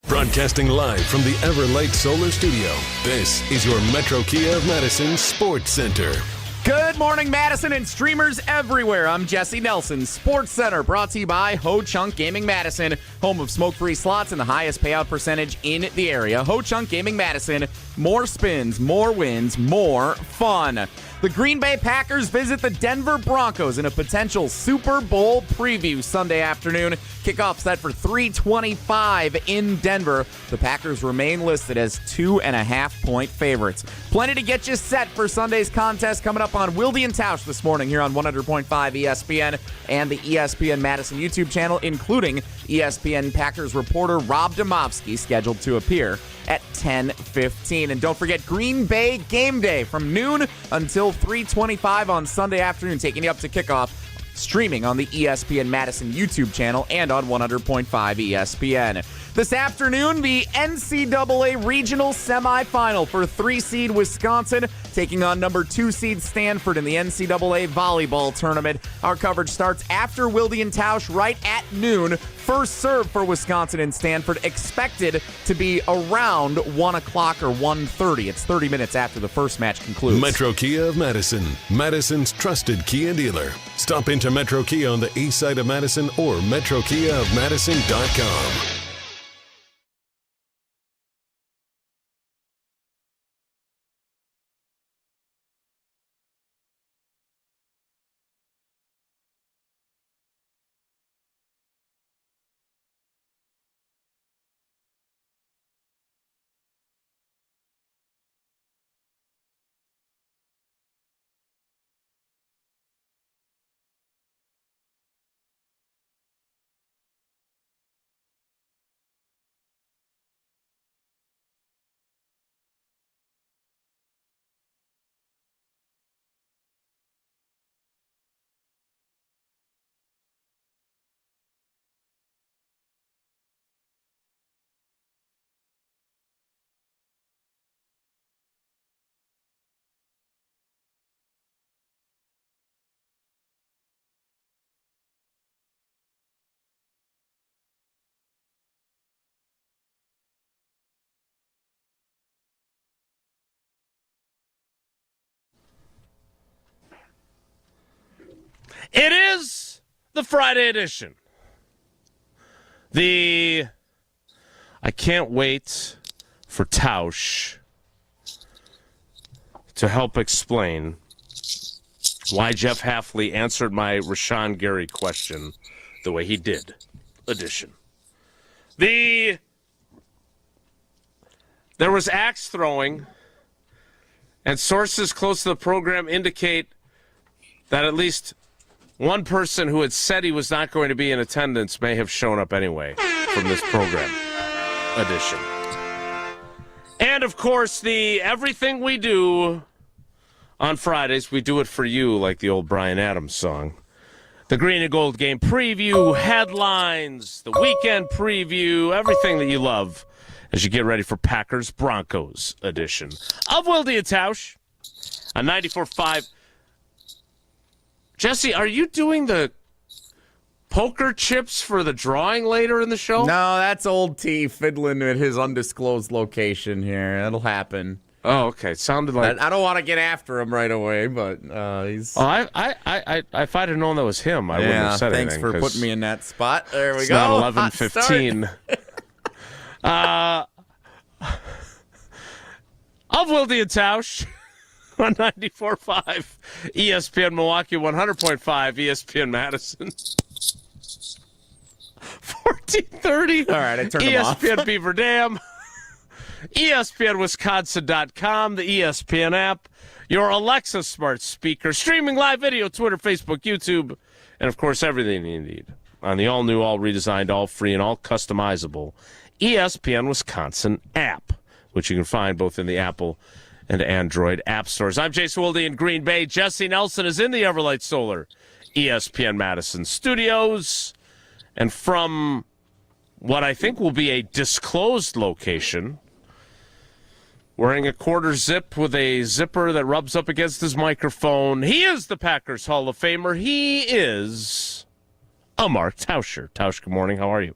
Broadcasting live from the Everlight Solar Studio, this is your Metro Kia of Madison Sports Center. Good morning, Madison and streamers everywhere. I'm Jesse Nelson. Sports Center brought to you by Ho Chunk Gaming Madison, home of smoke-free slots and the highest payout percentage in the area. Ho Chunk Gaming Madison, more spins, more wins, more fun. The Green Bay Packers visit the Denver Broncos in a potential Super Bowl preview Sunday afternoon. Kickoff set for 3:25 in Denver. The Packers remain listed as 2.5-point favorites. Plenty to get you set for Sunday's contest coming up on Wilde and Tausch this morning here on 100.5 ESPN and the ESPN Madison YouTube channel, including ESPN Packers reporter Rob Demovsky, scheduled to appear at 10:15. And don't forget Green Bay game day from noon until 3:25 on Sunday afternoon, taking you up to kickoff, streaming on the ESPN Madison YouTube channel and on 100.5 ESPN. This afternoon, the NCAA Regional Semifinal for 3-seed Wisconsin taking on number 2 seed Stanford in the NCAA Volleyball Tournament. Our coverage starts after Wilde and Tausch right at noon. First serve for Wisconsin and Stanford expected to be around 1 o'clock or 1:30. It's 30 minutes after the first match concludes. Metro Kia of Madison, Madison's trusted Kia dealer. Stop into Metro Kia on the east side of Madison or metrokiaofmadison.com. It is the Friday edition. I can't wait for Tausch to help explain why Jeff Hafley answered my Rashan Garry question the way he did edition. There was axe throwing, and sources close to the program indicate that at least one person who had said he was not going to be in attendance may have shown up anyway from this program edition. And, of course, everything we do on Fridays, we do it for you, like the old Bryan Adams song. The Green and Gold game preview, headlines, the weekend preview, everything that you love as you get ready for Packers-Broncos edition of Wilde and Tausch on 94.5. Jesse, are you doing the poker chips for the drawing later in the show? No, that's old T fiddling at his undisclosed location here. That'll happen. Oh, okay. It sounded like I don't want to get after him right away, but he's. Oh, if I'd have known that was him, I wouldn't have said anything. Thanks for putting me in that spot. There we go. It's not 11:15. Of Wilde and Tausch on 94.5 ESPN Milwaukee, 100.5 ESPN Madison. 14:30. All right, I turned him off. ESPN Beaver Dam. ESPNWisconsin.com, the ESPN app, your Alexa smart speaker, streaming live video, Twitter, Facebook, YouTube, and, of course, everything you need on the all-new, all-redesigned, all-free, and all-customizable ESPN Wisconsin app, which you can find both in the Apple and Android app stores. I'm Jason Wilde in Green Bay. Jesse Nelson is in the Everlight Solar ESPN Madison studios. And from what I think will be a disclosed location, wearing a quarter zip with a zipper that rubs up against his microphone, he is the Packers Hall of Famer. He is a Mark Tauscher. Tausch, good morning. How are you?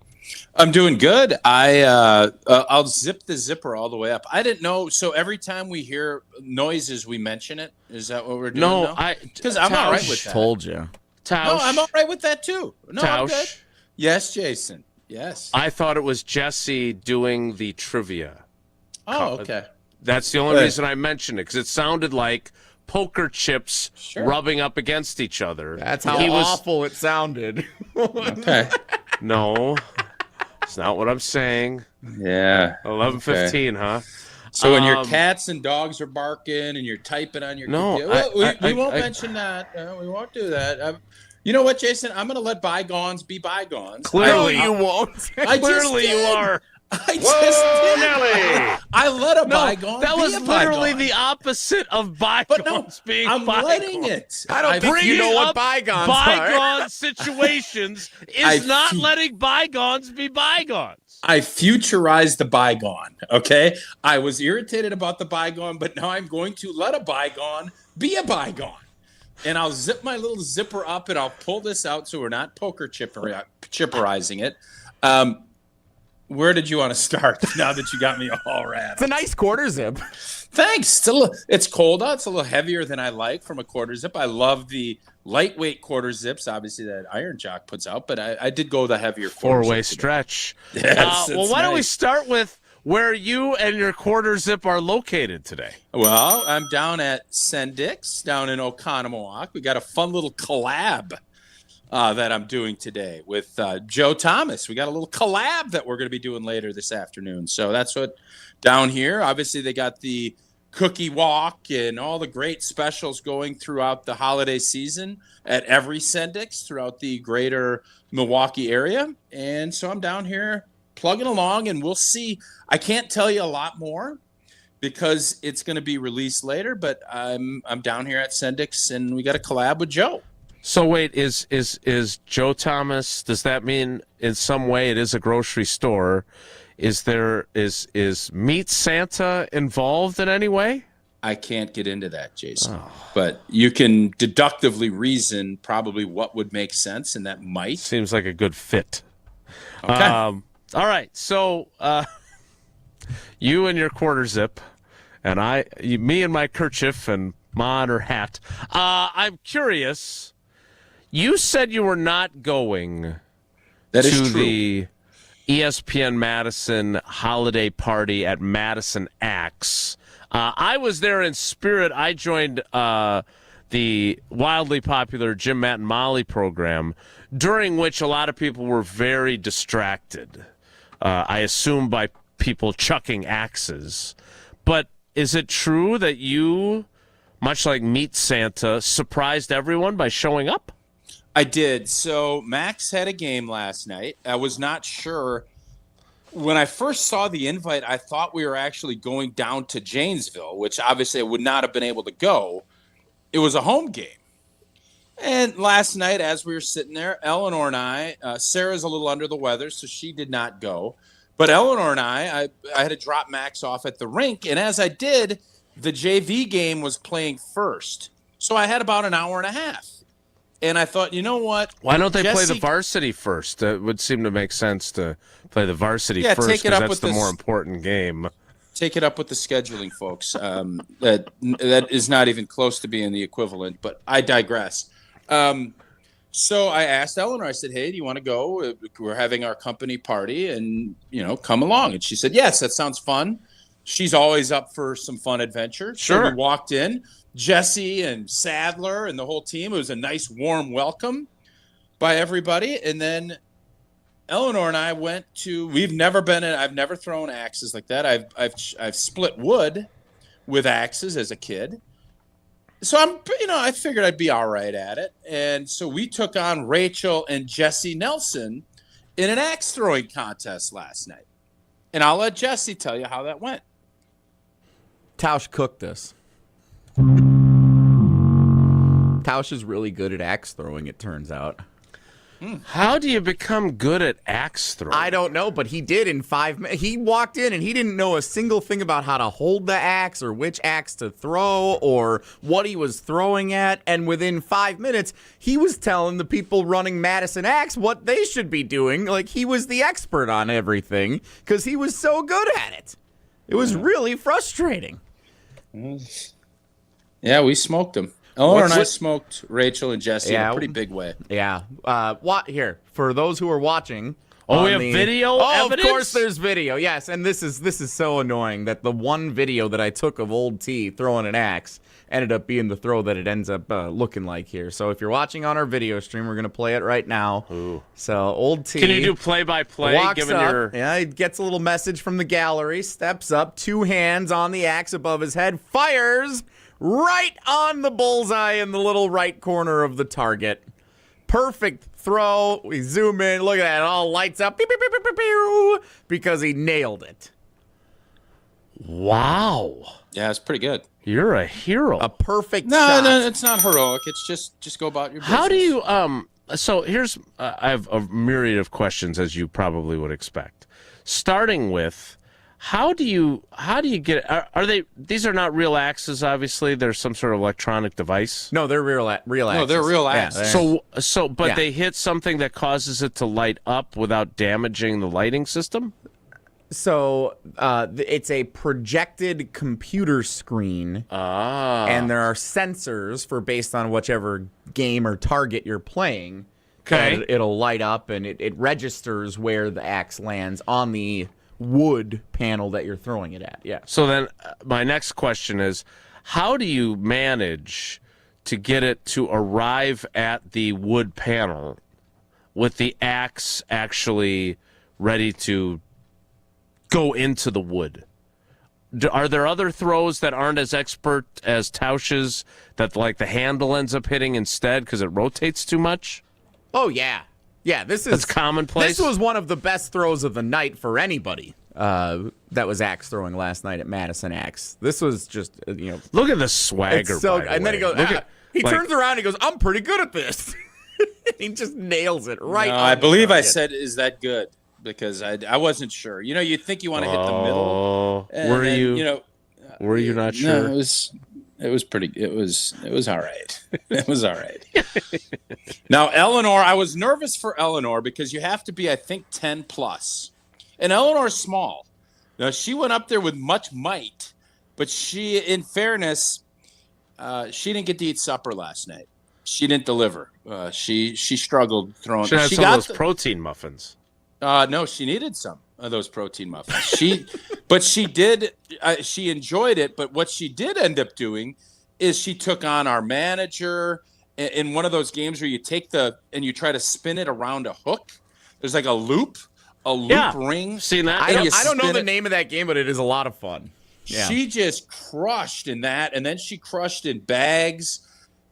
I'm doing good. I'll zip the zipper all the way up. I didn't know. So every time we hear noises, we mention it. Is that what we're doing? No, because I'm all right with that. Told you. Tausch. No, I'm all right with that too. No, I'm good. Tausch. Yes, Jason. Yes. I thought it was Jesse doing the trivia. Oh, okay. That's the only reason I mentioned it, because it sounded like poker chips rubbing up against each other. That's how awful it sounded. Okay. No, it's not what I'm saying. Yeah. 11:15, huh? So when your cats and dogs are barking and you're typing on your computer, we won't mention that. We won't do that. You know what, Jason? I'm going to let bygones be bygones. Clearly you won't. Clearly you are. I just Nelly. I let a bygone. That be was a literally bygone. the opposite of bygones being I'm bygones. letting it. I don't think you know what bygones are. Bygone situations is not letting bygones be bygones. I futurized the bygone, okay? I was irritated about the bygone, but now I'm going to let a bygone be a bygone. And I'll zip my little zipper up and I'll pull this out so we're not poker chipperizing it. Where did you want to start now that you got me all rattled? It's a nice quarter zip. Thanks. It's cold out. It's a little heavier than I like from a quarter zip. I love the lightweight quarter zips, obviously, that Iron Jock puts out, but I did go the heavier four-way stretch. Yes, well, why don't we start with where you and your quarter zip are located today? Well, I'm down at Sendix, down in Oconomowoc. We got a fun little collab that I'm doing today with Joe Thomas. We got a little collab that we're going to be doing later this afternoon. So that's what down here. Obviously, they got the cookie walk and all the great specials going throughout the holiday season at every Sendix throughout the greater Milwaukee area. And so I'm down here plugging along, and we'll see. I can't tell you a lot more because it's going to be released later, but I'm down here at Sendix, and we got a collab with Joe. So wait, is Joe Thomas, does that mean in some way it is a grocery store? Is Meat Santa involved in any way? I can't get into that, Jason. But you can deductively reason probably what would make sense, and that might. Seems like a good fit. Okay. All right. So you and your quarter zip, and me and my kerchief and Ma and her hat. I'm curious. You said you were not going to the ESPN Madison holiday party at Madison Axe. I was there in spirit. I joined the wildly popular Jim, Matt, and Molly program, during which a lot of people were very distracted. I assume by people chucking axes. But is it true that you, much like Meat Santa, surprised everyone by showing up? I did. So Max had a game last night. I was not sure. When I first saw the invite, I thought we were actually going down to Janesville, which obviously I would not have been able to go. It was a home game. And last night, as we were sitting there, Eleanor and I, Sarah's a little under the weather, so she did not go. But Eleanor and I had to drop Max off at the rink. And as I did, the JV game was playing first. So I had about an hour and a half. And I thought, you know what? Why don't they play the varsity first? It would seem to make sense to play the varsity first, because that's the more important game. Take it up with the scheduling folks. That is not even close to being the equivalent, but I digress. So I asked Eleanor, I said, hey, do you want to go? We're having our company party and, come along. And she said, yes, that sounds fun. She's always up for some fun adventure. Sure. So we walked in. Jesse and Sadler and the whole team. It was a nice, warm welcome by everybody. And then Eleanor and I went to. I've never thrown axes like that. I've split wood with axes as a kid. So I figured I'd be all right at it. And so we took on Rachel and Jesse Nelson in an axe throwing contest last night. And I'll let Jesse tell you how that went. Tausch cooked this. Tausch is really good at axe throwing, it turns out. How do you become good at axe throwing? I don't know, but he did in 5 minutes. He walked in and he didn't know a single thing about how to hold the axe or which axe to throw or what he was throwing at. And within 5 minutes, he was telling the people running Madison Axe what they should be doing. Like, he was the expert on everything because he was so good at it. It was really frustrating. Yeah, we smoked him. Eleanor and I smoked Rachel and Jesse in a pretty big way. Yeah. Here, for those who are watching. We have video evidence? Of course there's video, yes. And this is so annoying that the one video that I took of Old T throwing an axe ended up being the throw that it ends up looking like here. So if you're watching on our video stream, we're going to play it right now. Ooh. So Old T. Can you do play-by-play? Walks up, he gets a little message from the gallery, steps up, 2 hands on the axe above his head, fires right on the bullseye in the little right corner of the target. Perfect throw. We zoom in. Look at that. It all lights up. Beep, beep, beep, beep, beep, beep, because he nailed it. Wow. Yeah, it's pretty good. You're a hero. A perfect shot. No, it's not heroic. It's just go about your business. How do you so here's I have a myriad of questions, as you probably would expect. Starting with, how do you get? Are they? These are not real axes. Obviously, they're some sort of electronic device. No, they're real axes. No, they're real axes. But they hit something that causes it to light up without damaging the lighting system. So it's a projected computer screen, and there are sensors for based on whichever game or target you're playing. Okay, it'll light up and it registers where the axe lands on the wood panel that you're throwing it at. Yeah. So then my next question is, how do you manage to get it to arrive at the wood panel with the axe actually ready to go into the wood? Are there other throws that aren't as expert as Tausch's that like the handle ends up hitting instead because it rotates too much? Oh, yeah. Yeah, that's commonplace. This was one of the best throws of the night for anybody that was axe throwing last night at Madison Axe. This was just, Look at the swagger. And then he goes, he turns around and he goes, I'm pretty good at this. He just nails it right. No, I believe I said, is that good? Because I wasn't sure. You'd think you want to hit the middle. Were you? Were you not sure? No, it was pretty. It was all right. It was all right. Now, Eleanor, I was nervous for Eleanor because you have to be, I think, 10 plus, and Eleanor's small. Now she went up there with much might, but she, in fairness, she didn't get to eat supper last night. She didn't deliver. She struggled throwing. She had some of those protein muffins. No, she needed some of those protein muffins. But she did. She enjoyed it. But what she did end up doing is she took on our manager in one of those games where you take and you try to spin it around a hook. There's like a loop ring. Seen that? I don't know the name of that game, but it is a lot of fun. Yeah. She just crushed in that, and then she crushed in bags.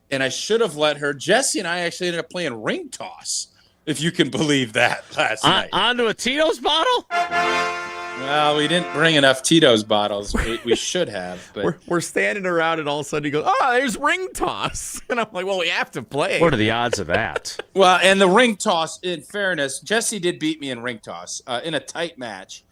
And I should have let her. Jesse and I actually ended up playing ring toss, if you can believe that, last night. Onto a Tito's bottle? Well, we didn't bring enough Tito's bottles. We should have. But we're standing around, and all of a sudden he goes, there's ring toss. And I'm like, well, we have to play. What are the odds of that? Well, and the ring toss, in fairness, Jesse did beat me in ring toss in a tight match.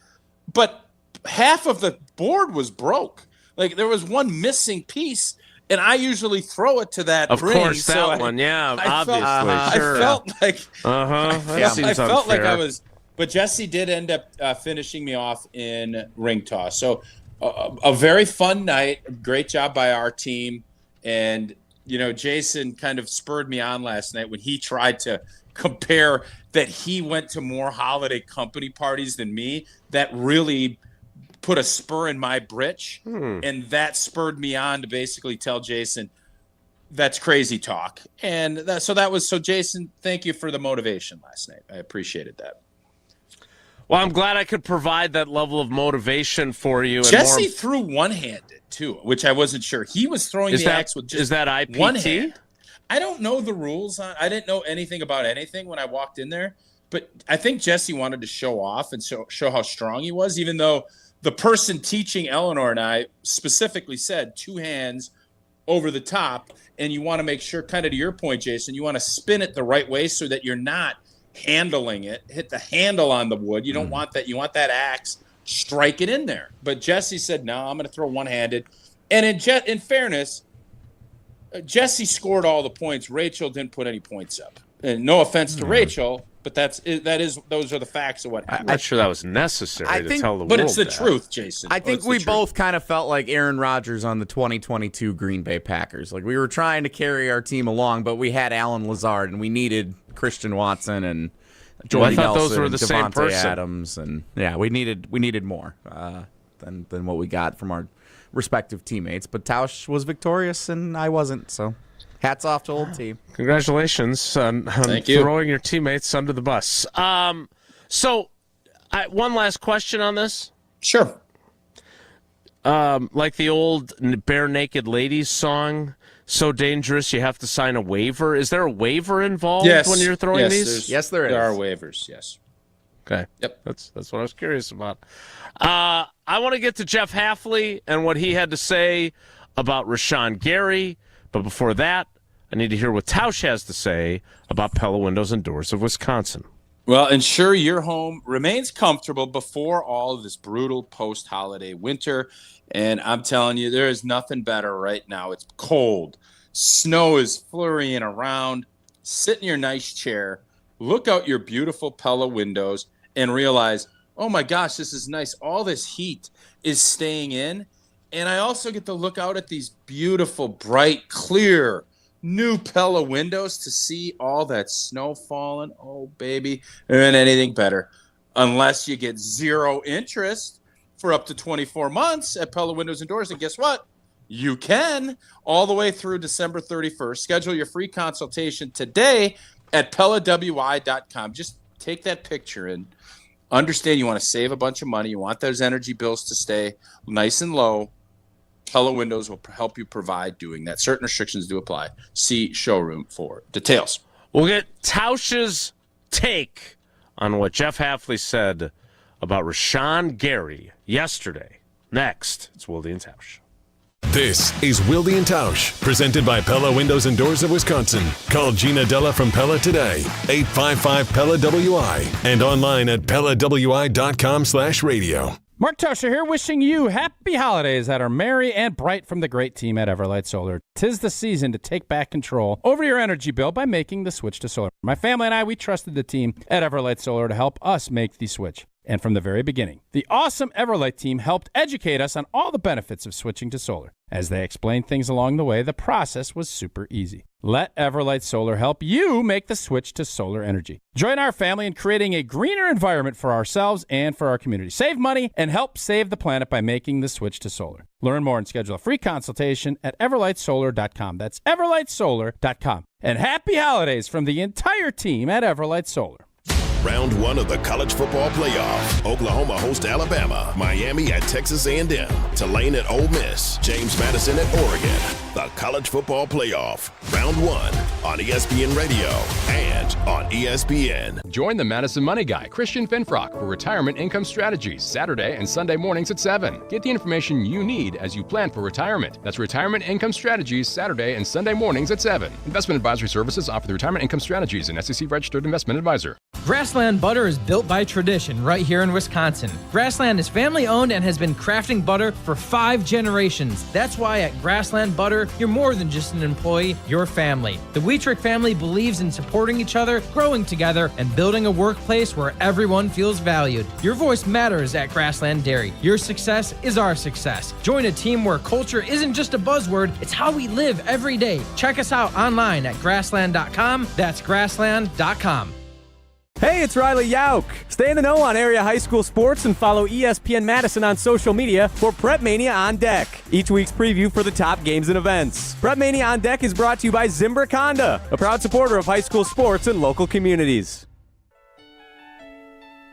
But half of the board was broke. Like, there was one missing piece. And I usually throw it to that of ring. Of course, that one, yeah, obviously. Sure. I felt like I felt like I was, but Jesse did end up finishing me off in ring toss. So a very fun night. Great job by our team. And, Jason kind of spurred me on last night when he tried to compare that he went to more holiday company parties than me. That really put a spur in my britch, and that spurred me on to basically tell Jason that's crazy talk. And so Jason, thank you for the motivation last night. I appreciated that. Well, I'm glad I could provide that level of motivation for you. Jesse threw one-handed too, which I wasn't sure. He was throwing the axe with just IPT? One hand. I don't know the rules I didn't know anything about anything when I walked in there, but I think Jesse wanted to show off and show how strong he was, even though the person teaching Eleanor and I specifically said 2 hands over the top, and you want to make sure, kind of to your point, Jason, you want to spin it the right way so that you're not handling it, hit the handle on the wood. You don't want that. You want that axe, strike it in there. But Jesse said, no, I'm going to throw one-handed. And in fairness, Jesse scored all the points. Rachel didn't put any points up. And no offense to Rachel, but those are the facts of what happened. I'm not sure that was necessary to tell the world. But it's the that. truth, Jason. I think we both kind of felt like Aaron Rodgers on the 2022 Green Bay Packers. Like, we were trying to carry our team along, but we had Alan Lazard, and we needed Christian Watson and Jordy Nelson those were the and same Devontae person. Adams, and we needed more than what we got from our respective teammates. But Tausch was victorious, and I wasn't. So, hats off to old team. Congratulations on throwing your teammates under the bus. So, one last question on this. Sure. Like the old Bare Naked Ladies song, So Dangerous You Have to Sign a Waiver. Is there a waiver involved when you're throwing these? Yes, there is. There are waivers, yes. Okay. Yep. That's what I was curious about. I want to get to Jeff Hafley and what he had to say about Rashan Garry. But before that, I need to hear what Tausch has to say about Pella Windows and Doors of Wisconsin. Well, ensure your home remains comfortable before all of this brutal post-holiday winter. And I'm telling you, there is nothing better right now. It's cold. Snow is flurrying around. Sit in your nice chair. Look out your beautiful Pella windows and realize, oh my gosh, this is nice. All this heat is staying in. And I also get to look out at these beautiful, bright, clear, new Pella windows to see all that snow falling. Oh, baby. And anything better. Unless you get 0 interest for up to 24 months at Pella Windows and Doors. And guess what? You can all the way through December 31st. Schedule your free consultation today at PellaWI.com. Just take that picture and understand you want to save a bunch of money. You want those energy bills to stay nice and low. Pella Windows will help you provide doing that. Certain restrictions do apply. See showroom for details. We'll get Tausch's take on what Jeff Hafley said about Rashan Garry yesterday. Next, it's Wilde and Tausch. This is Wilde and Tausch, presented by Pella Windows and Doors of Wisconsin. Call Gina Della from Pella today, 855-PELLA-WI, and online at PellaWI.com/radio. Mark Tauscher here, wishing you happy holidays that are merry and bright from the great team at Everlight Solar. 'Tis the season to take back control over your energy bill by making the switch to solar. My family and I, we trusted the team at Everlight Solar to help us make the switch. And from the very beginning, the awesome Everlight team helped educate us on all the benefits of switching to solar. As they explained things along the way, the process was super easy. Let Everlight Solar help you make the switch to solar energy. Join our family in creating a greener environment for ourselves and for our community. Save money and help save the planet by making the switch to solar. Learn more and schedule a free consultation at everlightsolar.com. That's everlightsolar.com. And happy holidays from the entire team at Everlight Solar. Round 1 of the college football playoff. Oklahoma hosts Alabama, Miami at Texas A&M, Tulane at Ole Miss, James Madison at Oregon. The college football playoff. Round 1 on ESPN Radio and on ESPN. Join the Madison Money Guy, Christian Finfrock, for Retirement Income Strategies, Saturday and Sunday mornings at 7. Get the information you need as you plan for retirement. That's Retirement Income Strategies, Saturday and Sunday mornings at 7. Investment advisory services offered through Retirement Income Strategies, an SEC-registered investment advisor. Grassland butter is built by tradition right here in Wisconsin. Grassland is family owned and has been crafting butter for 5 generations. That's why at Grassland Butter, you're more than just an employee, you're family. The Wietrich family believes in supporting each other, growing together, and building a workplace where everyone feels valued. Your voice matters at Grassland Dairy. Your success is our success. Join a team where culture isn't just a buzzword, it's how we live every day. Check us out online at grassland.com. That's grassland.com. Hey, it's Riley Yauk. Stay in the know on area high school sports and follow ESPN Madison on social media for Prep Mania on Deck, each week's preview for the top games and events. Prep Mania on Deck is brought to you by Zimbrick Honda, a proud supporter of high school sports and local communities.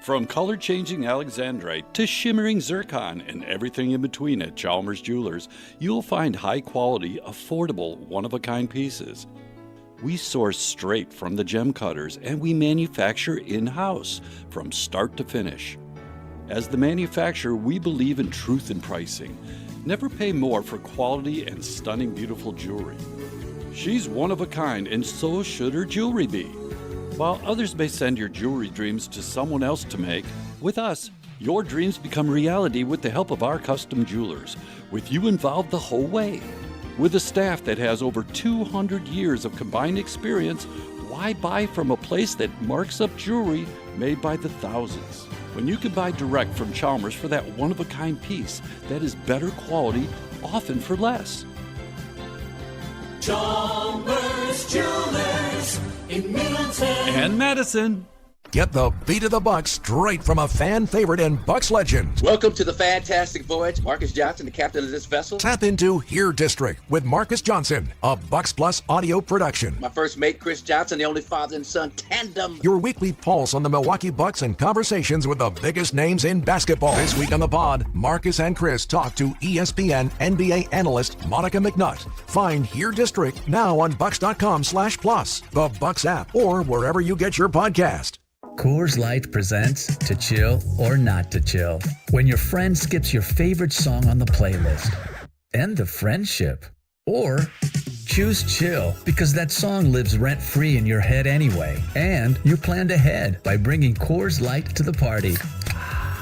From color-changing alexandrite to shimmering zircon and everything in between at Chalmers Jewelers, you'll find high-quality, affordable, one-of-a-kind pieces. We source straight from the gem cutters and we manufacture in-house from start to finish. As the manufacturer, we believe in truth in pricing. Never pay more for quality and stunning, beautiful jewelry. She's one of a kind and so should her jewelry be. While others may send your jewelry dreams to someone else to make, with us, your dreams become reality with the help of our custom jewelers, with you involved the whole way. With a staff that has over 200 years of combined experience, why buy from a place that marks up jewelry made by the thousands? When you can buy direct from Chalmers for that one-of-a-kind piece that is better quality, often for less. Chalmers Jewelers in Middleton And Madison. Get the beat of the Bucks straight from a fan favorite and Bucks legend. Welcome to the fantastic voyage. Marcus Johnson, the captain of this vessel. Tap into Here District with Marcus Johnson, a Bucks Plus audio production. My first mate, Chris Johnson, the only father and son tandem. Your weekly pulse on the Milwaukee Bucks and conversations with the biggest names in basketball. This week on the pod, Marcus and Chris talk to ESPN NBA analyst Monica McNutt. Find Here District now on Bucks.com/plus, the Bucks app, or wherever you get your podcast. Coors Light presents To Chill or Not to Chill. When your friend skips your favorite song on the playlist. End the friendship. Or choose chill because that song lives rent-free in your head anyway. And you planned ahead by bringing Coors Light to the party.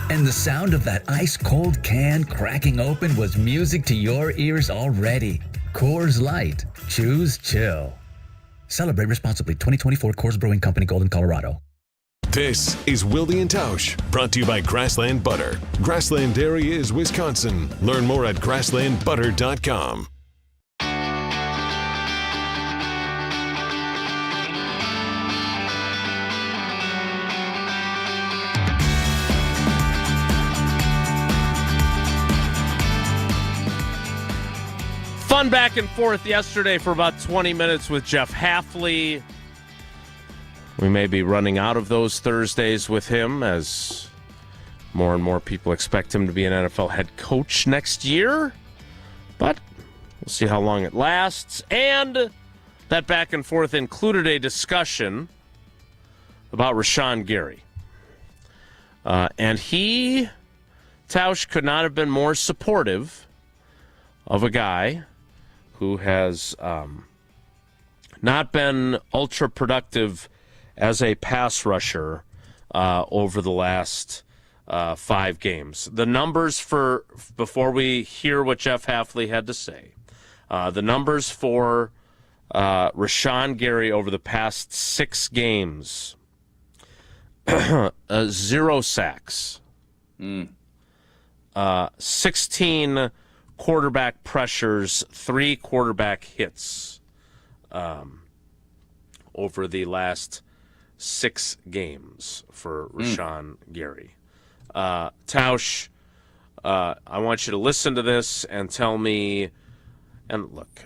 And the sound of that ice-cold can cracking open was music to your ears already. Coors Light. Choose chill. Celebrate responsibly. 2024 Coors Brewing Company, Golden, Colorado. This is Wilde and Tausch, brought to you by Grassland Butter. Grassland Dairy is Wisconsin. Learn more at grasslandbutter.com. Fun back and forth yesterday for about 20 minutes with Jeff Hafley. We may be running out of those Thursdays with him as more and more people expect him to be an NFL head coach next year. But we'll see how long it lasts. And that back and forth included a discussion about Rashan Garry. And he, Tausch, could not have been more supportive of a guy who has not been ultra productive as a pass rusher over the last 5 games. The numbers for, before we hear what Jeff Hafley had to say, the numbers for Rashan Garry over the past 6 games, 0 sacks, 16 quarterback pressures, 3 quarterback hits over the last 6 games for Rashan Garry. Tausch, I want you to listen to this and tell me. And look,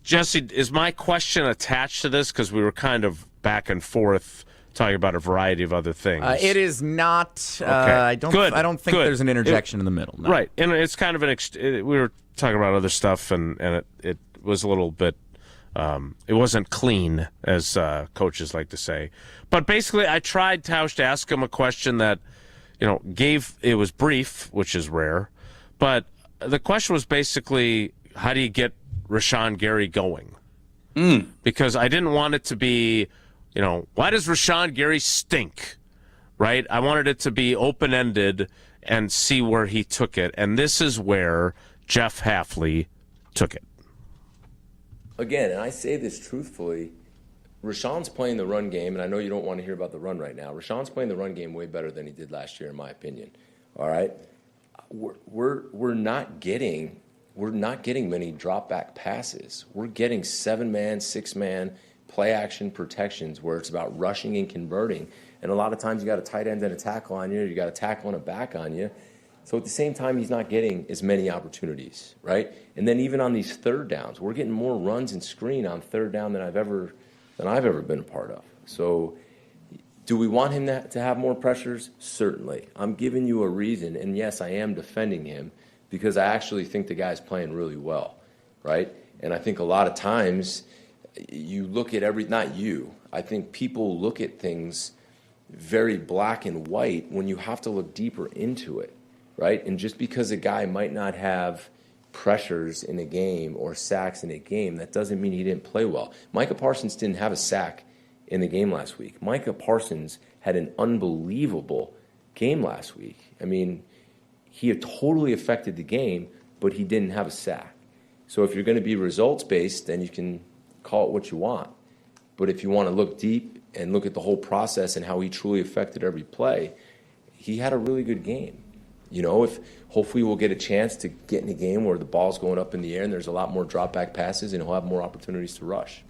Jesse, is my question attached to this? Because we were kind of back and forth talking about a variety of other things. It is not. Okay. I don't think Good. there's an interjection in the middle. No. Right, and it's kind of we were talking about other stuff, and it was a little bit. It wasn't clean, as coaches like to say. But basically, I tried, Tausch, to ask him a question that, it was brief, which is rare. But the question was basically, how do you get Rashan Garry going? Because I didn't want it to be, why does Rashan Garry stink? Right? I wanted it to be open-ended and see where he took it. And this is where Jeff Hafley took it. Again, and I say this truthfully, Rashan's playing the run game, and I know you don't want to hear about the run right now. Rashan's playing the run game way better than he did last year, in my opinion. All right, we're not getting many drop back passes. We're getting 7-man, 6-man play action protections where it's about rushing and converting. And a lot of times you got a tight end and a tackle on you, you got a tackle and a back on you. So at the same time, he's not getting as many opportunities, right? And then even on these third downs, we're getting more runs and screen on third down than I've ever been a part of. So do we want him to have more pressures? Certainly. I'm giving you a reason, and yes, I am defending him because I actually think the guy's playing really well, right? And I think a lot of times you look at I think people look at things very black and white when you have to look deeper into it. Right? And just because a guy might not have pressures in a game or sacks in a game, that doesn't mean he didn't play well. Micah Parsons didn't have a sack in the game last week. Micah Parsons had an unbelievable game last week. I mean, he had totally affected the game, but he didn't have a sack. So if you're going to be results-based, then you can call it what you want. But if you want to look deep and look at the whole process and how he truly affected every play, he had a really good game. You know, if hopefully we'll get a chance to get in a game where the ball's going up in the air and there's a lot more drop-back passes and he'll have more opportunities to rush.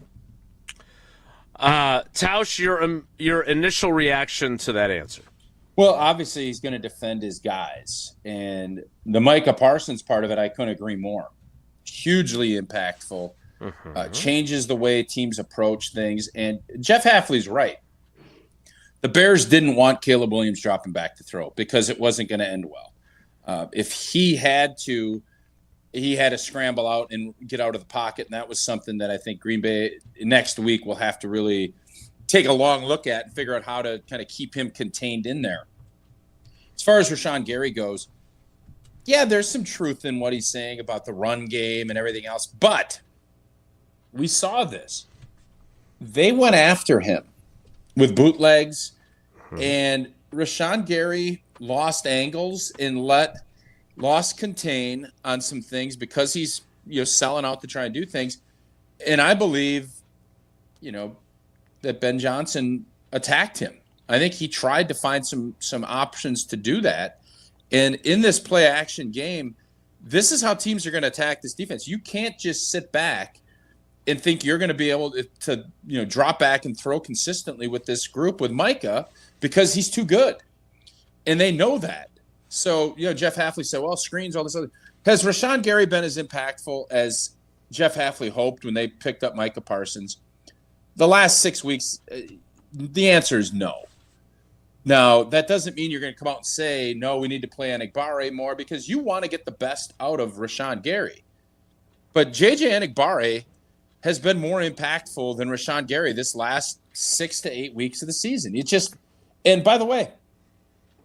Tausch, your initial reaction to that answer? Well, obviously he's going to defend his guys. And the Micah Parsons part of it, I couldn't agree more. Hugely impactful. Changes the way teams approach things. And Jeff Hafley's right. The Bears didn't want Caleb Williams dropping back to throw because it wasn't going to end well. If he had to scramble out and get out of the pocket, and that was something that I think Green Bay next week will have to really take a long look at and figure out how to kind of keep him contained in there. As far as Rashan Garry goes, yeah, there's some truth in what he's saying about the run game and everything else, but we saw this. They went after him with bootlegs, and Rashan Garry lost angles and lost contain on some things because he's selling out to try and do things. And I believe, that Ben Johnson attacked him. I think he tried to find some options to do that. And in this play action game, this is how teams are going to attack this defense. You can't just sit back and think you're going to be able to drop back and throw consistently with this group with Micah because he's too good. And they know that. So, Jeff Hafley said, well, screens, all this other. Has Rashan Garry been as impactful as Jeff Hafley hoped when they picked up Micah Parsons? The last 6 weeks, the answer is no. Now, that doesn't mean you're going to come out and say, no, we need to play Enagbare more because you want to get the best out of Rashan Garry. But J.J. Enagbare has been more impactful than Rashan Garry this last 6 to 8 weeks of the season. And by the way,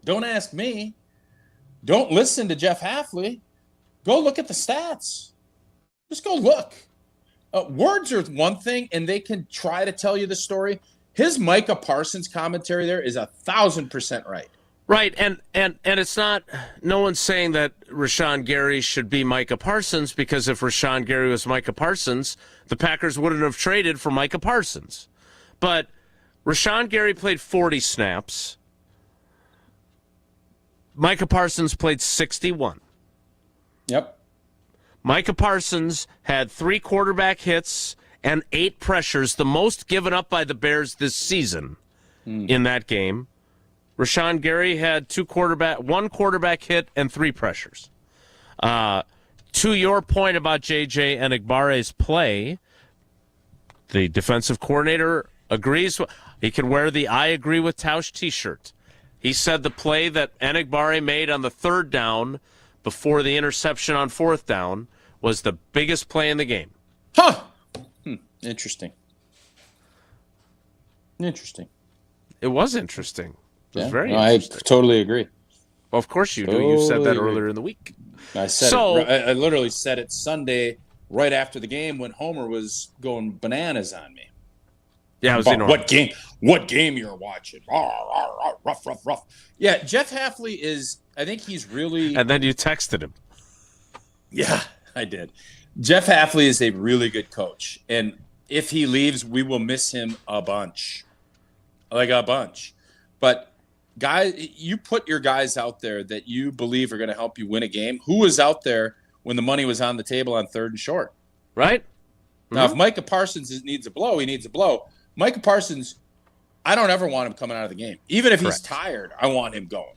don't ask me. Don't listen to Jeff Hafley. Go look at the stats. Just go look. Words are one thing, and they can try to tell you the story. His Micah Parsons commentary there is 1,000% right. Right, and it's not. No one's saying that Rashan Garry should be Micah Parsons because if Rashan Garry was Micah Parsons, the Packers wouldn't have traded for Micah Parsons. But Rashan Garry played 40 snaps. Micah Parsons played 61. Yep. Micah Parsons had 3 quarterback hits and 8 pressures, the most given up by the Bears this season in that game. Rashan Garry had 1 quarterback hit and 3 pressures. To your point about J.J. Enigbare's play, the defensive coordinator agrees. He can wear the I agree with Tausch t-shirt. He said the play that Enagbare made on the 3rd down before the interception on 4th down was the biggest play in the game. Huh. Interesting. It was interesting. It was very interesting. I totally agree. Well, of course you do. You said that earlier in the week. I said I literally said it Sunday right after the game when Homer was going bananas on me. Yeah, it was what game you're watching? Rough. Yeah, Jeff Hafley is, I think he's really... And then you texted him. Yeah, I did. Jeff Hafley is a really good coach. And if he leaves, we will miss him a bunch. Like a bunch. But, guys, you put your guys out there that you believe are going to help you win a game. Who was out there when the money was on the table on 3rd and short? Right? Now, if Micah Parsons needs a blow, he needs a blow. Micah Parsons, I don't ever want him coming out of the game. Even if he's tired, I want him going.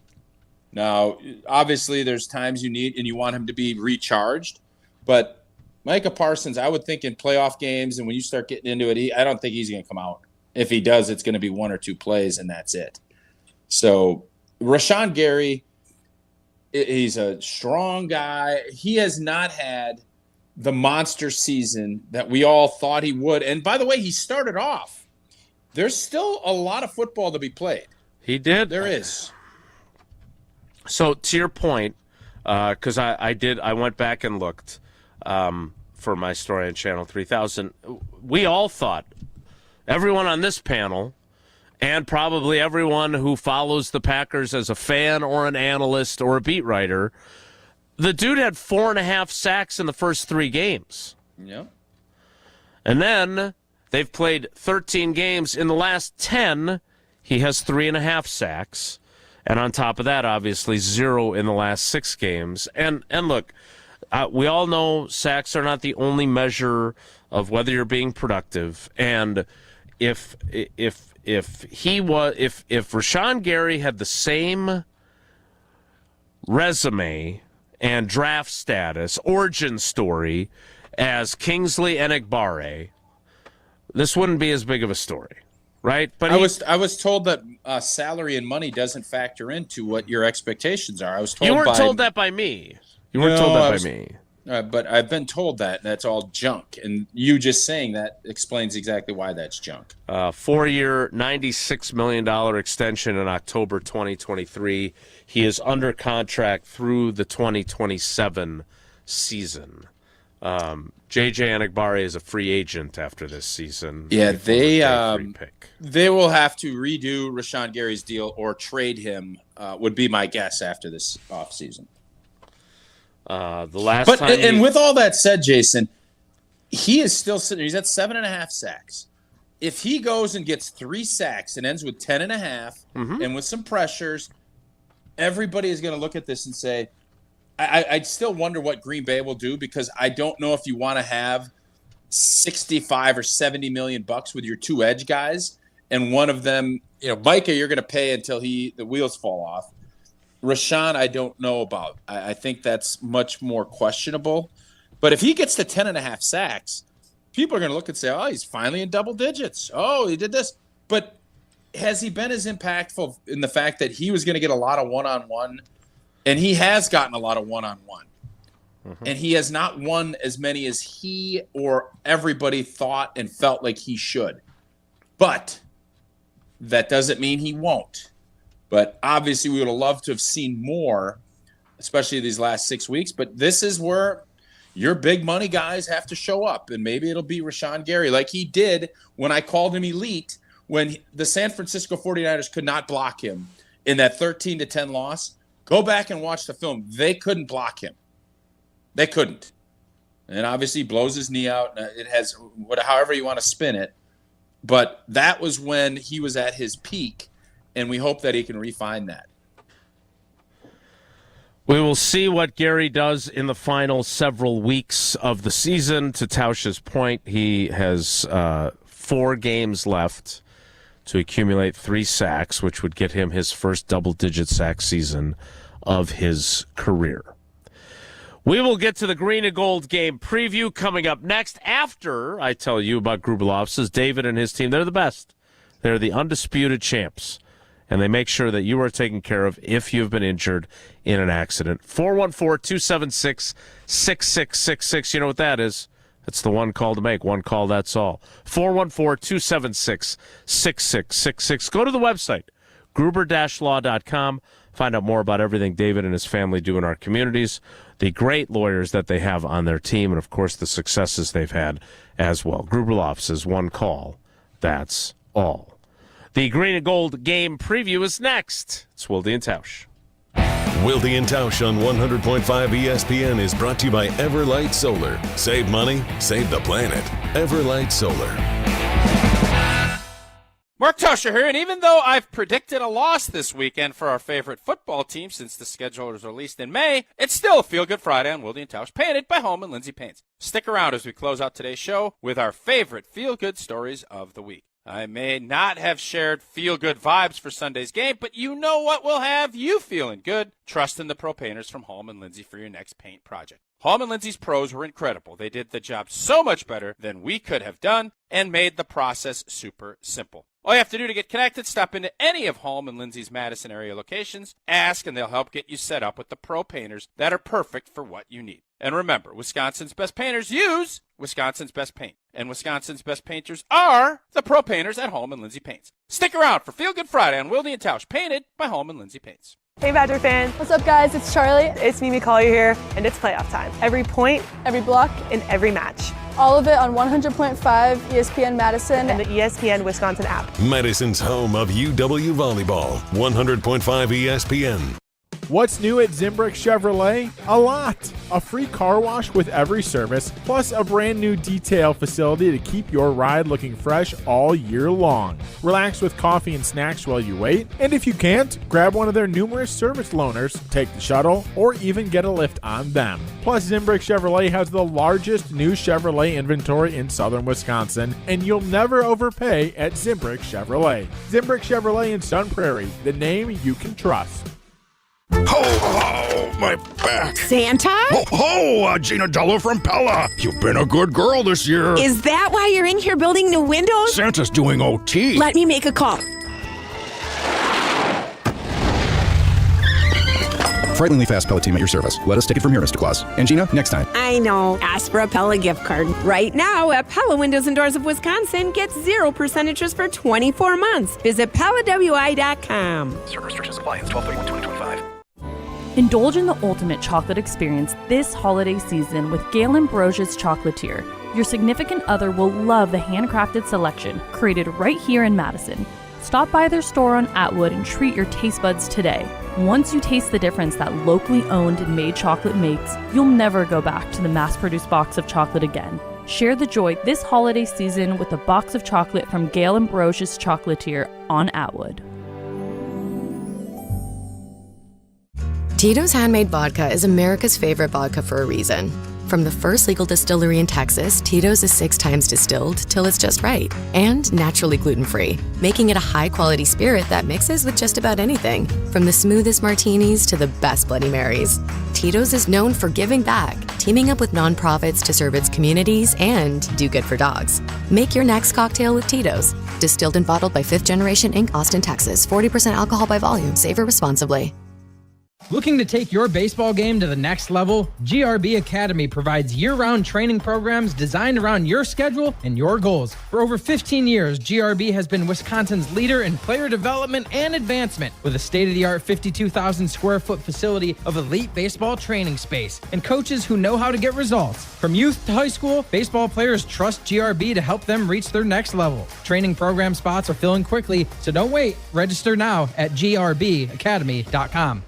Now, obviously, there's times you need and you want him to be recharged. But Micah Parsons, I would think in playoff games and when you start getting into it, I don't think he's going to come out. If he does, it's going to be 1 or 2 plays, and that's it. So, Rashan Garry, he's a strong guy. He has not had the monster season that we all thought he would. And by the way, he started off. There's still a lot of football to be played. He did. There is. So to your point, because I went back and looked for my story on Channel 3000. We all thought everyone on this panel, and probably everyone who follows the Packers as a fan or an analyst or a beat writer, the dude had 4.5 sacks in the first 3 games. Yeah. And then they've played 13 games. In the last 10, he has 3.5 sacks. And on top of that, obviously, 0 in the last 6 games. And look, we all know sacks are not the only measure of whether you're being productive. And if Rashan Garry had the same resume and draft status, origin story as Kingsley Enagbare, this wouldn't be as big of a story, right? But I was told that salary and money doesn't factor into what your expectations are. I was told you weren't told that by me. You weren't told that by me. But I've been told that that's all junk, and you just saying that explains exactly why that's junk. 4-year, $96 million extension in October 2023. He is under contract through the 2027 season. J.J. Enagbare is a free agent after this season. Yeah, they will have to redo Rashan Garry's deal or trade him, would be my guess after this offseason. With all that said, Jason, he is still sitting. He's at 7.5 sacks. If he goes and gets 3 sacks and ends with 10.5, and with some pressures, everybody is going to look at this and say, I'd still wonder what Green Bay will do, because I don't know if you want to have 65 or 70 million bucks with your 2 edge guys, and one of them, Micah, you're going to pay until the wheels fall off. Rashan, I don't know about. I think that's much more questionable. But if he gets to 10.5 sacks, people are going to look and say, oh, he's finally in double digits. Oh, he did this. But has he been as impactful in the fact that he was going to get a lot of one-on-one? And he has gotten a lot of one-on-one. And he has not won as many as he or everybody thought and felt like he should. But that doesn't mean he won't. But obviously, we would have loved to have seen more, especially these last 6 weeks. But this is where your big money guys have to show up. And maybe it'll be Rashan Garry, like he did when I called him elite, when the San Francisco 49ers could not block him in that 13-10 loss. Go back and watch the film. They couldn't block him. They couldn't. And obviously, he blows his knee out. It has however you want to spin it. But that was when he was at his peak. And we hope that he can refine that. We will see what Garry does in the final several weeks of the season. To Tauscher's point, he has 4 games left to accumulate 3 sacks, which would get him his first double-digit sack season of his career. We will get to the green and gold game preview coming up next after I tell you about Gruber Offices. David and his team, they're the best. They're the undisputed champs. And they make sure that you are taken care of if you've been injured in an accident. 414-276-6666. You know what that is? That's the one call to make. One call, that's all. 414-276-6666. Go to the website, gruber-law.com. Find out more about everything David and his family do in our communities, the great lawyers that they have on their team, and, of course, the successes they've had as well. Gruber Offices, one call, that's all. The green and gold game preview is next. It's Wilde and Tausch. Wilde and Tausch on 100.5 ESPN is brought to you by Everlight Solar. Save money, save the planet. Everlight Solar. Mark Tauscher here, and even though I've predicted a loss this weekend for our favorite football team since the schedule was released in May, it's still a Feel Good Friday on Wilde and Tausch, painted by Home and Lindsay Paints. Stick around as we close out today's show with our favorite feel-good stories of the week. I may not have shared feel-good vibes for Sunday's game, but you know what will have you feeling good? Trust in the pro painters from Home and Lindsay for your next paint project. Home and Lindsay's pros were incredible. They did the job so much better than we could have done and made the process super simple. All you have to do to get connected, stop into any of Home and Lindsay's Madison area locations, ask, and they'll help get you set up with the pro painters that are perfect for what you need. And remember, Wisconsin's best painters use Wisconsin's best paint. And Wisconsin's best painters are the pro painters at Home and Lindsay Paints. Stick around for Feel Good Friday on Wilde and Tausch, painted by Home and Lindsay Paints. Hey Badger fans. What's up guys, it's Charlie. It's Mimi Collier here, and it's playoff time. Every point, every block, and every match. All of it on 100.5 ESPN Madison and the ESPN Wisconsin app. Madison's home of UW Volleyball, 100.5 ESPN. What's new at Zimbrick Chevrolet? A lot. A free car wash with every service, plus a brand new detail facility to keep your ride looking fresh all year long. Relax with coffee and snacks while you wait, and if you can't, grab one of their numerous service loaners, take the shuttle, or even get a lift on them. Plus, Zimbrick Chevrolet has the largest new Chevrolet inventory in southern Wisconsin, and you'll never overpay at Zimbrick Chevrolet. Zimbrick Chevrolet in Sun Prairie, the name you can trust. Oh, my back. Santa? Gina Dello from Pella. You've been a good girl this year. Is that why you're in here building new windows? Santa's doing OT. Let me make a call. Frighteningly fast Pella team at your service. Let us take it from here, Mr. Claus. And Gina, next time. I know. Ask for a Pella gift card. Right now at Pella Windows and Doors of Wisconsin, get 0% interest for 24 months. Visit PellaWI.com. Certain restrictions apply. It's 12/31/2025. Indulge in the ultimate chocolate experience this holiday season with Gale Ambrosia's Chocolatier. Your significant other will love the handcrafted selection created right here in Madison. Stop by their store on Atwood and treat your taste buds today. Once you taste the difference that locally owned and made chocolate makes, you'll never go back to the mass-produced box of chocolate again. Share the joy this holiday season with a box of chocolate from Gale Ambrosius Chocolatier on Atwood. Tito's Handmade Vodka is America's favorite vodka for a reason. From the first legal distillery in Texas, Tito's is 6 times distilled till it's just right, and naturally gluten-free, making it a high-quality spirit that mixes with just about anything, from the smoothest martinis to the best Bloody Marys. Tito's is known for giving back, teaming up with nonprofits to serve its communities and do good for dogs. Make your next cocktail with Tito's. Distilled and bottled by 5th Generation Inc., Austin, Texas. 40% alcohol by volume. Savor responsibly. Looking to take your baseball game to the next level? GRB Academy provides year-round training programs designed around your schedule and your goals. For over 15 years, GRB has been Wisconsin's leader in player development and advancement with a state-of-the-art 52,000 square foot facility of elite baseball training space and coaches who know how to get results. From youth to high school, baseball players trust GRB to help them reach their next level. Training program spots are filling quickly, so don't wait. Register now at grbacademy.com.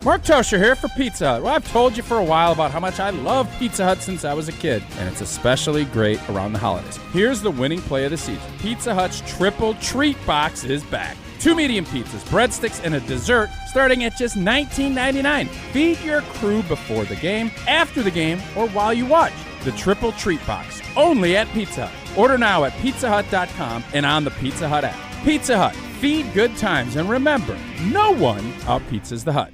Mark Tauscher here for Pizza Hut. Well, I've told you for a while about how much I love Pizza Hut since I was a kid, and it's especially great around the holidays. Here's the winning play of the season. Pizza Hut's Triple Treat Box is back. 2 medium pizzas, breadsticks, and a dessert starting at just $19.99. Feed your crew before the game, after the game, or while you watch. The Triple Treat Box, only at Pizza Hut. Order now at pizzahut.com and on the Pizza Hut app. Pizza Hut, feed good times, and remember, no one out-pizzas the Hut.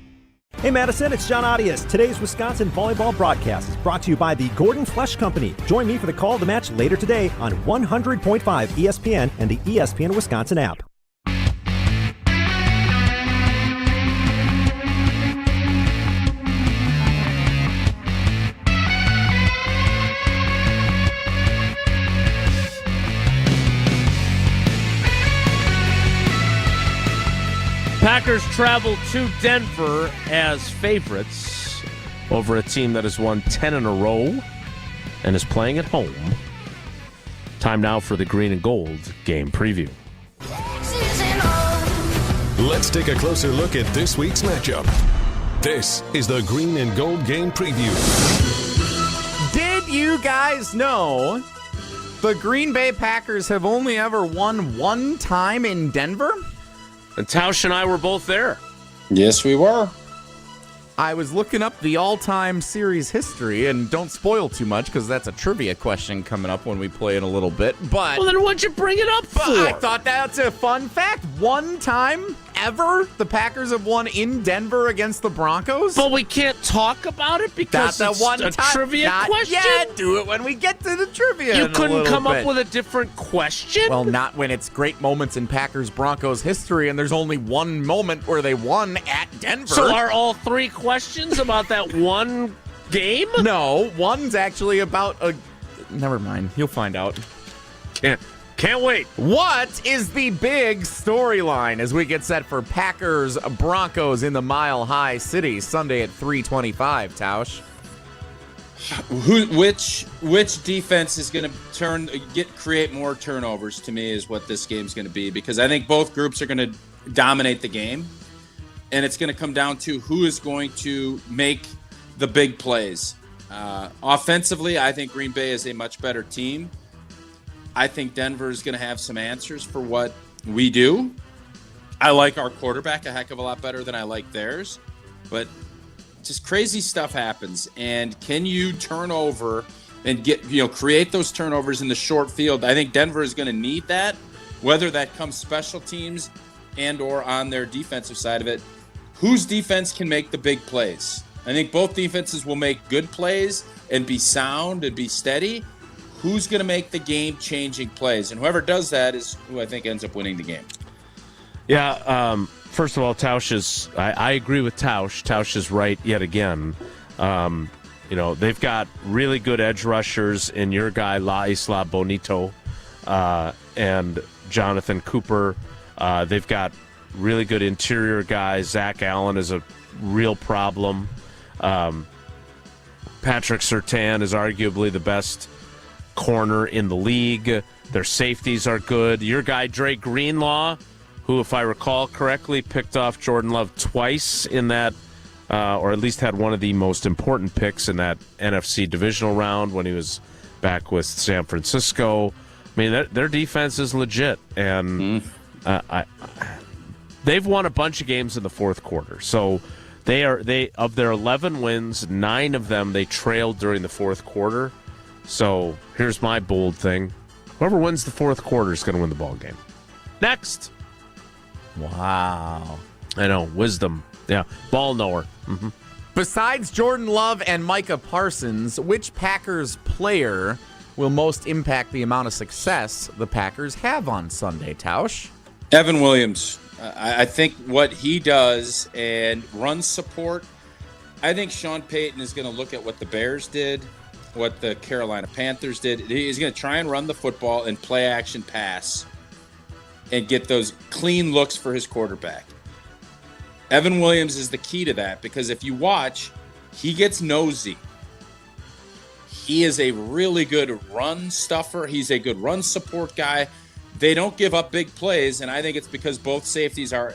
Hey Madison, it's John Audius. Today's Wisconsin volleyball broadcast is brought to you by the Gordon Flesh Company. Join me for the call of the match later today on 100.5 ESPN and the ESPN Wisconsin app. Packers travel to Denver as favorites over a team that has won 10 in a row and is playing at home. Time now for the green and gold game preview. Let's take a closer look at this week's matchup. This is the green and gold game preview. Did you guys know the Green Bay Packers have only ever won one time in Denver? And Tausch and I were both there. Yes, we were. I was looking up the all-time series history, and don't spoil too much because that's a trivia question coming up when we play in a little bit. But well, then what'd you bring it up for? I thought that's a fun fact. One time ever the Packers have won in Denver against the Broncos. But we can't talk about it because it's a trivia question? Yet. Do it when we get to the trivia. You couldn't come up with a different question? Well, not when it's great moments in Packers-Broncos history, and there's only one moment where they won at Denver. So are all 3 questions about that one game? No, one's actually about a... Never mind. You'll find out. Can't wait. What is the big storyline as we get set for Packers-Broncos in the Mile High City Sunday at 3:25, Tausch? Which defense is going to create more turnovers? To me, is what this game's going to be, because I think both groups are going to dominate the game, and it's going to come down to who is going to make the big plays. Offensively, I think Green Bay is a much better team. I think Denver is going to have some answers for what we do. I like our quarterback a heck of a lot better than I like theirs, but just crazy stuff happens. And can you turn over and create those turnovers in the short field? I think Denver is going to need that, whether that comes special teams and or on their defensive side of it. Whose defense can make the big plays? I think both defenses will make good plays and be sound and be steady. Who's going to make the game-changing plays? And whoever does that is who I think ends up winning the game. Yeah, first of all, I agree with Tausch. Tausch is right yet again. They've got really good edge rushers in your guy, La Isla Bonito, and Jonathan Cooper. They've got really good interior guys. Zach Allen is a real problem. Patrick Surtain is arguably the best corner in the league. Their safeties are good. Your guy, Dre Greenlaw, who, if I recall correctly, picked off Jordan Love twice in that, or at least had one of the most important picks in that NFC divisional round when he was back with San Francisco. I mean, their defense is legit, and they've won a bunch of games in the fourth quarter. So they of their 11 wins, 9 of them they trailed during the fourth quarter. So here's my bold thing: whoever wins the fourth quarter is going to win the ball game. Next. Wow. I know. Wisdom. Yeah. Ball knower. Mm-hmm. Besides Jordan Love and Micah Parsons, which Packers player will most impact the amount of success the Packers have on Sunday, Tausch? Evan Williams. I think what he does and run support, I think Sean Payton is going to look at what the Bears did, what the Carolina Panthers did. He's going to try and run the football and play action pass and get those clean looks for his quarterback. Evan Williams is the key to that, because if you watch, he gets nosy. He is a really good run stuffer. He's a good run support guy. They don't give up big plays, and I think it's because both safeties are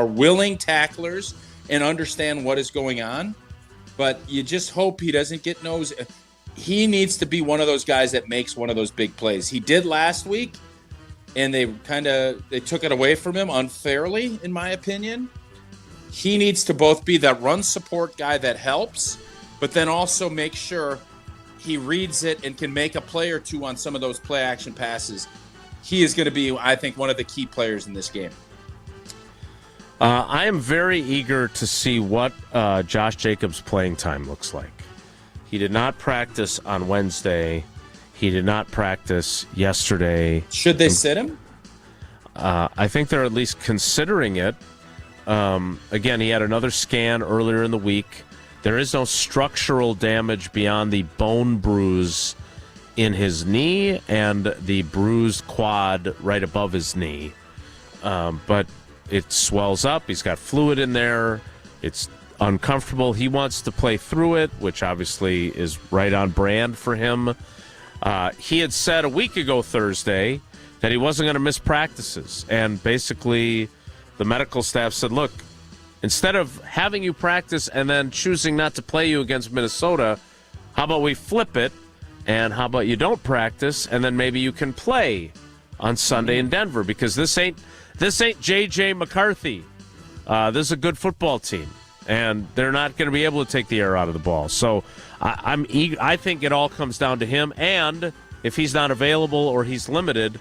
willing tacklers and understand what is going on. But you just hope he doesn't get nosy. He needs to be one of those guys that makes one of those big plays. He did last week, and they took it away from him unfairly, in my opinion. He needs to both be that run support guy that helps, but then also make sure he reads it and can make a play or two on some of those play action passes. He is going to be, I think, one of the key players in this game. I am very eager to see what Josh Jacobs' playing time looks like. He did not practice on Wednesday. He did not practice yesterday. Should they sit him? I think they're at least considering it. Again, he had another scan earlier in the week. There is no structural damage beyond the bone bruise in his knee and the bruised quad right above his knee. But it swells up. He's got fluid in there. It's uncomfortable. He wants to play through it, which obviously is right on brand for him. He had said a week ago Thursday that he wasn't going to miss practices. And basically the medical staff said, look, instead of having you practice and then choosing not to play you against Minnesota, how about we flip it? And how about you don't practice, and then maybe you can play on Sunday in Denver, because this ain't J.J. McCarthy. This is a good football team, and they're not going to be able to take the air out of the ball. So I'm eager. I think it all comes down to him, and if he's not available or he's limited,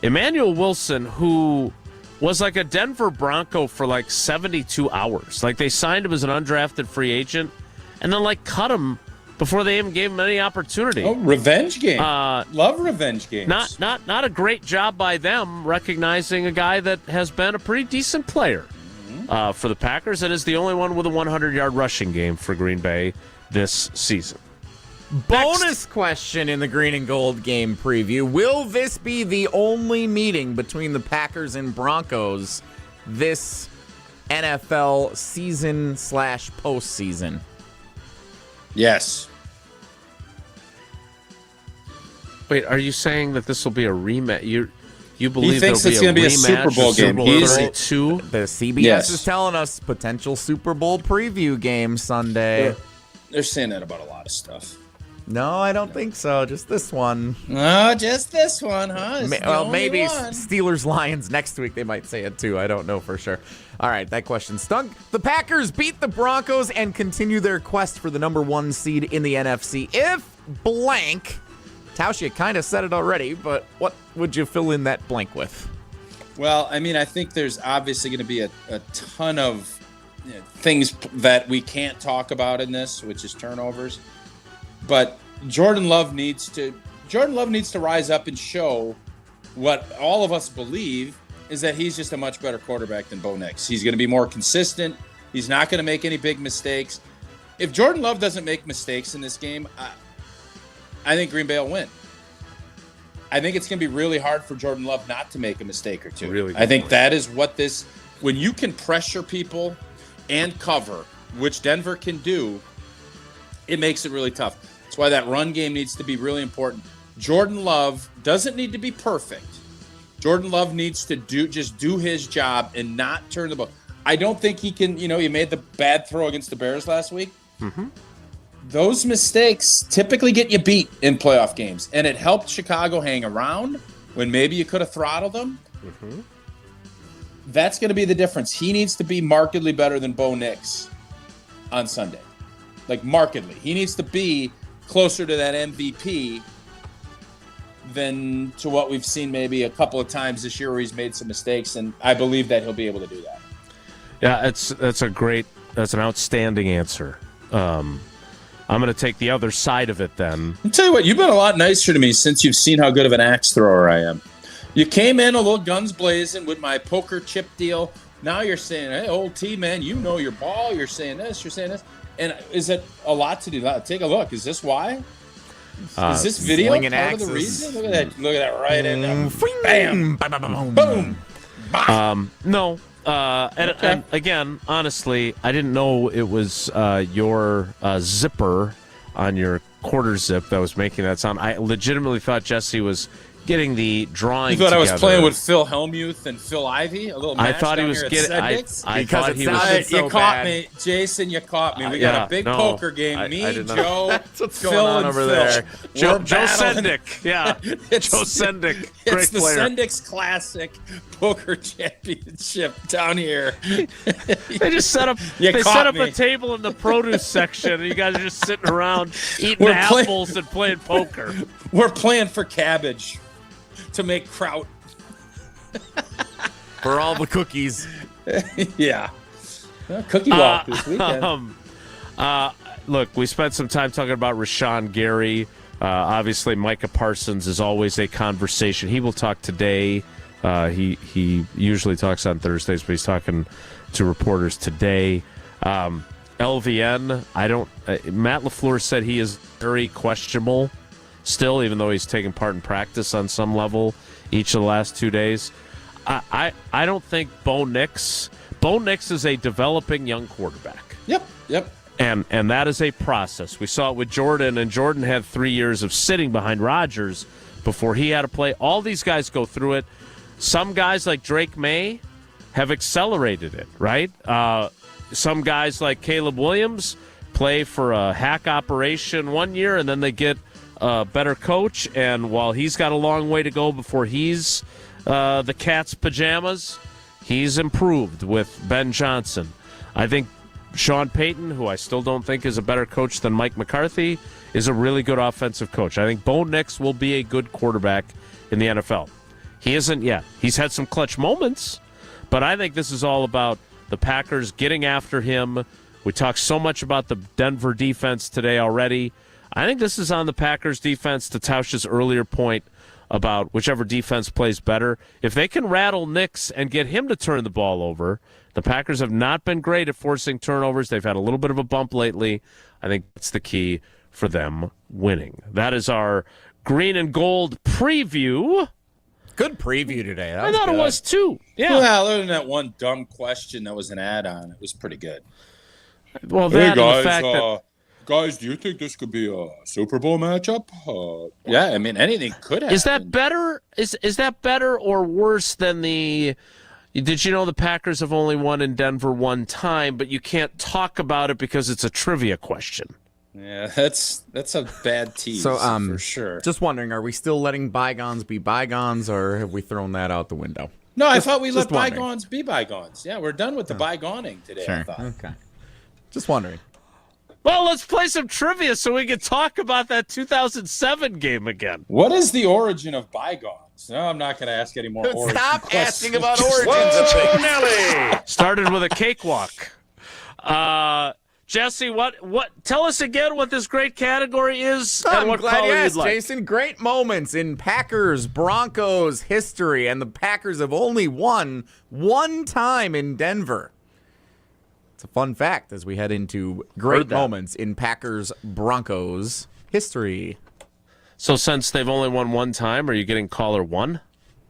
Emmanuel Wilson, who was like a Denver Bronco for like 72 hours. Like they signed him as an undrafted free agent, and then like cut him before they even gave him any opportunity. Oh, revenge game. Love revenge games. Not a great job by them recognizing a guy that has been a pretty decent player for the Packers and is the only one with a 100-yard rushing game for Green Bay this season. Bonus question in the Green and Gold game preview. Will this be the only meeting between the Packers and Broncos this NFL season/postseason? Yes. Wait, are you saying that this will be a rematch? You believe he thinks it's going to be a Super Bowl game. The CBS is telling us potential Super Bowl preview game Sunday. They're saying that about a lot of stuff. No, I don't think so. Just this one. No, just this one, huh? Maybe Steelers-Lions next week. They might say it too. I don't know for sure. All right, that question stunk. The Packers beat the Broncos and continue their quest for the number 1 seed in the NFC. If blank, Tauscher kind of said it already, but what would you fill in that blank with? Well, I mean, I think there's obviously going to be a ton of things that we can't talk about in this, which is turnovers. But Jordan Love needs to rise up and show what all of us believe is that he's just a much better quarterback than Bo Nix. He's going to be more consistent. He's not going to make any big mistakes. If Jordan Love doesn't make mistakes in this game, I think Green Bay will win. I think it's going to be really hard for Jordan Love not to make a mistake or two. Really, I think that is what this – when you can pressure people and cover, which Denver can do, it makes it really tough. That's why that run game needs to be really important. Jordan Love doesn't need to be perfect. Jordan Love needs to do his job and not turn the ball. I don't think he can – he made the bad throw against the Bears last week. Mm-hmm. Those mistakes typically get you beat in playoff games, and it helped Chicago hang around when maybe you could have throttled them. Mm-hmm. That's going to be the difference. He needs to be markedly better than Bo Nix on Sunday. Like, markedly. He needs to be closer to that MVP than to what we've seen maybe a couple of times this year where he's made some mistakes, and I believe that he'll be able to do that. Yeah, that's an outstanding answer. I'm going to take the other side of it then. I'll tell you what, you've been a lot nicer to me since you've seen how good of an axe thrower I am. You came in a little guns blazing with my poker chip deal. Now you're saying, hey, old T, man, you know your ball. You're saying this, you're saying this. And is it a lot to do that? Take a look. Is this why? Is this video part of the reason? Look at that right in there. Bam! Boom! No. And again, honestly, I didn't know it was your zipper on your quarter zip that was making that sound. I legitimately thought Jesse was getting the drawing. You thought together. I was playing with Phil Hellmuth and Phil Ivey? A little match I thought down he was here getting. I thought he was. You caught me, Jason. You caught me. We got a big poker game. Joe, That's what's Phil, going on and over Phil. there. Joe Sendick. Yeah, Joe Sendick. Great It's the player. Sendik's Classic Poker Championship down here. They just set up. They set up a table in the produce section, and you guys are just sitting around eating apples and playing poker. We're playing for cabbage to make kraut. For all the cookies. Yeah. Cookie walk this weekend. Look, we spent some time talking about Rashan Garry. Obviously, Micah Parsons is always a conversation. He will talk today. He usually talks on Thursdays, but he's talking to reporters today. LVN, Matt LaFleur said he is very questionable still, even though he's taking part in practice on some level each of the last 2 days. I don't think Bo Nix is a developing young quarterback. Yep. And that is a process. We saw it with Jordan, and Jordan had 3 years of sitting behind Rodgers before he had to play. All these guys go through it. Some guys like Drake May have accelerated it, right? Some guys like Caleb Williams play for a hack operation 1 year, and then they get a better coach, and while he's got a long way to go before he's the cat's pajamas, he's improved with Ben Johnson. I think Sean Payton, who I still don't think is a better coach than Mike McCarthy, is a really good offensive coach. I think Bo Nix will be a good quarterback in the NFL. He isn't yet. He's had some clutch moments, but I think this is all about the Packers getting after him. We talked so much about the Denver defense today already. I think this is on the Packers defense, to Tausch's earlier point about whichever defense plays better. If they can rattle Nix and get him to turn the ball over, the Packers have not been great at forcing turnovers. They've had a little bit of a bump lately. I think that's the key for them winning. That is our green and gold preview. Good preview today. I thought it was too. Yeah. Well, other than that one dumb question that was an add-on, it was pretty good. Well, that and the fact that guys, do you think this could be a Super Bowl matchup? Yeah, I mean, anything could happen. Is that better? Is that better or worse than the? Did you know the Packers have only won in Denver one time, but you can't talk about it because it's a trivia question? Yeah, that's a bad tease. So, for sure. Just wondering, are we still letting bygones be bygones, or have we thrown that out the window? No, I thought we let wondering. bygones be bygones. Yeah, we're done with the bygoning today. Sure. I thought. Okay. Just wondering. Well, let's play some trivia so we can talk about that 2007 game again. What is the origin of bygones? No, I'm not going to ask any more origin Stop questions. asking about origins of things. Nelly! Started with a cakewalk. Jesse, what? Tell us again what this great category is and I'm what glad you color asked, you'd like. Jason. Great moments in Packers-Broncos history, and the Packers have only won one time in Denver. It's a fun fact as we head into great moments in Packers-Broncos history. So since they've only won one time, are you getting caller 1?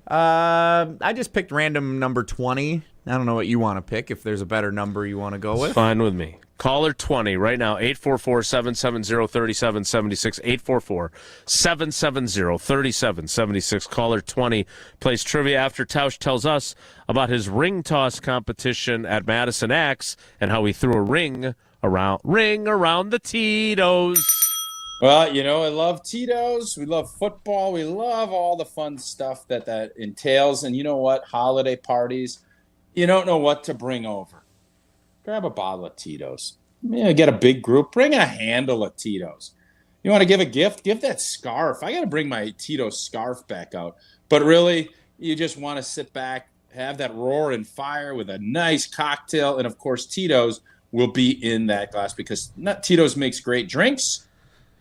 I just picked random number 20. I don't know what you want to pick, if there's a better number you want to go with. Fine with me. Caller 20 right now, 844-770-3776, 844-770-3776. Caller 20 plays trivia after Tausch tells us about his ring toss competition at Madison X and how he threw a ring around the Tito's. Well, you know, I love Tito's. We love football. We love all the fun stuff that entails. And you know what? Holiday parties, you don't know what to bring over. Grab a bottle of Tito's. Get a big group. Bring a handle of Tito's. You want to give a gift? Give that scarf. I got to bring my Tito's scarf back out. But really, you just want to sit back, have that roaring fire with a nice cocktail. And, of course, Tito's will be in that glass because Tito's makes great drinks,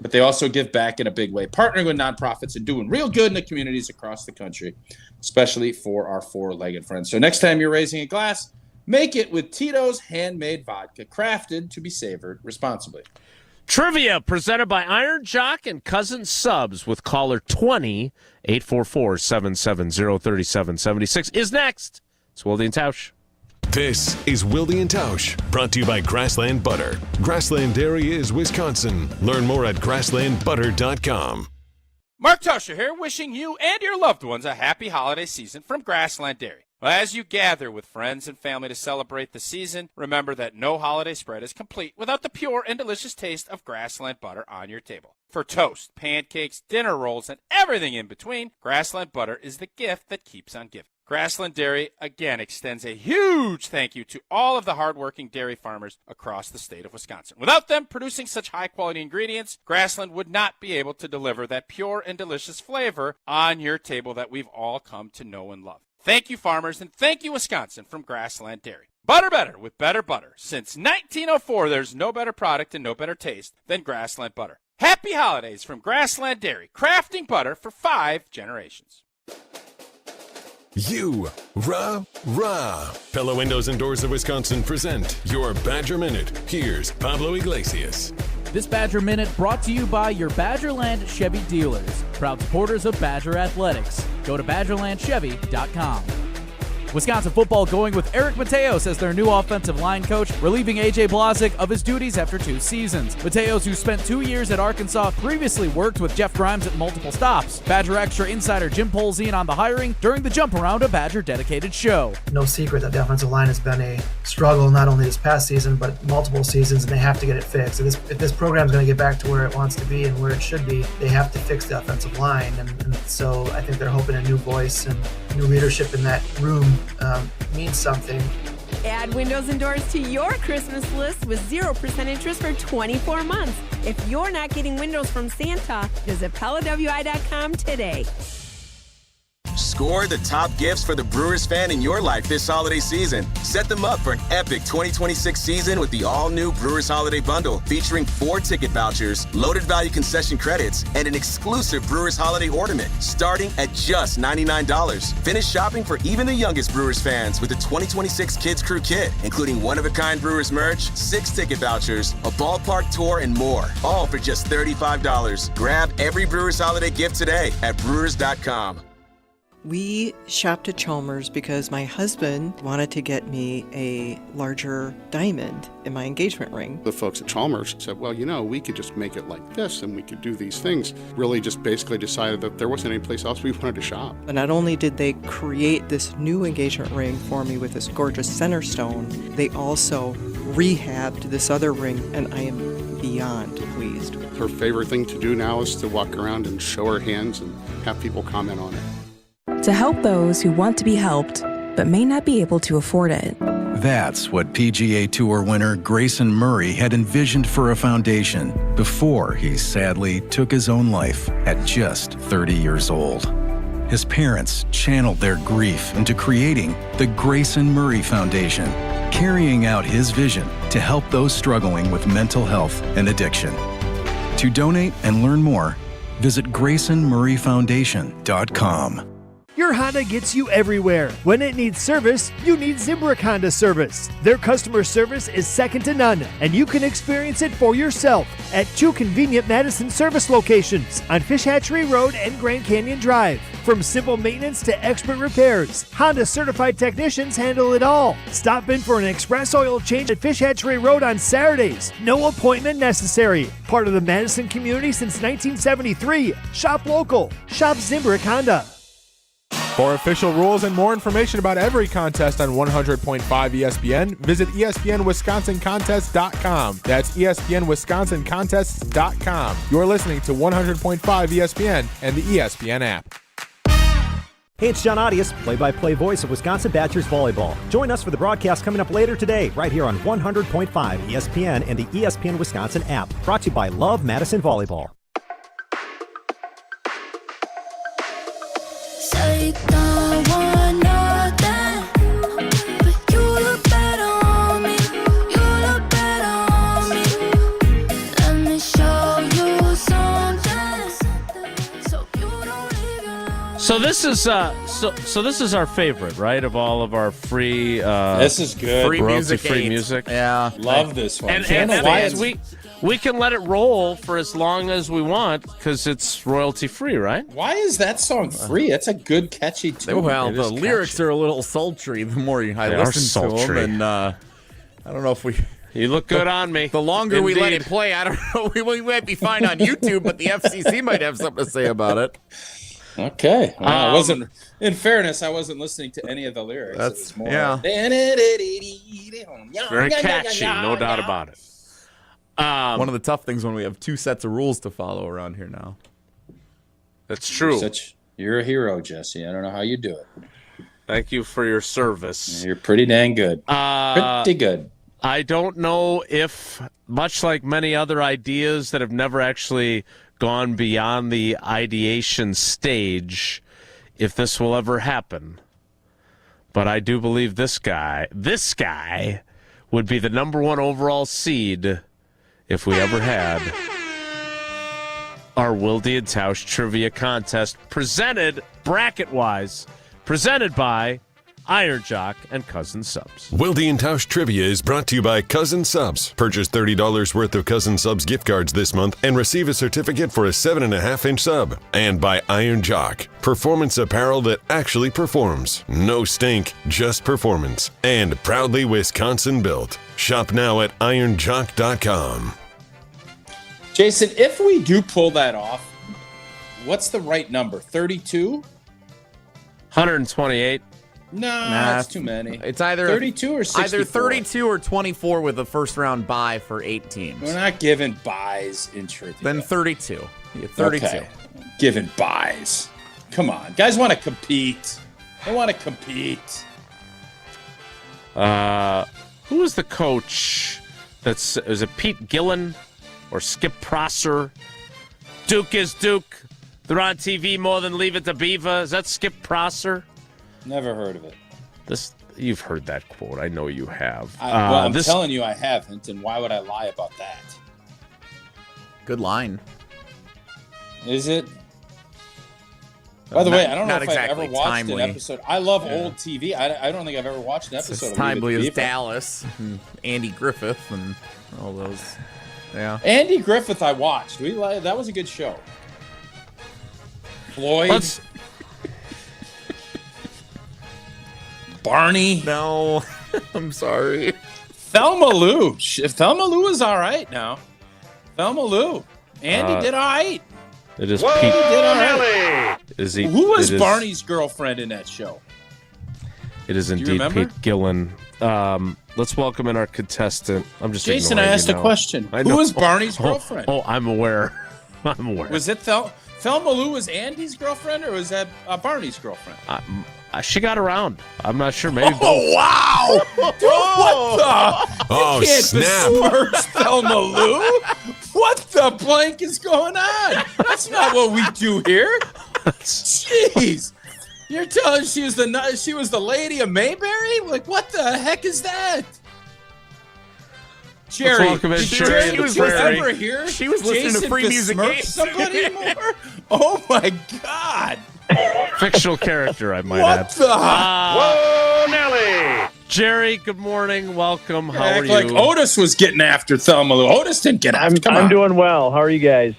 but they also give back in a big way, partnering with nonprofits and doing real good in the communities across the country, especially for our four-legged friends. So next time you're raising a glass, make it with Tito's handmade vodka, crafted to be savored responsibly. Trivia presented by Iron Jock and Cousin Subs with caller 20, 844-770-3776 is next. It's Wilde and Tausch. This is Wilde and Tausch, brought to you by Grassland Butter. Grassland Dairy is Wisconsin. Learn more at grasslandbutter.com. Mark Tauscher here, wishing you and your loved ones a happy holiday season from Grassland Dairy. Well, as you gather with friends and family to celebrate the season, remember that no holiday spread is complete without the pure and delicious taste of Grassland butter on your table. For toast, pancakes, dinner rolls, and everything in between, Grassland butter is the gift that keeps on giving. Grassland Dairy, again, extends a huge thank you to all of the hardworking dairy farmers across the state of Wisconsin. Without them producing such high-quality ingredients, Grassland would not be able to deliver that pure and delicious flavor on your table that we've all come to know and love. Thank you, farmers, and thank you, Wisconsin, from Grassland Dairy. Butter better with better butter. Since 1904, there's no better product and no better taste than Grassland butter. Happy holidays from Grassland Dairy, crafting butter for 5 generations. Pella Windows and Doors of Wisconsin present your Badger Minute. Here's Pablo Iglesias. This Badger Minute brought to you by your Badgerland Chevy dealers, proud supporters of Badger Athletics. Go to BadgerlandChevy.com. Wisconsin football going with Eric Mateos as their new offensive line coach, relieving A.J. Blazek of his duties after 2 seasons. Mateos, who spent 2 years at Arkansas, previously worked with Jeff Grimes at multiple stops. Badger Extra insider Jim Polzine on the hiring during the Jump Around, a Badger dedicated show. No secret that the offensive line has been a struggle not only this past season, but multiple seasons, and they have to get it fixed. If this program is going to get back to where it wants to be and where it should be, they have to fix the offensive line. And so I think they're hoping a new voice and new leadership in that room means something. Add windows and doors to your Christmas list with 0% interest for 24 months. If you're not getting windows from Santa, visit PellaWI.com today. Score the top gifts for the Brewers fan in your life this holiday season. Set them up for an epic 2026 season with the all-new Brewers Holiday Bundle, featuring 4 ticket vouchers, loaded value concession credits, and an exclusive Brewers Holiday ornament, starting at just $99. Finish shopping for even the youngest Brewers fans with the 2026 Kids Crew Kit, including one-of-a-kind Brewers merch, 6 ticket vouchers, a ballpark tour, and more, all for just $35. Grab every Brewers Holiday gift today at Brewers.com. We shopped at Chalmers because my husband wanted to get me a larger diamond in my engagement ring. The folks at Chalmers said, well, we could just make it like this and we could do these things. Really just basically decided that there wasn't any place else we wanted to shop. And not only did they create this new engagement ring for me with this gorgeous center stone, they also rehabbed this other ring, and I am beyond pleased. Her favorite thing to do now is to walk around and show her hands and have people comment on it. To help those who want to be helped, but may not be able to afford it. That's what PGA Tour winner Grayson Murray had envisioned for a foundation before he sadly took his own life at just 30 years old. His parents channeled their grief into creating the Grayson Murray Foundation, carrying out his vision to help those struggling with mental health and addiction. To donate and learn more, visit GraysonMurrayFoundation.com. Your Honda gets you everywhere. When it needs service, you need Zimbrick Honda service. Their customer service is second to none, and you can experience it for yourself at 2 convenient Madison service locations on Fish Hatchery Road and Grand Canyon Drive. From simple maintenance to expert repairs, Honda certified technicians handle it all. Stop in for an express oil change at Fish Hatchery Road on Saturdays. No appointment necessary. Part of the Madison community since 1973. Shop local. Shop Zimbrick Honda. For official rules and more information about every contest on 100.5 ESPN, visit ESPNWisconsinContest.com. That's ESPNWisconsinContests.com. You're listening to 100.5 ESPN and the ESPN app. Hey, it's John Audius, play-by-play voice of Wisconsin Badgers volleyball. Join us for the broadcast coming up later today, right here on 100.5 ESPN and the ESPN Wisconsin app. Brought to you by Love Madison Volleyball. Say don't want nothing, but you look better on me. You look better on me. Let me show you something, so you don't leave your life. So this is so this is our favorite, right? Of all of our free this is good. Free music. Free music. Yeah. Love this one. And we can let it roll for as long as we want because it's royalty free, right? Why is that song free? It's a good, catchy tune. Well, the lyrics are a little sultry the more I listen to them. And I don't know if we... You look good on me. The longer we let it play, I don't know. We might be fine on YouTube, but the FCC might have something to say about it. Okay. Well, I wasn't. In fairness, I wasn't listening to any of the lyrics. That's more, yeah. Very catchy, no doubt about it. One of the tough things when we have 2 sets of rules to follow around here now. That's true. You're a hero, Jesse. I don't know how you do it. Thank you for your service. You're pretty dang good. Pretty good. I don't know if, much like many other ideas that have never actually gone beyond the ideation stage, if this will ever happen. But I do believe this guy would be the number 1 overall seed if we ever had our Wilde and Tausch trivia contest presented, bracket-wise, presented by Iron Jock and Cousin Subs. Wilde and Tausch Trivia is brought to you by Cousin Subs. Purchase $30 worth of Cousin Subs gift cards this month and receive a certificate for a 7.5-inch sub. And by Iron Jock, performance apparel that actually performs. No stink, just performance. And proudly Wisconsin built. Shop now at ironjock.com. Jason, if we do pull that off, what's the right number? 32? 128. No, that's too many. It's either 32 or 64. Either 32 or 24 with a first-round bye for 8 teams. We're not giving buys in Trivia. Then 32. Yeah, 32. Okay. Giving buys. Come on. Guys want to compete. They want to compete. Who was the coach? Is it Pete Gillen or Skip Prosser? Duke is Duke. They're on TV more than Leave It to Beaver. Is that Skip Prosser? Never heard of it. You've heard that quote. I know you have. I'm telling you I haven't, and why would I lie about that? Good line. Is it? By the way, I don't know if I've ever watched an episode. I love old TV. I don't think I've ever watched an episode it's as of timely Leave It as to Beaver. Dallas and Andy Griffith and all those. Yeah. Andy Griffith I watched. That was a good show. Floyd. Barney. No, I'm sorry. Thelma Lou. Thelma Lou is all right now. Thelma Lou. Andy did all right. It is Whoa, Pete. did all right. Who was it is- Barney's girlfriend in that show? It is you indeed remember? Pete Gillen. Let's welcome in our contestant. I'm just Jason, I ignoring asked you a now. question. I Who know. was Barney's girlfriend? Oh, I'm aware. I'm aware. Was it Thelma Lou was Andy's girlfriend, or was that Barney's girlfriend? She got around. I'm not sure. Maybe both. Oh, wow! Dude, what the? Oh, you can't snap. besmirch Thelma Lou. What the blank is going on? That's not what we do here. Jeez. You're telling she was the lady of Mayberry? Like, what the heck is that? Jerry, welcome in did Jerry Jerry the was Prairie. ever here? She was listening to Jason free music besmirch games. somebody more? Oh my God! Fictional character, I might What add. the? Whoa, Nelly! Jerry, good morning. Welcome. How are Act you? like Otis was getting after Thelma Lou. Otis didn't get after. Come on. I'm doing well. How are you guys?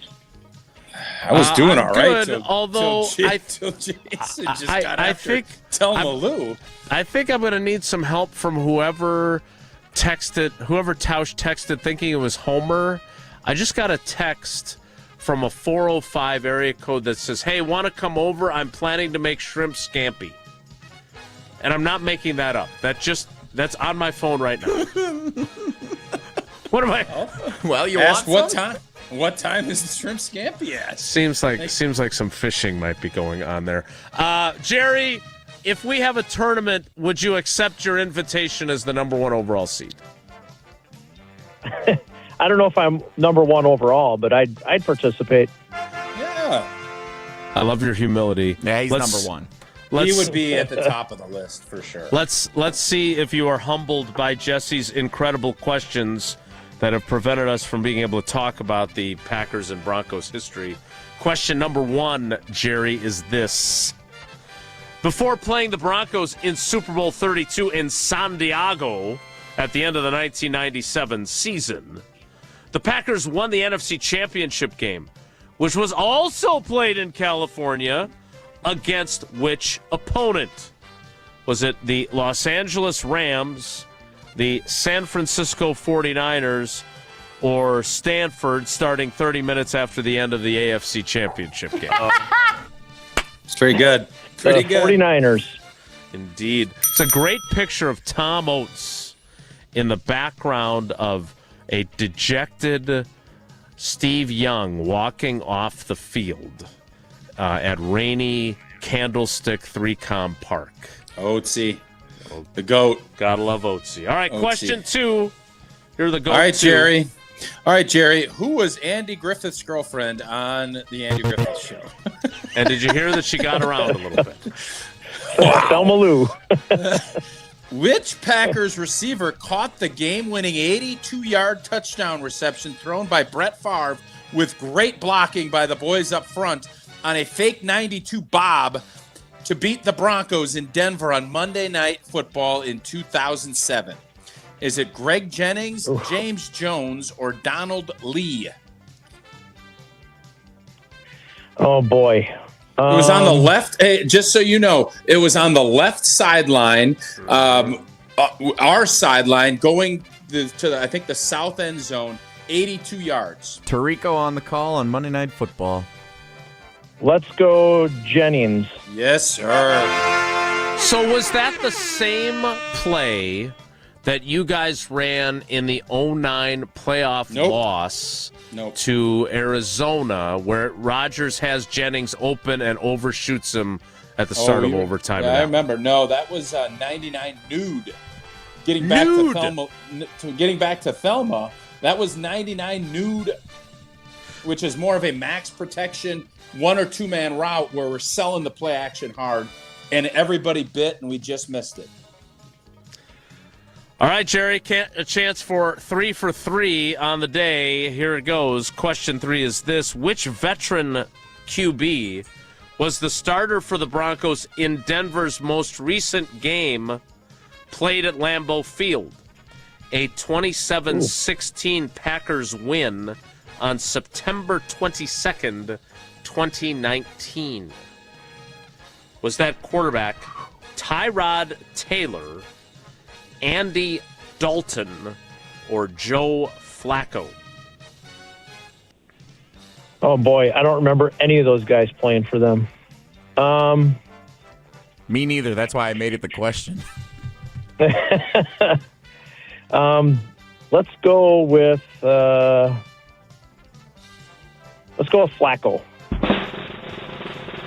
I was doing I'm all right. good, although till Jason just got after Thelma Lou. I think I'm going to need some help from whoever Tausch texted thinking it was Homer. I just got a text from a 405 area code that says, "Hey, want to come over? I'm planning to make shrimp scampi." And I'm not making that up. That's on my phone right now. What am I? Well, you Ask want what some? time? What time is the shrimp scampi at? Seems like some fishing might be going on there. Jerry, if we have a tournament, would you accept your invitation as the number 1 overall seed? I don't know if I'm number 1 overall, but I'd participate. Yeah. I love your humility. Yeah, he's number 1. He would be at the top of the list for sure. Let's see if you are humbled by Jesse's incredible questions that have prevented us from being able to talk about the Packers and Broncos history. Question number 1, Jerry, is this. Before playing the Broncos in Super Bowl 32 in San Diego at the end of the 1997 season, the Packers won the NFC Championship game, which was also played in California, against which opponent? Was it the Los Angeles Rams, the San Francisco 49ers, or Stanford starting 30 minutes after the end of the AFC Championship game? It's pretty good. Pretty good. 49ers. Indeed. It's a great picture of Tom Oates in the background of a dejected Steve Young walking off the field at rainy Candlestick 3Com Park. Oatsy. The GOAT. Gotta love Oatsy. All right, Oatsy. question 2. You're the GOAT. All right, Jerry. Who was Andy Griffith's girlfriend on the Andy Griffith Show? And did you hear that she got around a little bit? Thelma Lou. Which Packers receiver caught the game-winning 82-yard touchdown reception thrown by Brett Favre with great blocking by the boys up front on a fake 92 bob to beat the Broncos in Denver on Monday Night Football in 2007? Is it Greg Jennings, James Jones, or Donald Lee? Oh, boy. It was on the left. Hey, just so you know, it was on the left sideline, our sideline, going to I think the south end zone, 82 yards. Tirico on the call on Monday Night Football. Let's go Jennings. Yes, sir. So was that the same play that you guys ran in the 2009 playoff loss to Arizona, where Rodgers has Jennings open and overshoots him at the start of overtime? Yeah, I remember. No, that was 99 nude. Getting back to Thelma, that was 99 nude, which is more of a max protection 1 or 2 man route where we're selling the play action hard, and everybody bit, and we just missed it. All right, Jerry, a chance for 3 for 3 on the day. Here it goes. Question 3 is this. Which veteran QB was the starter for the Broncos in Denver's most recent game played at Lambeau Field? A 27-16 Packers win on September 22nd, 2019. Was that quarterback Tyrod Taylor, Andy Dalton, or Joe Flacco? Oh boy, I don't remember any of those guys playing for them. Me neither. That's why I made it the question. Let's go with Flacco.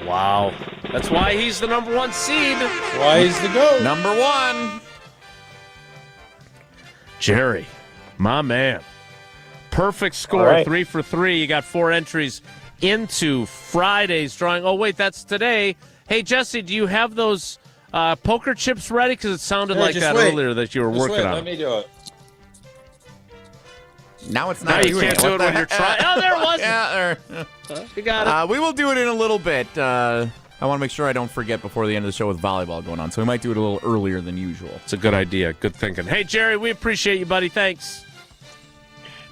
Wow. That's why he's the number 1 seed. Why he's the GOAT. Number 1. Jerry, my man. Perfect score, All right. 3 for 3. You got 4 entries into Friday's drawing. Oh, wait, that's today. Hey, Jesse, do you have those poker chips ready? Because it sounded like that earlier that you were working on. Let me do it. Now it's Now not you can't do it when you're trying. Oh, there it was. Yeah, you got it. we will do it in a little bit. I want to make sure I don't forget before the end of the show with volleyball going on, so we might do it a little earlier than usual. It's a good idea. Good thinking. Hey, Jerry, we appreciate you, buddy. Thanks.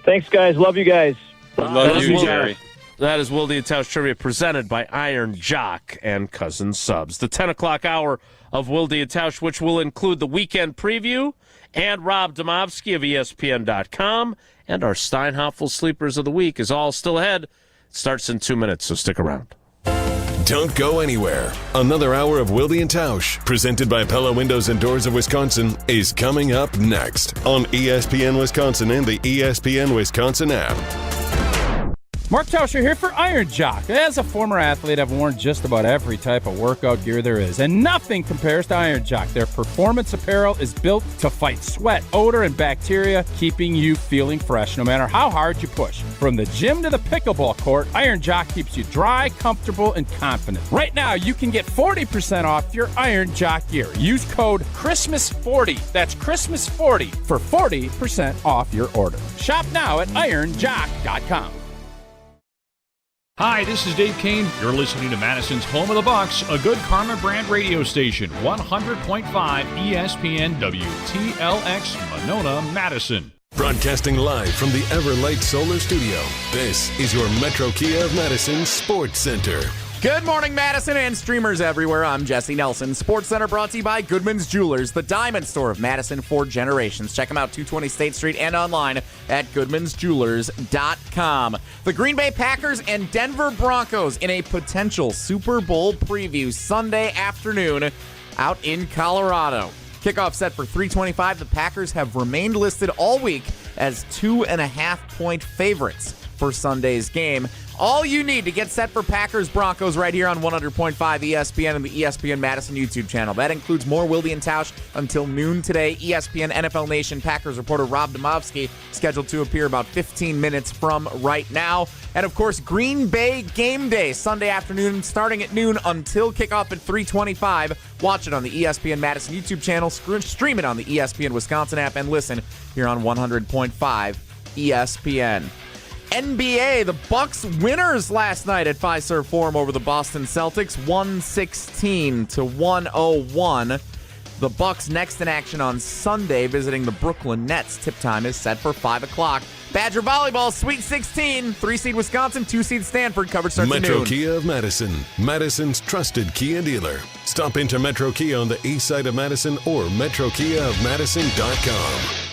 Thanks, guys. Love you guys. Love you, Jerry. That is Wilde and Tausch Trivia presented by Iron Jock and Cousin Subs. The 10 o'clock hour of Wilde and Tausch, which will include the weekend preview and Rob Demovsky of ESPN.com. And our Steinhoff Sleepers of the Week is all still ahead. It starts in 2 minutes, so stick around. Don't go anywhere. Another hour of Wilde and Tausch, presented by Pella Windows and Doors of Wisconsin, is coming up next on ESPN Wisconsin and the ESPN Wisconsin app. Mark Tauscher here for Iron Jock. As a former athlete, I've worn just about every type of workout gear there is, and nothing compares to Iron Jock. Their performance apparel is built to fight sweat, odor, and bacteria, keeping you feeling fresh no matter how hard you push. From the gym to the pickleball court, Iron Jock keeps you dry, comfortable, and confident. Right now, you can get 40% off your Iron Jock gear. Use code CHRISTMAS40. That's CHRISTMAS40 for 40% off your order. Shop now at ironjock.com. Hi, this is Dave Kane. You're listening to Madison's Home of the Bucks, a good Karma brand radio station, 100.5 ESPN WTLX, Monona, Madison. Broadcasting live from the Everlight Solar Studio, this is your Metro Kia of Madison Sports Center. Good morning, Madison and streamers everywhere. I'm Jesse Nelson. Sports Center brought to you by Goodman's Jewelers, the diamond store of Madison for generations. Check them out, 220 State Street and online at goodmansjewelers.com. The Green Bay Packers and Denver Broncos in a potential Super Bowl preview Sunday afternoon out in Colorado. Kickoff set for 3:25. The Packers have remained listed all week as 2.5-point favorites for Sunday's game. All you need to get set for Packers-Broncos right here on 100.5 ESPN and the ESPN Madison YouTube channel. That includes more Wilde and Tausch until noon today. ESPN NFL Nation Packers reporter Rob Demovsky scheduled to appear about 15 minutes from right now. And, of course, Green Bay Game Day Sunday afternoon starting at noon until kickoff at 3:25. Watch it on the ESPN Madison YouTube channel. Stream it on the ESPN Wisconsin app and listen here on 100.5 ESPN. NBA, the Bucks winners last night at Fiserv Forum over the Boston Celtics, 116-101. The Bucks next in action on Sunday, visiting the Brooklyn Nets. Tip time is set for 5 o'clock. Badger Volleyball, Sweet 16, 3-seed Wisconsin, 2-seed Stanford. Coverage starts at Metro noon. Kia of Madison, Madison's trusted Kia dealer. Stop into Metro Kia on the east side of Madison or metrokiaofmadison.com.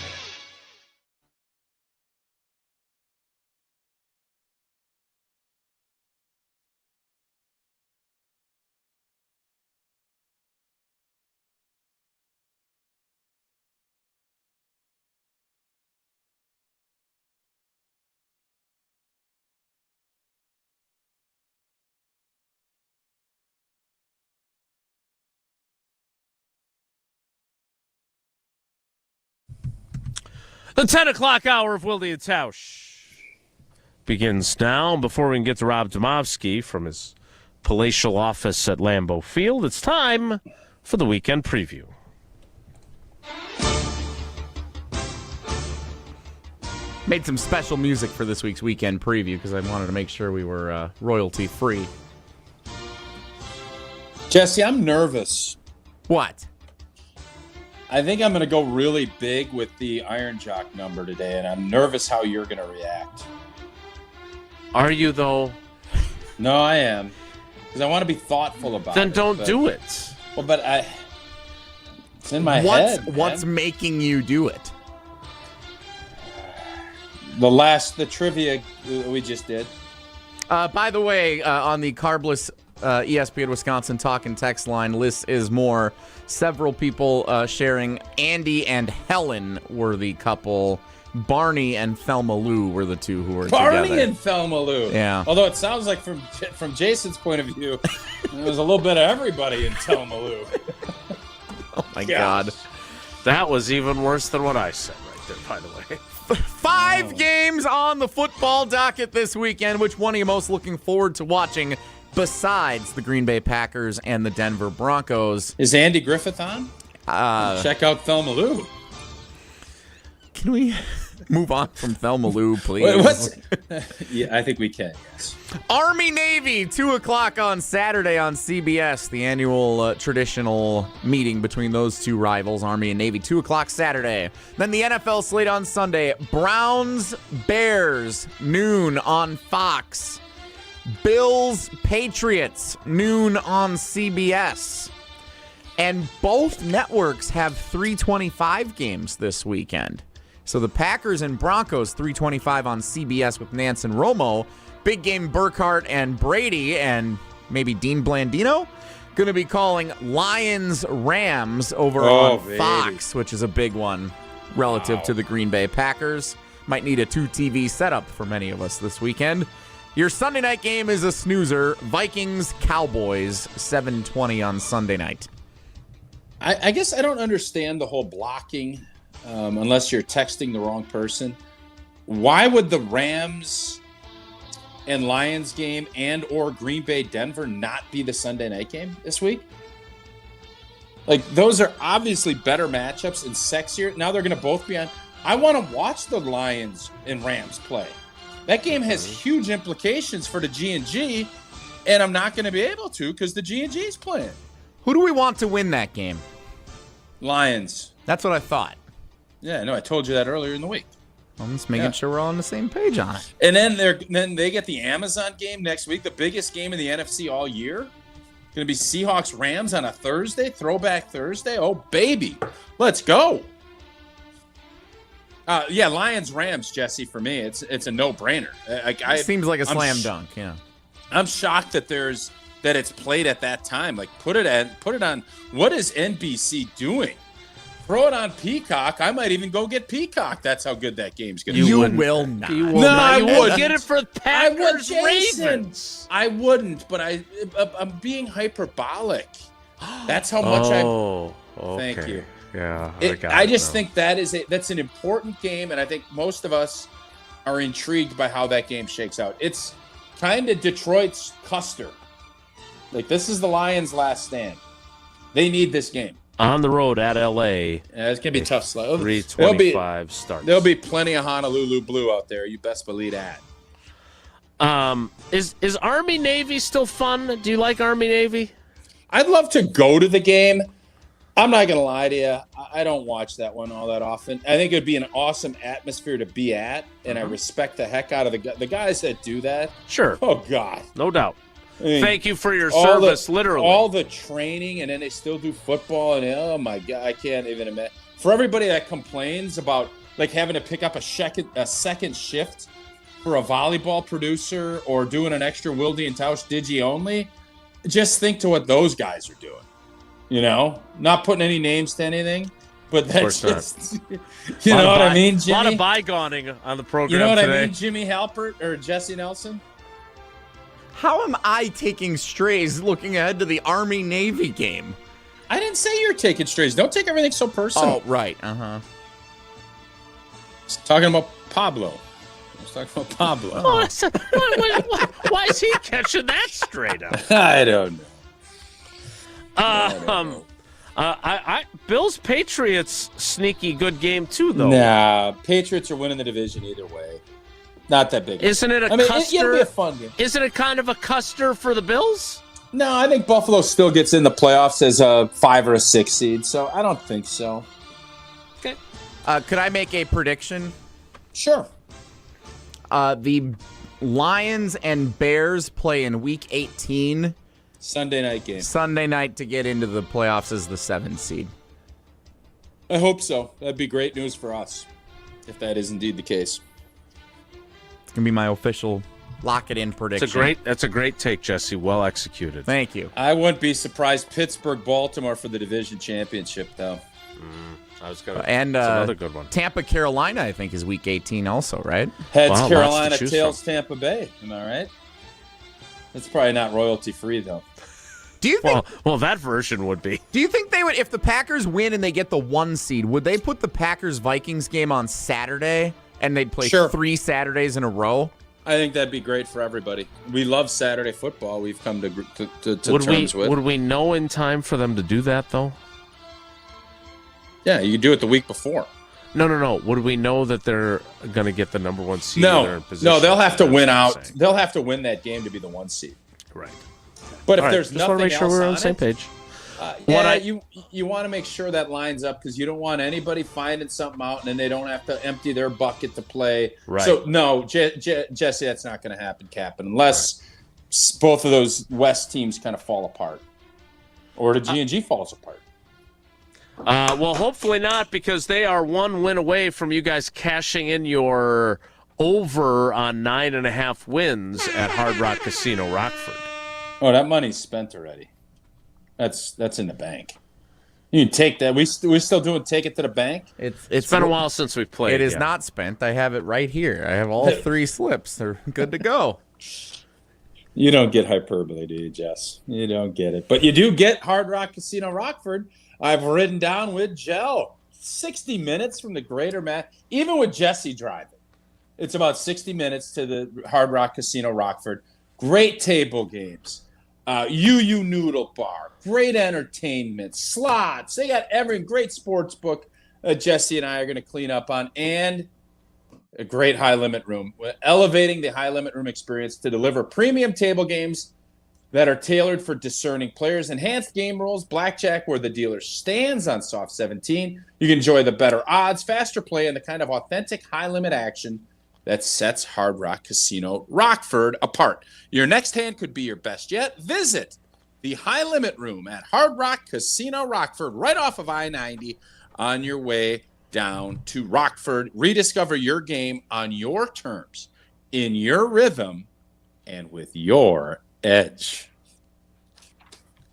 The 10 o'clock hour of Wilde and Tausch begins now. Before we can get to Rob Demovsky from his palatial office at Lambeau Field, it's time for the weekend preview. Made some special music for this week's weekend preview because I wanted to make sure we were royalty-free. Jesse, I'm nervous. What? I think I'm going to go really big with the Iron Jock number today, and I'm nervous how you're going to react. Are you, though? No, I am. Because I want to be thoughtful about it. Then don't do it. Well, but It's in my head. What's making you do it? The trivia we just did. By the way, on the carbless ESPN Wisconsin talk and text line, list is more. Several people sharing Andy and Helen were the couple. Barney and Thelma Lou were the two who were together. Barney and Thelma Lou. Yeah. Although it sounds like from Jason's point of view, there was a little bit of everybody in Thelma Lou. Oh my God. That was even worse than what I said right there, by the way. 5 games on the football docket this weekend. Which one are you most looking forward to watching besides the Green Bay Packers and the Denver Broncos? Is Andy Griffith on? Check out Thelma Lou. Can we move on from Thelma Lou, please? Yeah, I think we can, yes. Army-Navy, 2 o'clock on Saturday on CBS, the annual traditional meeting between those two rivals, Army and Navy, 2 o'clock Saturday. Then the NFL slate on Sunday, Browns-Bears, noon on Fox. Bills-Patriots, noon on CBS. And both networks have 3:25 games this weekend. So the Packers and Broncos, 3:25 on CBS with Nance and Romo. Big game Burkhardt and Brady and maybe Dean Blandino going to be calling Lions-Rams over on Fox, which is a big one relative to the Green Bay Packers. Might need a 2-TV setup for many of us this weekend. Your Sunday night game is a snoozer. Vikings-Cowboys, 7:20 on Sunday night. I guess I don't understand the whole blocking unless you're texting the wrong person. Why would the Rams and Lions game and or Green Bay Denver not be the Sunday night game this week? Like, those are obviously better matchups and sexier. Now they're going to both be on. I want to watch the Lions and Rams play. That game has huge implications for the G&G, and I'm not going to be able to because the G&G is playing. Who do we want to win that game? Lions. That's what I thought. Yeah, no, I told you that earlier in the week. I'm just making sure we're all on the same page on it. And then they get the Amazon game next week, the biggest game in the NFC all year. Going to be Seahawks-Rams on a Thursday, Throwback Thursday. Oh, baby. Let's go. Yeah, Lions-Rams, Jesse, for me. It's a no-brainer. It seems like a slam dunk, yeah. I'm shocked that it's played at that time. Like, put it on. What is NBC doing? Throw it on Peacock. I might even go get Peacock. That's how good that game's going to be. You will not. You will not. You won't get it for Packers Ravens. I wouldn't, but I'm being hyperbolic. That's how much okay. Thank you. Yeah, I just think that's an important game, and I think most of us are intrigued by how that game shakes out. It's kind of Detroit's Custer. Like, this is the Lions' last stand. They need this game. On the road at LA. Yeah, it's going to be tough. 3:25 starts. There'll be plenty of Honolulu blue out there. You best believe that. Is Army-Navy still fun? Do you like Army-Navy? I'd love to go to the game. I'm not going to lie to you. I don't watch that one all that often. I think it would be an awesome atmosphere to be at, and I respect the heck out of the guys that do that. Sure. Oh, God. No doubt. I mean, thank you for your service, literally. All the training, and then they still do football, and oh, my God, I can't even imagine. For everybody that complains about, like, having to pick up a second shift for a volleyball producer or doing an extra Wilde and Tausch digi only, just think to what those guys are doing. You know, not putting any names to anything, but that's just, you know what I mean, Jimmy? A lot of bygoning on the program You know what today. I mean, Jimmy Halpert or Jesse Nelson? How am I taking strays looking ahead to the Army-Navy game? I didn't say you're taking strays. Don't take everything so personal. Oh, right. Uh-huh. Talking about Pablo. I was talking about Pablo. Oh, why is he catching that straight up? I don't know. Bills Patriots sneaky good game too though. Nah, Patriots are winning the division either way. Not that big. Isn't it a Custer? It'll be a fun game. Isn't it kind of a Custer for the Bills? No, I think Buffalo still gets in the playoffs as a 5 or a 6 seed, so I don't think so. Okay. Could I make a prediction? Sure. The Lions and Bears play in Week 18. Sunday night game. Sunday night to get into the playoffs as the 7th seed. I hope so. That'd be great news for us if that is indeed the case. It's going to be my official lock-it-in prediction. That's a great take, Jesse. Well executed. Thank you. I wouldn't be surprised. Pittsburgh-Baltimore for the division championship, though. That's another good one. Tampa-Carolina, I think, is Week 18 also, right? Heads Carolina, tails Tampa Bay. Am I right? It's probably not royalty-free, though. Do you think? Well, that version would be. Do you think they would, if the Packers win and they get the 1 seed, would they put the Packers-Vikings game on Saturday and they'd play 3 Saturdays in a row? I think that'd be great for everybody. We love Saturday football. We've come to terms with. Would we know in time for them to do that, though? Yeah, you could do it the week before. No. Would we know that they're going to get the number 1 seed? No, they'll have to win out. They'll have to win that game to be the 1 seed. Right. But if there's just nothing want to make sure else we're on on the same it, page. You want to make sure that lines up because you don't want anybody finding something out and then they don't have to empty their bucket to play. Right. So no, Jesse, that's not going to happen, Cap, unless both of those West teams kind of fall apart, or the G&G falls apart. Well, hopefully not, because they are 1 win away from you guys cashing in your over on 9.5 wins at Hard Rock Casino Rockford. Oh, that money's spent already. That's in the bank. You can take that. We still doing take it to the bank? It's been a while since we've played. It is not spent. I have it right here. I have all 3 slips. They're good to go. You don't get hyperbole, do you, Jess? You don't get it. But you do get Hard Rock Casino Rockford. I've ridden down with Joe. 60 minutes from the greater even with Jesse driving. It's about 60 minutes to the Hard Rock Casino Rockford. Great table games. UU Noodle Bar. Great entertainment. Slots. They got every great sports book Jesse and I are going to clean up on. And a great high-limit room. We're elevating the high-limit room experience to deliver premium table games that are tailored for discerning players. Enhanced game rules, blackjack where the dealer stands on soft 17. You can enjoy the better odds, faster play, and the kind of authentic high-limit action that sets Hard Rock Casino Rockford apart. Your next hand could be your best yet. Visit the high-limit room at Hard Rock Casino Rockford, right off of I-90 on your way down to Rockford. Rediscover your game on your terms, in your rhythm, and with your edge.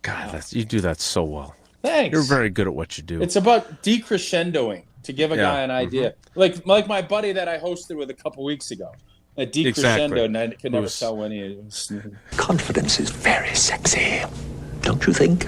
God, you do that so well. Thanks. You're very good at what you do. It's about decrescendoing to give a guy an idea. Like my buddy that I hosted with a couple weeks ago. A decrescendo, and I could never tell when he was. Confidence is very sexy, don't you think?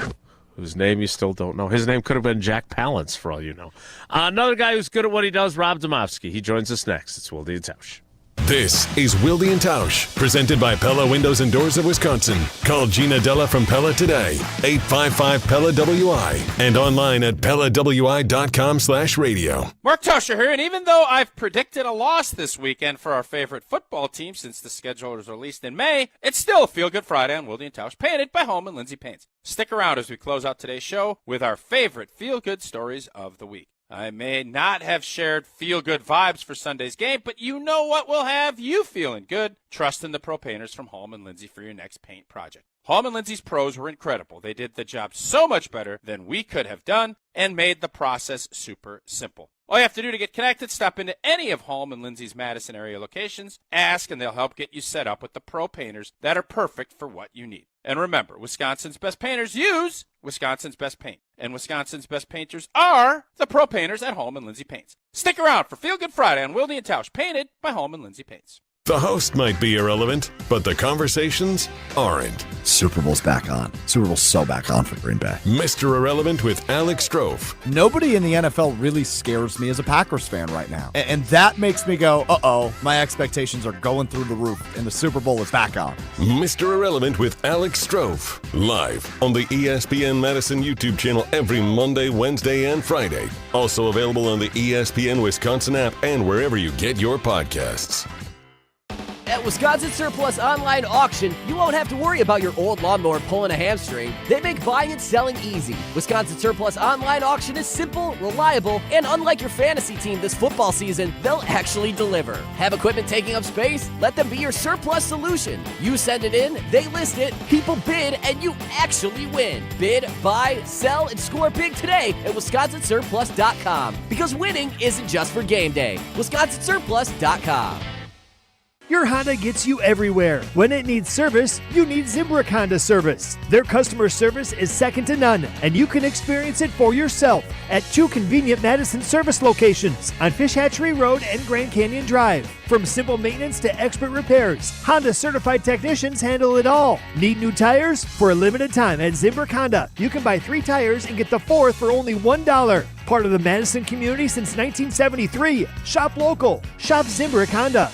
Whose name you still don't know. His name could have been Jack Palance, for all you know. Another guy who's good at what he does, Rob Demovsky. He joins us next. It's Wilde and Tausch. This is Wilde and Tausch, presented by Pella Windows and Doors of Wisconsin. Call Gina Della from Pella today, 855-PELLA-WI, and online at PellaWI.com/radio. Mark Tauscher here, and even though I've predicted a loss this weekend for our favorite football team since the schedule was released in May, it's still a Feel Good Friday on Wilde and Tausch, painted by Home and Lindsay Paints. Stick around as we close out today's show with our favorite feel-good stories of the week. I may not have shared feel-good vibes for Sunday's game, but you know what will have you feeling good? Trust in the pro painters from Home and Lindsay for your next paint project. Home and Lindsay's pros were incredible. They did the job so much better than we could have done and made the process super simple. All you have to do to get connected, stop into any of Home and Lindsay's Madison area locations, ask, and they'll help get you set up with the pro painters that are perfect for what you need. And remember, Wisconsin's best painters use Wisconsin's best paint. And Wisconsin's best painters are the pro painters at Home and Lindsay Paints. Stick around for Feel Good Friday on Wilde and Tausch, painted by Home and Lindsay Paints. The host might be irrelevant, but the conversations aren't. Super Bowl's back on. Super Bowl's so back on for Green Bay. Mr. Irrelevant with Alex Strofe. Nobody in the NFL really scares me as a Packers fan right now. And that makes me go, uh-oh, my expectations are going through the roof, and the Super Bowl is back on. Mr. Irrelevant with Alex Strofe. Live on the ESPN Madison YouTube channel every Monday, Wednesday, and Friday. Also available on the ESPN Wisconsin app and wherever you get your podcasts. At Wisconsin Surplus Online Auction, you won't have to worry about your old lawnmower pulling a hamstring. They make buying and selling easy. Wisconsin Surplus Online Auction is simple, reliable, and unlike your fantasy team this football season, they'll actually deliver. Have equipment taking up space? Let them be your surplus solution. You send it in, they list it, people bid, and you actually win. Bid, buy, sell, and score big today at WisconsinSurplus.com. Because winning isn't just for game day. WisconsinSurplus.com. Your Honda gets you everywhere. When it needs service, you need Zimbrick Honda service. Their customer service is second to none, and you can experience it for yourself at 2 convenient Madison service locations on Fish Hatchery Road and Grand Canyon Drive. From simple maintenance to expert repairs, Honda certified technicians handle it all. Need new tires? For a limited time at Zimbrick Honda, you can buy 3 tires and get the 4th for only $1. Part of the Madison community since 1973. Shop local. Shop Zimbrick Honda.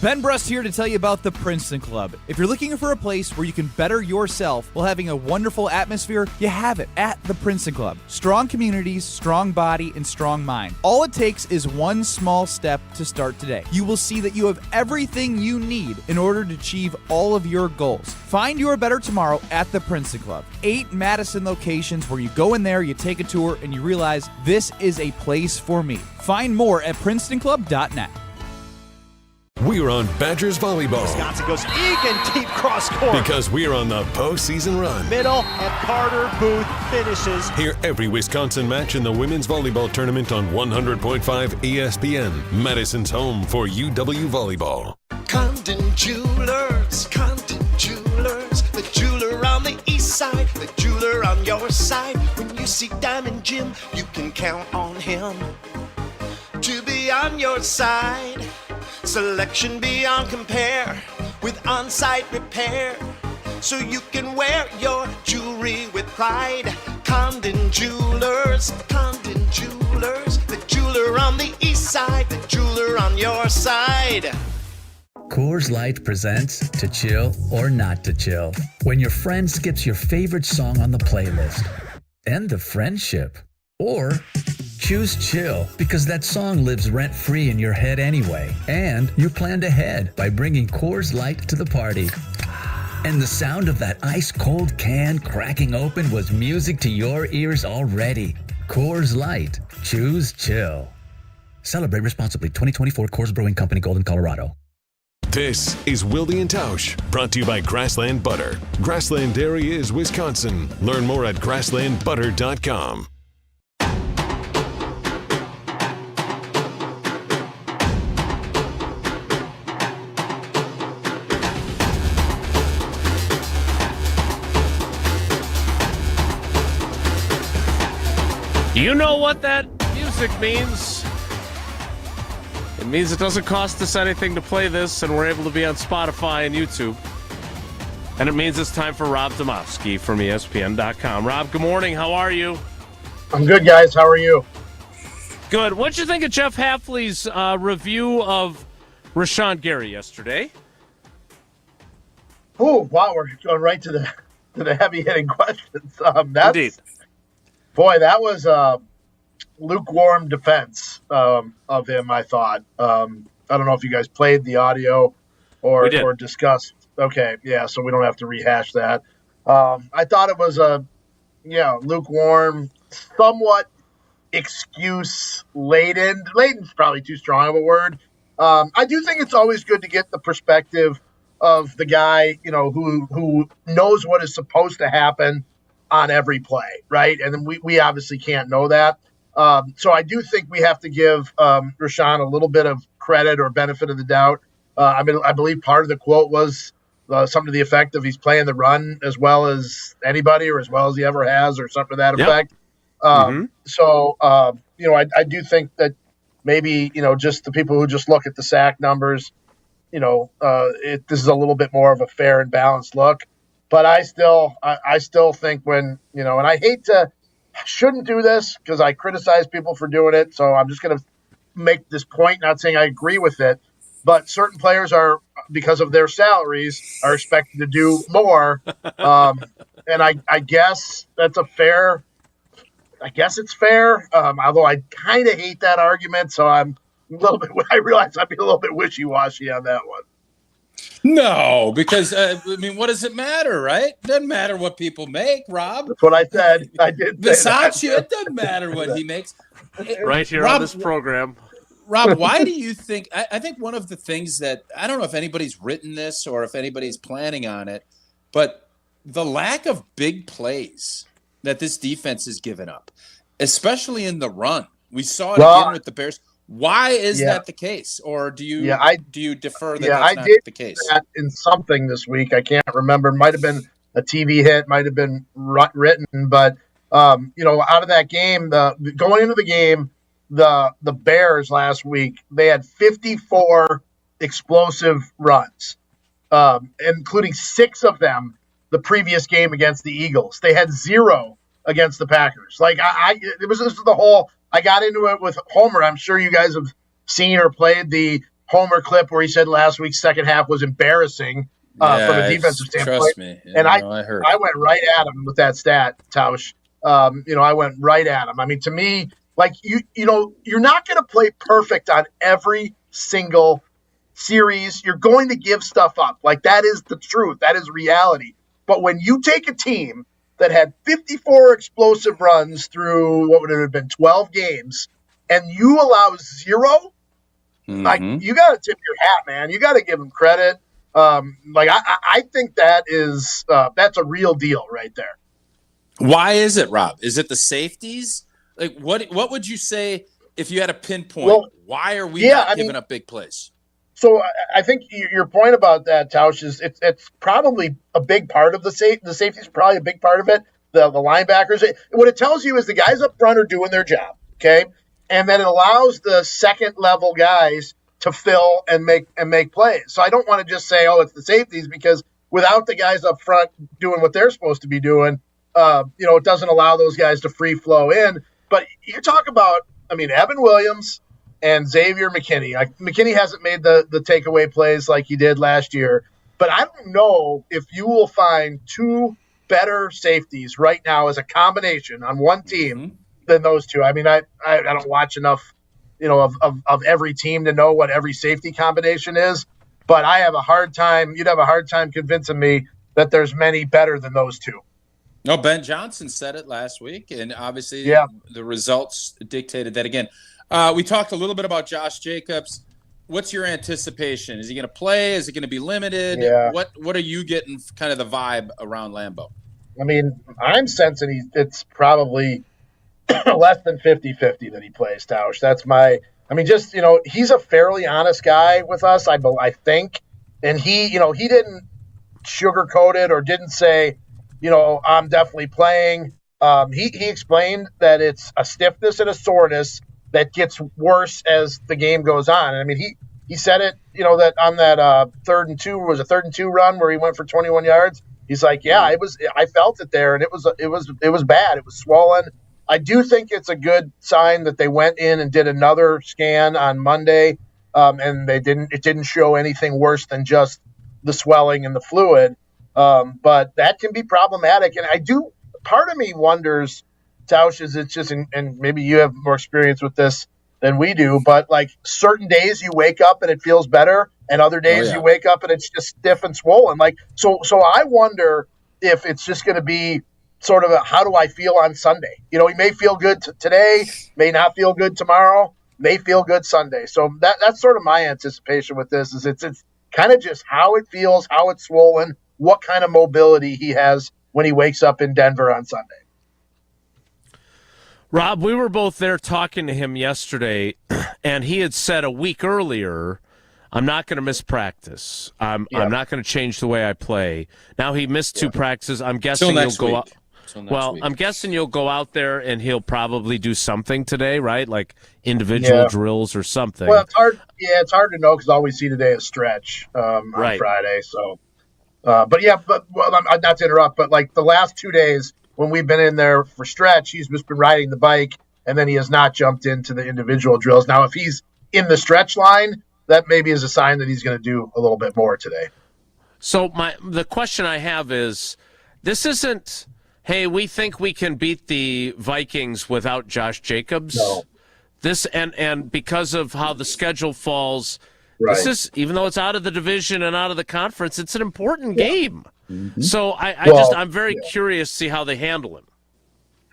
Ben Brust here to tell you about the Princeton Club. If you're looking for a place where you can better yourself while having a wonderful atmosphere, you have it at the Princeton Club. Strong communities, strong body, and strong mind. All it takes is one small step to start today. You will see that you have everything you need in order to achieve all of your goals. Find your better tomorrow at the Princeton Club. 8 Madison locations where you go in there, you take a tour, and you realize this is a place for me. Find more at PrincetonClub.net. We're on Badgers volleyball. Wisconsin goes Egan deep cross court. Because we're on the postseason run. Middle, and Carter Booth finishes. Hear every Wisconsin match in the women's volleyball tournament on 100.5 ESPN, Madison's home for UW volleyball. Condon Jewelers, the jeweler on the east side, the jeweler on your side. When you see Diamond Jim, you can count on him to be on your side. Selection beyond compare with on-site repair, so you can wear your jewelry with pride. Condon Jewelers, the jeweler on the east side, the jeweler on your side. Coors Light presents To Chill or Not to Chill. When your friend skips your favorite song on the playlist. End the friendship. Or choose chill because that song lives rent-free in your head anyway. And you planned ahead by bringing Coors Light to the party. And the sound of that ice-cold can cracking open was music to your ears already. Coors Light. Choose chill. Celebrate responsibly. 2024 Coors Brewing Company, Golden, Colorado. This is Wilde and Tausch, brought to you by Grassland Butter. Grassland Dairy is Wisconsin. Learn more at grasslandbutter.com. You know what that music means. It means it doesn't cost us anything to play this, and we're able to be on Spotify and YouTube. And it means it's time for Rob Demovsky from ESPN.com. Rob, good morning. How are you? I'm good, guys. How are you? Good. What'd you think of Jeff Hafley's review of Rashan Garry yesterday? Oh, wow. We're going right to the heavy-hitting questions. Indeed. Boy, that was a lukewarm defense of him, I thought. I don't know if you guys played the audio or discussed. Okay, yeah, so we don't have to rehash that. I thought it was a lukewarm, somewhat excuse-laden. Laden's probably too strong of a word. I do think it's always good to get the perspective of the guy, who knows what is supposed to happen on every play, right? And then we obviously can't know that. So I do think we have to give Rashan a little bit of credit or benefit of the doubt. I believe part of the quote was something to the effect of he's playing the run as well as anybody or as well as he ever has or something to that effect. So, I do think that maybe, just the people who just look at the sack numbers, this is a little bit more of a fair and balanced look. But I still think when, and I shouldn't do this because I criticize people for doing it. So I'm just going to make this point, not saying I agree with it, but certain players are, because of their salaries, are expected to do more. And I guess that's it's fair. Although I kind of hate that argument. So I'm, I realize I'd be a little bit wishy-washy on that one. No, because what does it matter, right? Doesn't matter what people make, Rob. That's what I said. I did. Versace, it doesn't matter what he makes. Right here Rob, on this program. Rob, why do you think? I think one of the things that I don't know if anybody's written this or if anybody's planning on it, but the lack of big plays that this defense has given up, especially in the run. We saw it again with the Bears. Why is that the case? Or do you defer that that's not the case? That in something this week. I can't remember. It might have been a TV hit, might have been written, but out of that game, going into the game, the Bears last week, they had 54 explosive runs, including 6 of them the previous game against the Eagles. They had 0 against the Packers. Like it was the whole. I got into it with Homer. I'm sure you guys have seen or played the Homer clip where he said last week's second half was embarrassing from a defensive standpoint. Trust me. And I went right at him with that stat, Tausch. I went right at him. I mean, to me, like you're not going to play perfect on every single series. You're going to give stuff up. Like that is the truth. That is reality. But when you take a team that had 54 explosive runs through what would it have been 12 games, and you allow 0, like you got to tip your hat, man. You got to give them credit. I think that is that's a real deal right there. Why is it, Rob? Is it the safeties? Like what would you say if you had a pinpoint? Why are we not giving up big plays? So I think your point about that, Tausch, is it's probably a big part of the safety. The safety is probably a big part of it. The linebackers. What it tells you is the guys up front are doing their job, okay, and then it allows the second level guys to fill and make plays. So I don't want to just say, it's the safeties, because without the guys up front doing what they're supposed to be doing, it doesn't allow those guys to free flow in. But you talk about, Evan Williams and Xavier McKinney. McKinney hasn't made the takeaway plays like he did last year, but I don't know if you will find 2 better safeties right now as a combination on one team than those 2. I don't watch enough, of every team to know what every safety combination is, but you'd have a hard time convincing me that there's many better than those 2. No, Ben Johnson said it last week, and obviously the results dictated that again. We talked a little bit about Josh Jacobs. What's your anticipation? Is he going to play? Is he going to be limited? Yeah. What are you getting kind of the vibe around Lambeau? I'm sensing it's probably less than 50-50 that he plays, Tausch. That's he's a fairly honest guy with us, I think. And he didn't sugarcoat it or didn't say, I'm definitely playing. He explained that it's a stiffness and a soreness that gets worse as the game goes on. He said it, that on that 3rd and 2 run where he went for 21 yards. He's like, I felt it there, and it was bad. It was swollen. I do think it's a good sign that they went in and did another scan on Monday, and it didn't show anything worse than just the swelling and the fluid. But that can be problematic. And part of me wonders, Tausch, is it's just, and maybe you have more experience with this than we do, but like certain days you wake up and it feels better, and other days you wake up and it's just stiff and swollen. Like, so I wonder if it's just going to be sort of how do I feel on Sunday? He may feel good today, may not feel good tomorrow, may feel good Sunday. So that's sort of my anticipation with this, is it's kind of just how it feels, how it's swollen, what kind of mobility he has when he wakes up in Denver on Sunday. Rob, we were both there talking to him yesterday, and he had said a week earlier, I'm not going to miss practice. I'm not going to change the way I play. Now he missed 2 practices. I'm guessing he'll go out. I'm guessing you'll go out there and he'll probably do something today, right? Like individual drills or something. Well, it's hard. Yeah, it's hard to know because all we see today is stretch on Friday. So, not to interrupt, but like the last 2 days when we've been in there for stretch, he's just been riding the bike, and then he has not jumped into the individual drills. Now, if he's in the stretch line, that maybe is a sign that he's going to do a little bit more today. So the question I have is, this isn't, hey, we think we can beat the Vikings without Josh Jacobs. No. this and because of how the schedule falls, Right. this is, even though it's out of the division and out of the conference, it's an important game. Mm-hmm. So I'm very curious to see how they handle him.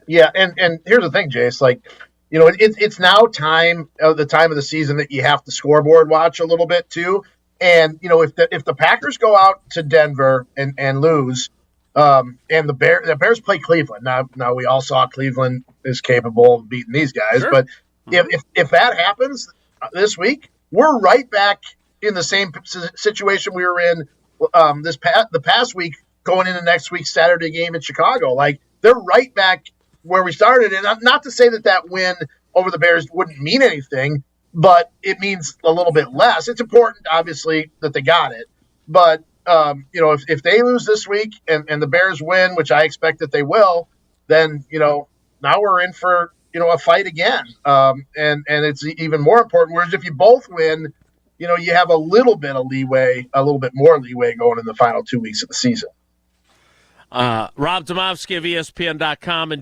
Yeah, and here's the thing, Jace. Like, it's now the time of the season that you have to scoreboard watch a little bit too. And if the Packers go out to Denver and lose, and the Bears play Cleveland. Now we all saw Cleveland is capable of beating these guys, Sure. but if that happens this week, we're right back in the same situation we were in the past week going into next week's Saturday game in Chicago. Like, they're right back where we started. And not to say that win over the Bears wouldn't mean anything, but it means a little bit less. It's important, obviously, that they got it. But, if they lose this week and the Bears win, which I expect that they will, then, now we're in for, a fight again. And it's even more important. Whereas if you both win, you have a little bit of leeway, a little bit more leeway going in the final 2 weeks of the season. Rob Demovsky of ESPN.com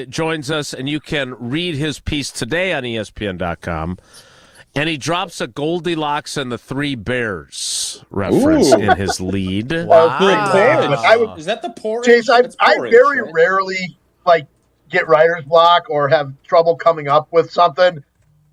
joins us, and you can read his piece today on ESPN.com. And he drops a Goldilocks and the Three Bears reference in his lead. Is that the porridge? Chase, I porridge, very right? rarely get writer's block or have trouble coming up with something.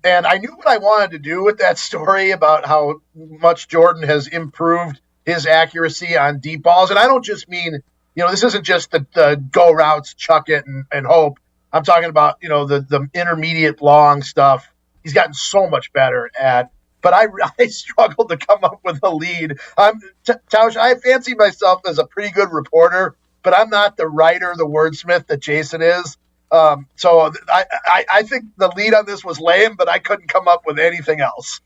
And I knew what I wanted to do with that story about how much Jordan has improved his accuracy on deep balls. And I don't just mean, this isn't just the go routes, chuck it and hope. I'm talking about, the intermediate long stuff. He's gotten so much better at. But I struggled to come up with a lead. Tausch, I fancy myself as a pretty good reporter, but I'm not the writer, the wordsmith that Jason is. So I think the lead on this was lame, but I couldn't come up with anything else.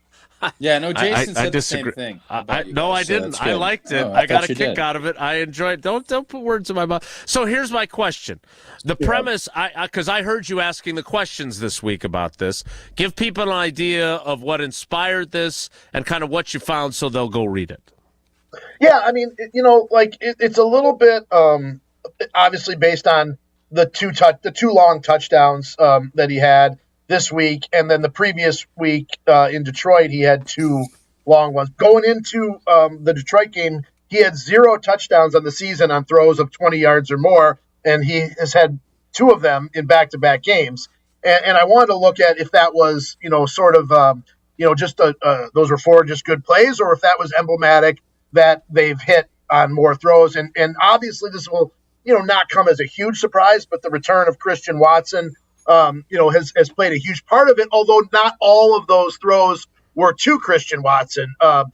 Yeah, no, Jason said disagree. the same thing. I didn't. I liked it. I got a kick out of it. I enjoyed it. Don't put words in my mouth. So here's my question. The premise, because I heard you asking the questions this week about this. Give people an idea of what inspired this and kind of what you found so they'll go read it. Yeah, I mean, it's a little bit obviously based on the two long touchdowns that he had this week, and then the previous week in Detroit, he had two long ones. Going into the Detroit game, he had 0 touchdowns on the season on throws of 20 yards or more, and he has had 2 of them in back-to-back games. And I wanted to look at if that was, sort of, just those were 4 just good plays, or if that was emblematic that they've hit on more throws. And obviously this will, not come as a huge surprise, but the return of Christian Watson, has played a huge part of it, although not all of those throws were to Christian Watson. But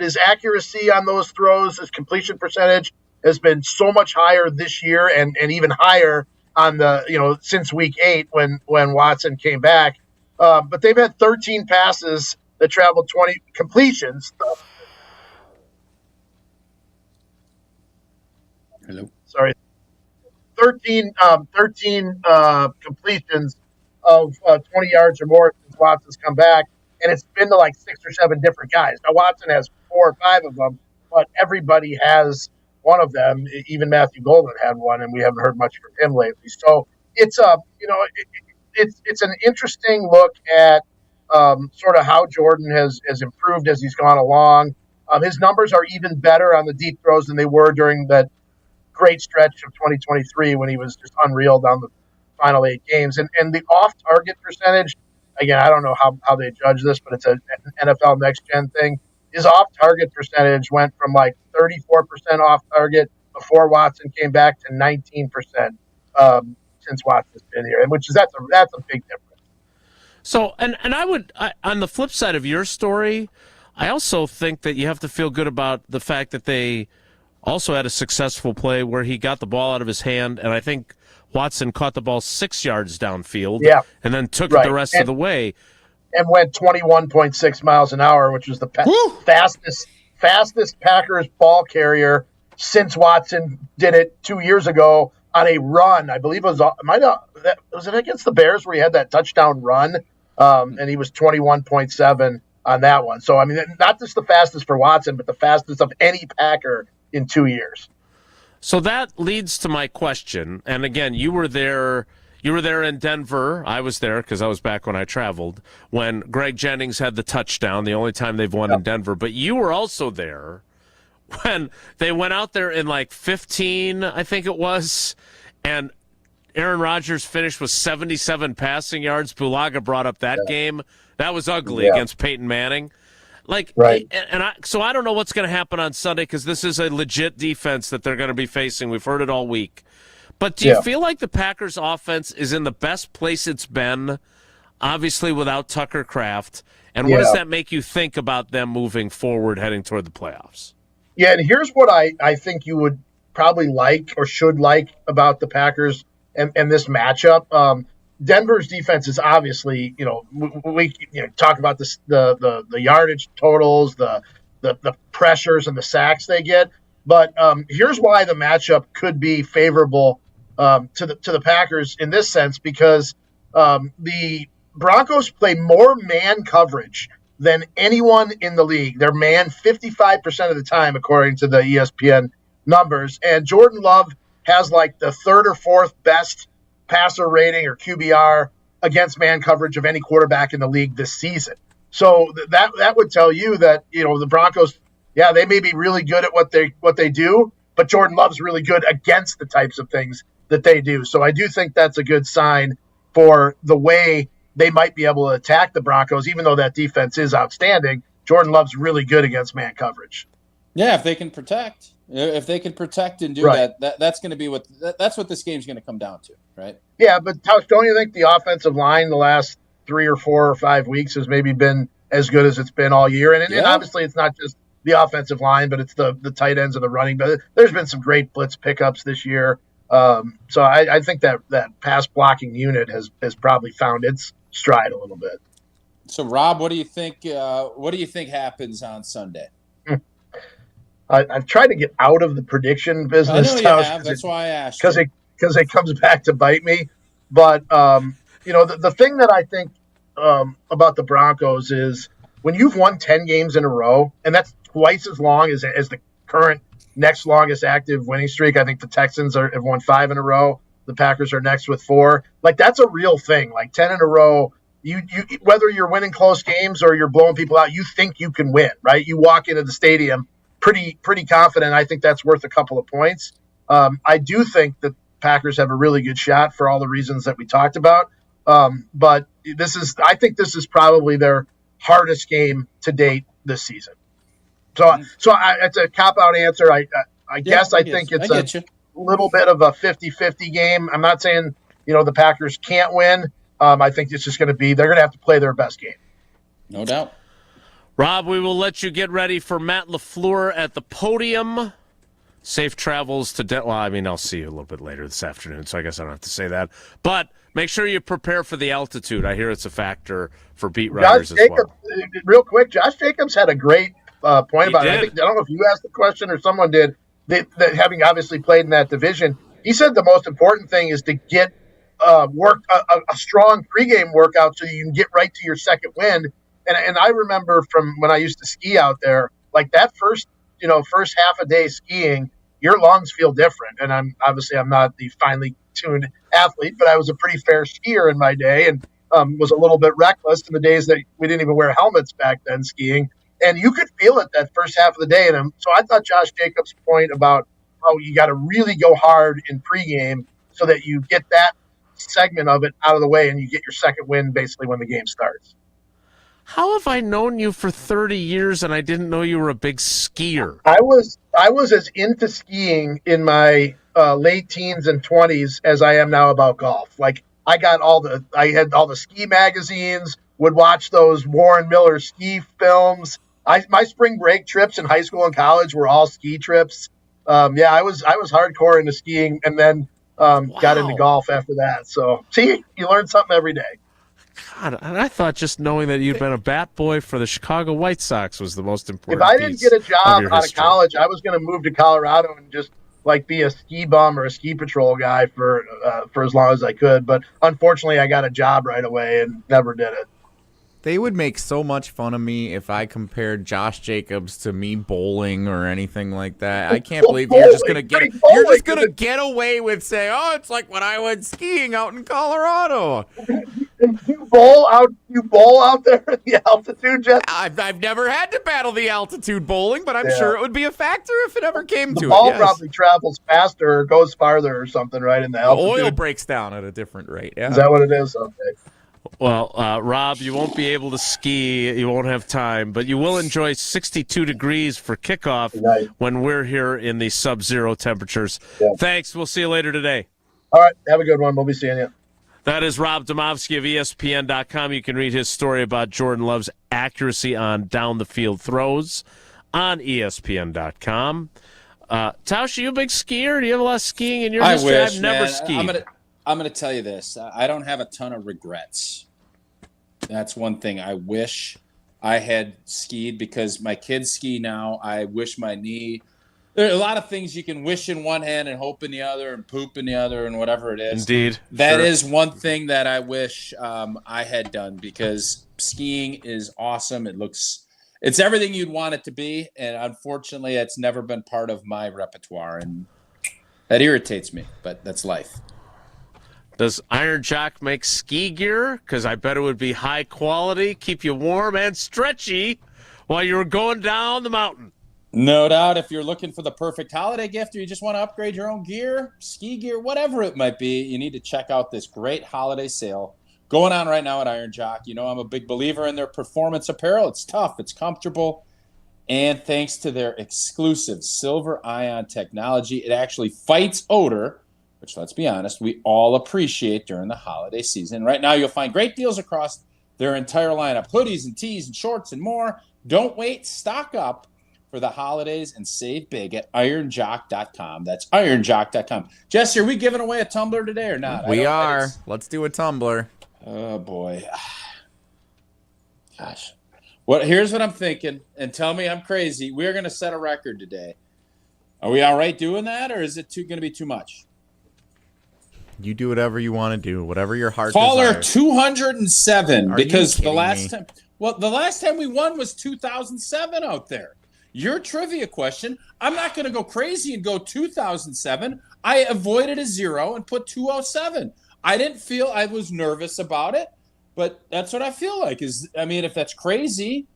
his accuracy on those throws, his completion percentage has been so much higher this year and even higher on the, since week 8 when Watson came back. But they've had 13 passes that traveled 20 completions. Hello. Sorry. 13 completions of 20 yards or more since Watson's come back, and it's been to like 6 or 7 different guys. Now, Watson has 4 or 5 of them, but everybody has one of them. Even Matthew Golden had one, and we haven't heard much from him lately. So it's it's an interesting look at sort of how Jordan has improved as he's gone along. His numbers are even better on the deep throws than they were during that great stretch of 2023 when he was just unreal down the final 8 games. And the off-target percentage, again, I don't know how they judge this, but it's an NFL next-gen thing. His off-target percentage went from like 34% off-target before Watson came back to 19% since Watson's been here, and that's a big difference. So, and I would, on the flip side of your story, I also think that you have to feel good about the fact that they also had a successful play where he got the ball out of his hand, and I think Watson caught the ball 6 yards downfield, and then took it the rest of the way. And went 21.6 miles an hour, which was the fastest Packers ball carrier since Watson did it 2 years ago on a run. I believe was it against the Bears where he had that touchdown run, and he was 21.7 on that one. So, I mean, not just the fastest for Watson, but the fastest of any Packer in 2 years. So that leads to my question. And again, you were there. You were there in Denver. I was there because I was back when I traveled, when Greg Jennings had the touchdown, the only time they've won in Denver. But you were also there when they went out there in like 15, I think it was, and Aaron Rodgers finished with 77 passing yards. Bulaga brought up that game. That was ugly against Peyton Manning. So I don't know what's going to happen on Sunday because this is a legit defense that they're going to be facing. We've heard it all week. But do you feel like the Packers offense is in the best place it's been, obviously without Tucker Kraft? And what does that make you think about them moving forward, heading toward the playoffs? Yeah, and here's what I think you would probably like or should like about the Packers and this matchup. Denver's defense is obviously, we talk about this, the yardage totals, the pressures and the sacks they get. But here's why the matchup could be favorable to the Packers in this sense, because the Broncos play more man coverage than anyone in the league. They're man 55% of the time, according to the ESPN numbers. And Jordan Love has like the third or fourth best passer rating or QBR against man coverage of any quarterback in the league this season. So that would tell you that, the Broncos, they may be really good at what they do, but Jordan Love's really good against the types of things that they do. So I do think that's a good sign for the way they might be able to attack the Broncos, even though that defense is outstanding. Jordan Love's really good against man coverage. Yeah, if they can protect. If they can protect and do that's going to be that's what this game's going to come down to, right? Yeah, but Tausch, don't you think the offensive line the last 3 or 4 or 5 weeks has maybe been as good as it's been all year? And obviously it's not just the offensive line, but it's the tight ends and the running. But there's been some great blitz pickups this year. So I think that pass blocking unit has probably found its stride a little bit. So Rob, what do you think happens on Sunday? I've tried to get out of the prediction business. I know you have. That's why I asked. Because it comes back to bite me. But the thing that I think about the Broncos is when you've won 10 games in a row, and that's twice as long as the current next longest active winning streak. I think the Texans have won 5 in a row. The Packers are next with 4. Like, that's a real thing. Like 10 in a row. You whether you're winning close games or you're blowing people out, you think you can win, right? You walk into the stadium pretty confident. I think that's worth a couple of points. I do think that Packers have a really good shot for all the reasons that we talked about. But I think this is probably their hardest game to date this season. So it's a cop-out answer. I guess I think it's a little bit of a 50-50 game. I'm not saying, the Packers can't win. I think it's just going to be, they're going to have to play their best game. No doubt. Rob, we will let you get ready for Matt LaFleur at the podium. Safe travels to Denver. Well, I mean, I'll see you a little bit later this afternoon, so I guess I don't have to say that. But make sure you prepare for the altitude. I hear it's a factor for beat writers as well. Real quick, Josh Jacobs had a great point about it. I don't know if you asked the question or someone did, that having obviously played in that division. He said the most important thing is to get a strong pregame workout so you can get right to your second wind. And I remember from when I used to ski out there, like that first half a day skiing, your lungs feel different. And I'm not the finely tuned athlete, but I was a pretty fair skier in my day and was a little bit reckless in the days that we didn't even wear helmets back then skiing. And you could feel it that first half of the day. And so I thought Josh Jacobs' point about how you got to really go hard in pregame so that you get that segment of it out of the way and you get your second win basically when the game starts. How have I known you for 30 years and I didn't know you were a big skier? I was as into skiing in my late teens and 20s as I am now about golf. Like I had all the ski magazines, would watch those Warren Miller ski films. My spring break trips in high school and college were all ski trips. I was hardcore into skiing and then got into golf after that. So see, you learn something every day. God, and I thought just knowing that you'd been a bat boy for the Chicago White Sox was the most important. If I didn't get a job out of college, I was going to move to Colorado and just like be a ski bum or a ski patrol guy for as long as I could. But unfortunately, I got a job right away and never did it. They would make so much fun of me if I compared Josh Jacobs to me bowling or anything like that. I can't believe you're just gonna get away with saying, "Oh, it's like when I went skiing out in Colorado." You bowl out there in the altitude, Jesse? I've never had to battle the altitude bowling, but I'm sure it would be a factor if it ever came to it. The ball probably travels faster or goes farther or something, right? In the altitude. The oil breaks down at a different rate. Yeah. Is that what it is? Okay. Well, Rob, you won't be able to ski. You won't have time, but you will enjoy 62 degrees for kickoff when we're here in the sub-zero temperatures. Yeah. Thanks. We'll see you later today. All right. Have a good one. We'll be seeing you. That is Rob Demovsky of ESPN.com. You can read his story about Jordan Love's accuracy on down-the-field throws on ESPN.com. Tauscher, you a big skier? Do you have a lot of skiing in your history? I've never skied. I'm going to tell you this. I don't have a ton of regrets. That's one thing. I wish I had skied because my kids ski now. I wish my knee. There are a lot of things you can wish in one hand and hope in the other and poop in the other and whatever it is. Indeed. That is one thing that I wish I had done because skiing is awesome. It's everything you'd want it to be. And unfortunately, it's never been part of my repertoire. And that irritates me, but that's life. Does Iron Jock make ski gear? Because I bet it would be high quality, keep you warm and stretchy while you're going down the mountain. No doubt. If you're looking for the perfect holiday gift or you just want to upgrade your own gear, ski gear, whatever it might be, you need to check out this great holiday sale going on right now at Iron Jock. You know, I'm a big believer in their performance apparel. It's tough, it's comfortable, and thanks to their exclusive silver ion technology, it actually fights odor, which, let's be honest, we all appreciate during the holiday season. Right now, you'll find great deals across their entire lineup, hoodies and tees and shorts and more. Don't wait. Stock up for the holidays and save big at ironjock.com. That's ironjock.com. Jesse, are we giving away a tumbler today or not? We are. Let's do a tumbler. Oh, boy. Gosh. Here's what I'm thinking, and tell me I'm crazy. We're going to set a record today. Are we all right doing that, or is it going to be too much? You do whatever you want to do, whatever your heart Caller desires. 207, because the last time we won was 2007 out there. Your trivia question, I'm not going to go crazy and go 2007. I avoided a 0 and put 207. I didn't feel I was nervous about it, but that's what I feel like. If that's crazy,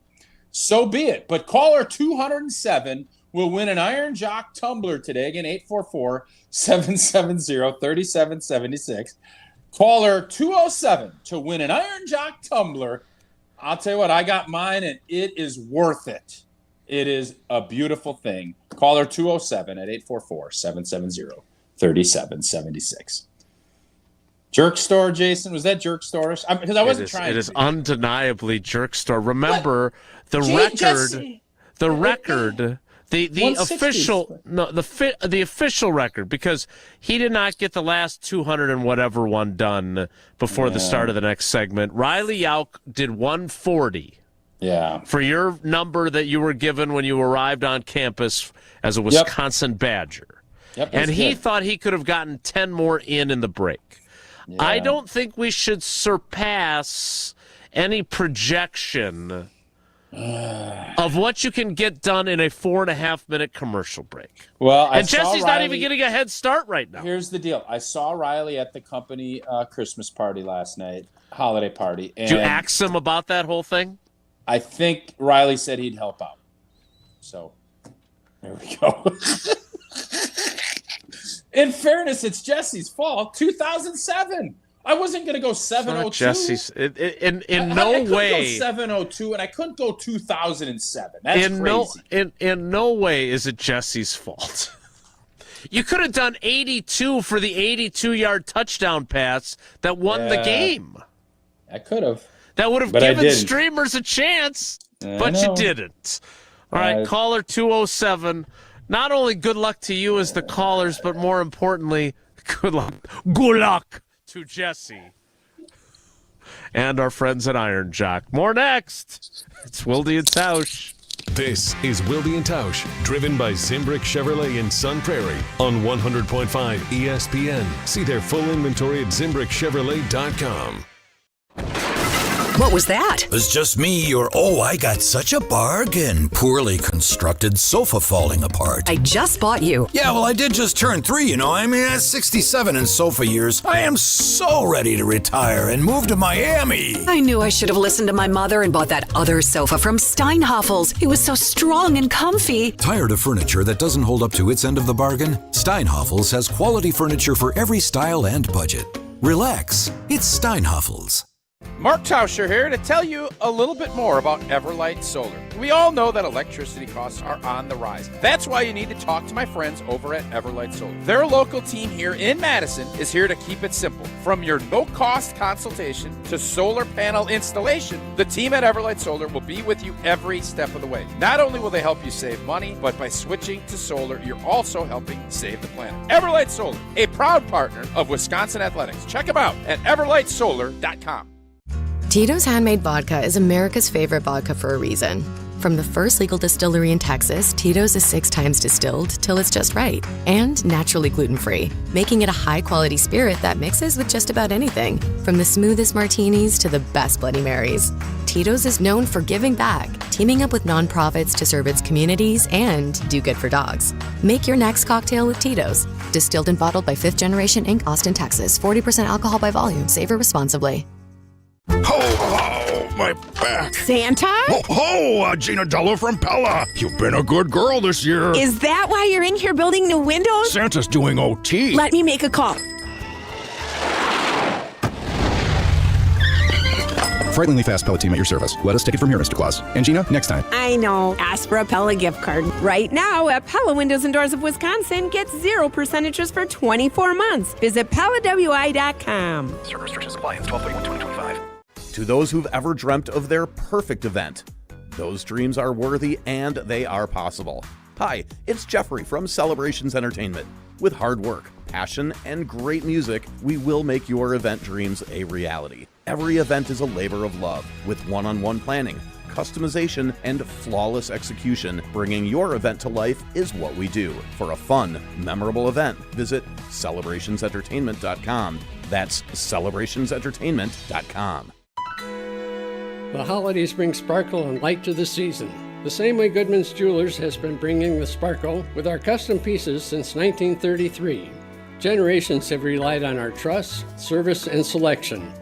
so be it. But caller 207 will win an Iron Jock tumbler today. Again, 844-770-3776. Caller 207 to win an Iron Jock tumbler. I'll tell you what, I got mine, and it is worth it. It is a beautiful thing. Caller 207 at 844-770-3776. Jerk store, Jason? Was that jerk store? Because I wasn't trying to. It is undeniably jerk store. Remember, the record... The official record, because he did not get the last 200 and whatever one done before the start of the next segment. Riley Yauk did 140. Yeah. For your number that you were given when you arrived on campus as a Wisconsin Badger. Yep, and he thought he could have gotten 10 more in the break. Yeah. I don't think we should surpass any projection of what you can get done in a 4.5-minute commercial break. Well, Jesse's not even getting a head start right now. Here's the deal. I saw Riley at the company Christmas party last night, holiday party. And did you ask him about that whole thing? I think Riley said he'd help out. So, there we go. In fairness, it's Jesse's fault. 2007. I wasn't going to go 702. Jesse's. In no way. I couldn't go 702, and I couldn't go 2007. That's crazy. In no way is it Jesse's fault. You could have done 82 for the 82-yard touchdown pass that won the game. I could have. That would have given streamers a chance, but you didn't. All right, caller 207. Not only good luck to you as the callers, but more importantly, good luck. Good luck to Jesse and our friends at Iron Jock. More next. It's Wilde and Tausch. This is Wilde and Tausch, driven by Zimbrick Chevrolet in Sun Prairie on 100.5 ESPN. See their full inventory at ZimbrickChevrolet.com. What was that? It was just me or, I got such a bargain. Poorly constructed sofa falling apart. I just bought you. Yeah, well, I did just turn 3, I mean, at 67 in sofa years. I am so ready to retire and move to Miami. I knew I should have listened to my mother and bought that other sofa from Steinhoff's. It was so strong and comfy. Tired of furniture that doesn't hold up to its end of the bargain? Steinhoff's has quality furniture for every style and budget. Relax, it's Steinhoff's. Mark Tauscher here to tell you a little bit more about Everlight Solar. We all know that electricity costs are on the rise. That's why you need to talk to my friends over at Everlight Solar. Their local team here in Madison is here to keep it simple. From your no-cost consultation to solar panel installation, the team at Everlight Solar will be with you every step of the way. Not only will they help you save money, but by switching to solar, you're also helping save the planet. Everlight Solar, a proud partner of Wisconsin Athletics. Check them out at everlightsolar.com. Tito's Handmade Vodka is America's favorite vodka for a reason. From the first legal distillery in Texas, Tito's is 6 times distilled till it's just right and naturally gluten-free, making it a high-quality spirit that mixes with just about anything, from the smoothest martinis to the best Bloody Marys. Tito's is known for giving back, teaming up with nonprofits to serve its communities and do good for dogs. Make your next cocktail with Tito's. Distilled and bottled by 5th Generation Inc., Austin, Texas. 40% alcohol by volume. Savor responsibly. Ho, my back. Santa? Ho, Gina Dello from Pella. You've been a good girl this year. Is that why you're in here building new windows? Santa's doing OT. Let me make a call. Frighteningly fast Pella team at your service. Let us take it from here, Mr. Claus. And Gina, next time. I know. Ask for a Pella gift card. Right now at Pella Windows and Doors of Wisconsin, get 0% interest for 24 months. Visit PellaWI.com. Certain restrictions apply. It's 12/31/2025. To those who've ever dreamt of their perfect event, those dreams are worthy and they are possible. Hi, it's Jeffrey from Celebrations Entertainment. With hard work, passion, and great music, we will make your event dreams a reality. Every event is a labor of love, with one-on-one planning, customization, and flawless execution. Bringing your event to life is what we do. For a fun, memorable event, visit celebrationsentertainment.com. That's celebrationsentertainment.com. The holidays bring sparkle and light to the season. The same way Goodman's Jewelers has been bringing the sparkle with our custom pieces since 1933. Generations have relied on our trust, service, and selection.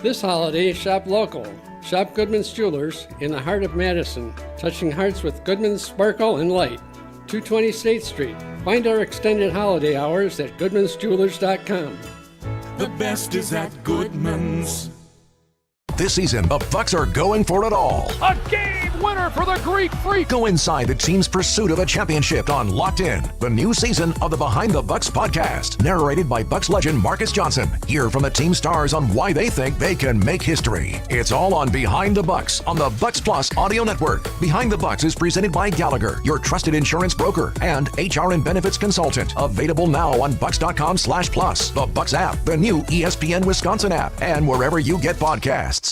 This holiday, shop local. Shop Goodman's Jewelers in the heart of Madison, touching hearts with Goodman's sparkle and light. 220 State Street. Find our extended holiday hours at goodmansjewelers.com. The best is at Goodman's. This season, the Bucks are going for it all. A game winner for the Greek Freak. Go inside the team's pursuit of a championship on Locked In, the new season of the Behind the Bucks podcast, narrated by Bucks legend Marcus Johnson. Hear from the team stars on why they think they can make history. It's all on Behind the Bucks on the Bucks Plus audio network. Behind the Bucks is presented by Gallagher, your trusted insurance broker and HR and benefits consultant. Available now on bucks.com/plus, the Bucks app, the new ESPN Wisconsin app, and wherever you get podcasts.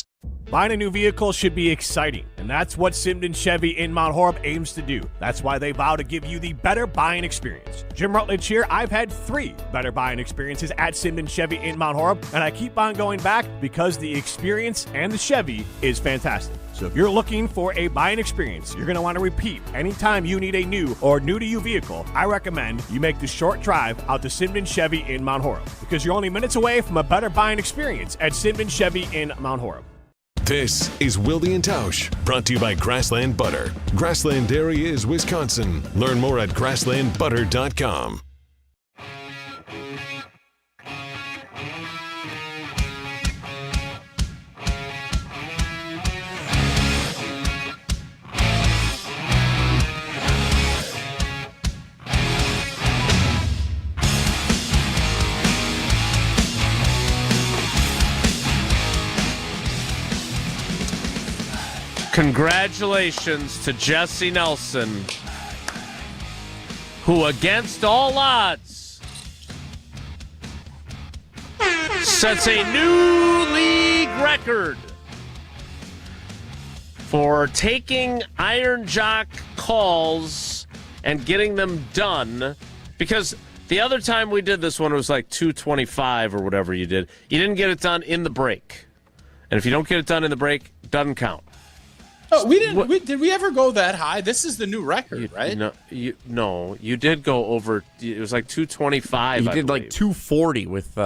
Buying a new vehicle should be exciting, and that's what Simden Chevy in Mount Horeb aims to do. That's why they vow to give you the better buying experience. Jim Rutledge here. I've had 3 better buying experiences at Simden Chevy in Mount Horeb, and I keep on going back because the experience and the Chevy is fantastic. So if you're looking for a buying experience you're going to want to repeat anytime you need a new or new-to-you vehicle, I recommend you make the short drive out to Simden Chevy in Mount Horeb, because you're only minutes away from a better buying experience at Simden Chevy in Mount Horeb. This is Wilde and Tausch, brought to you by Grassland Butter. Grassland Dairy is Wisconsin. Learn more at grasslandbutter.com. Congratulations to Jesse Nelson, who against all odds sets a new league record for taking Iron Jock calls and getting them done, because the other time we did this one, it was like 2:25 or whatever you did. You didn't get it done in the break. And if you don't get it done in the break, doesn't count. Oh, we didn't. Did we ever go that high? This is the new record, right? No, you did go over. It was like 225. You did like 240 with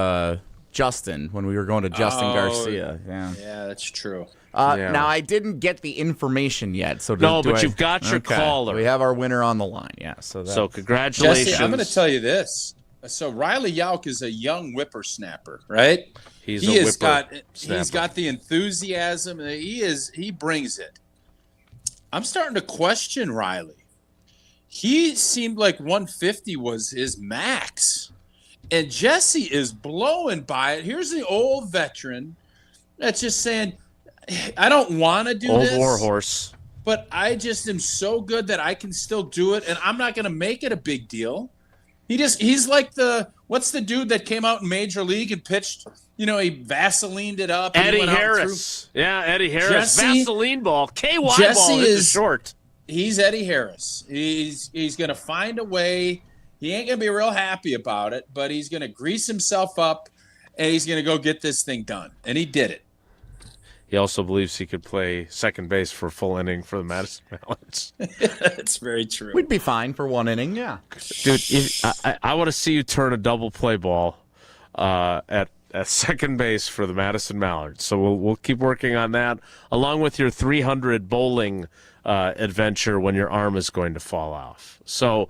Justin when we were going to Justin Garcia. Yeah, that's true. Now, I didn't get the information yet. So you've got your caller. We have our winner on the line. Yeah. So congratulations. Jesse, I'm going to tell you this. So Riley Yauk is a young whippersnapper, right? He's got the enthusiasm. He brings it. I'm starting to question Riley. He seemed like 150 was his max. And Jesse is blowing by it. Here's the old veteran that's just saying, I don't want to do this. Old warhorse. But I just am so good that I can still do it, and I'm not going to make it a big deal. He's like what's the dude that came out in Major League and pitched, he Vaselined it up. Eddie Harris. Yeah, Eddie Harris. Vaseline ball. KY ball is short. He's Eddie Harris. He's going to find a way. He ain't going to be real happy about it, but he's going to grease himself up, and he's going to go get this thing done. And he did it. He also believes he could play second base for a full inning for the Madison Mallards. That's very true. We'd be fine for one inning, yeah. Dude, I want to see you turn a double play ball at second base for the Madison Mallards. So we'll keep working on that, along with your 300 bowling adventure when your arm is going to fall off. So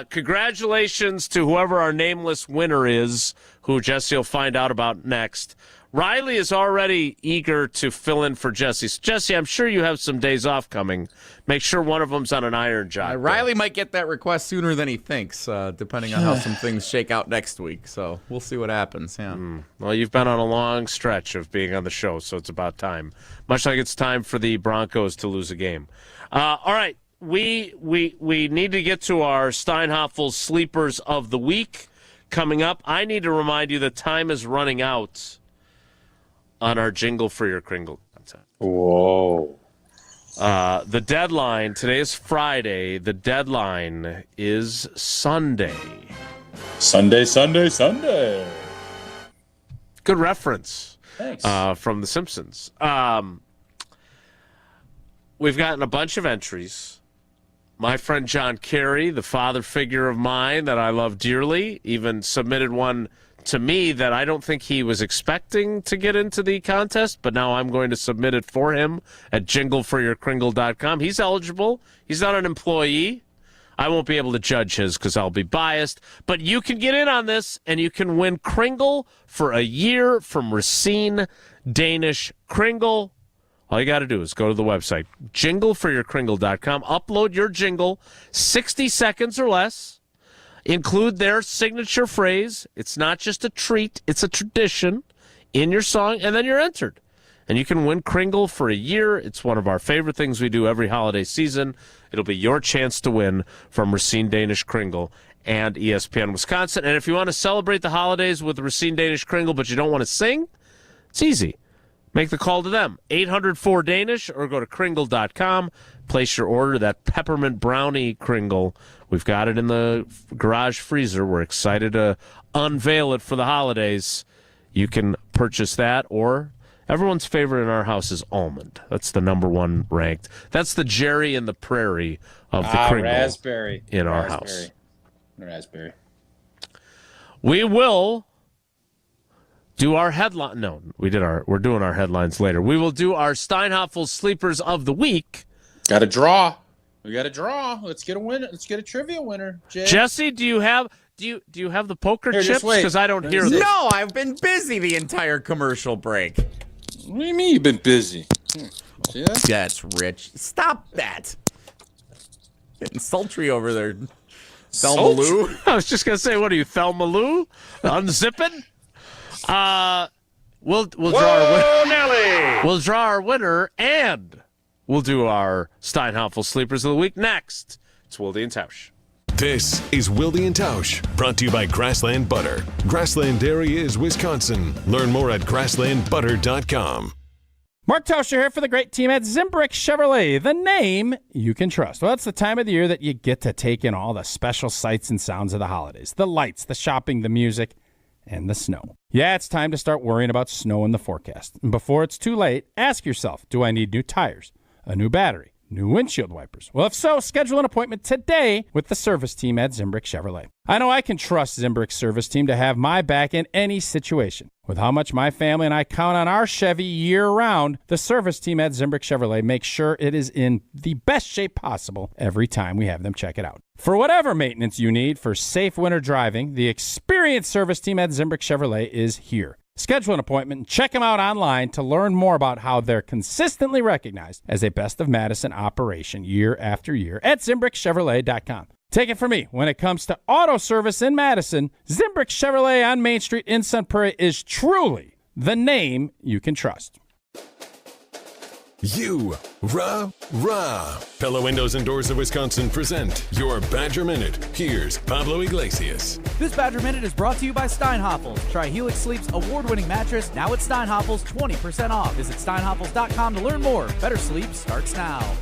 congratulations to whoever our nameless winner is, who Jesse will find out about next. Riley is already eager to fill in for Jesse. So Jesse, I'm sure you have some days off coming. Make sure one of them's on an iron job. Riley might get that request sooner than he thinks, depending on how some things shake out next week. So we'll see what happens. Yeah. Well, you've been on a long stretch of being on the show, so it's about time. Much like it's time for the Broncos to lose a game. All right, we need to get to our Steinhoffel Sleepers of the Week coming up. I need to remind you that time is running out on our jingle for your Kringle content. Whoa. The deadline, today is Friday. The deadline is Sunday. Sunday. Good reference. Thanks. From The Simpsons. We've gotten a bunch of entries. My friend John Carey, the father figure of mine that I love dearly, even submitted one to me that I don't think he was expecting to get into the contest, but now I'm going to submit it for him at jingleforyourkringle.com. He's eligible. He's not an employee. I won't be able to judge his because I'll be biased, but you can get in on this, and you can win Kringle for a year from Racine Danish Kringle. All you got to do is go to the website, jingleforyourkringle.com, upload your jingle, 60 seconds or less. Include their signature phrase. It's not just a treat, it's a tradition in your song, and then you're entered. And you can win Kringle for a year. It's one of our favorite things we do every holiday season. It'll be your chance to win from Racine Danish Kringle and ESPN Wisconsin. And if you want to celebrate the holidays with Racine Danish Kringle, but you don't want to sing, it's easy. Make the call to them, 800-4-DANISH, or go to kringle.com. Place your order, that peppermint brownie Kringle. We've got it in the garage freezer. We're excited to unveil it for the holidays. You can purchase that, or everyone's favorite in our house is almond. That's the number one ranked. That's the Jerry and the Prairie of the Kringle raspberry in our house. Raspberry. We will do our headline. No, we're doing our headlines later. We will do our Steinhoffel Sleepers of the Week. Got a draw. We got a draw. Let's get a winner. Let's get a trivia winner. Jay. Jesse, do you have the poker chips? Because I don't hear them. No, I've been busy the entire commercial break. What do you mean you've been busy? See that? That's rich. Stop that. Getting sultry over there. Thelma Lou. I was just gonna say, what are you, Thelma Lou? Unzipping? We'll draw our winner, and we'll do our Steinhoffel Sleepers of the Week next. It's Wilde and Tausch. This is Wilde and Tausch, brought to you by Grassland Butter. Grassland Dairy is Wisconsin. Learn more at grasslandbutter.com. Mark Tauscher here for the great team at Zimbrick Chevrolet, the name you can trust. Well, it's the time of the year that you get to take in all the special sights and sounds of the holidays. The lights, the shopping, the music. and the snow. Yeah, it's time to start worrying about snow in the forecast. And before it's too late, ask yourself, do I need new tires, a new battery, new windshield wipers? Well, if so, schedule an appointment today with the service team at Zimbrick Chevrolet. I know I can trust Zimbrick's service team to have my back in any situation. With how much my family and I count on our Chevy year-round, the service team at Zimbrick Chevrolet makes sure it is in the best shape possible every time we have them check it out. For whatever maintenance you need for safe winter driving, the experienced service team at Zimbrick Chevrolet is here. Schedule an appointment and check them out online to learn more about how they're consistently recognized as a Best of Madison operation year after year at ZimbrickChevrolet.com. Take it from me, when it comes to auto service in Madison, Zimbrick Chevrolet on Main Street in Sun Prairie is truly the name you can trust. Pella Windows and Doors of Wisconsin present your Badger Minute. Here's Pablo Iglesias. This Badger Minute is brought to you by Steinhoff. Try Helix Sleep's award-winning mattress, now at Steinhoff, 20% off. Visit steinhoff.com to learn more. Better sleep starts now.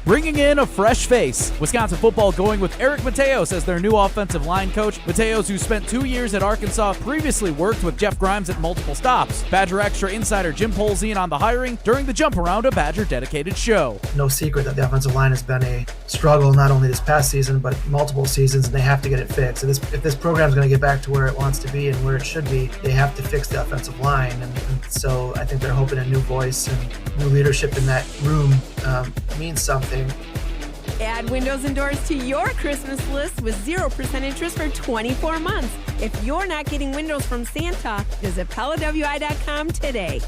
Bringing in a fresh face. Wisconsin football going with Eric Mateos as their new offensive line coach. Mateos, who spent 2 years at Arkansas, previously worked with Jeff Grimes at multiple stops. Badger Extra insider Jim Polzien on the hiring during the Jump Around, a Badger dedicated show. No secret that the offensive line has been a struggle not only this past season, but multiple seasons, and they have to get it fixed. If this program is going to get back to where it wants to be and where it should be, they have to fix the offensive line. And so I think they're hoping a new voice and new leadership in that room means something. Add windows and doors to your Christmas list with 0% interest for 24 months. If you're not getting windows from Santa, visit PellaWI.com today.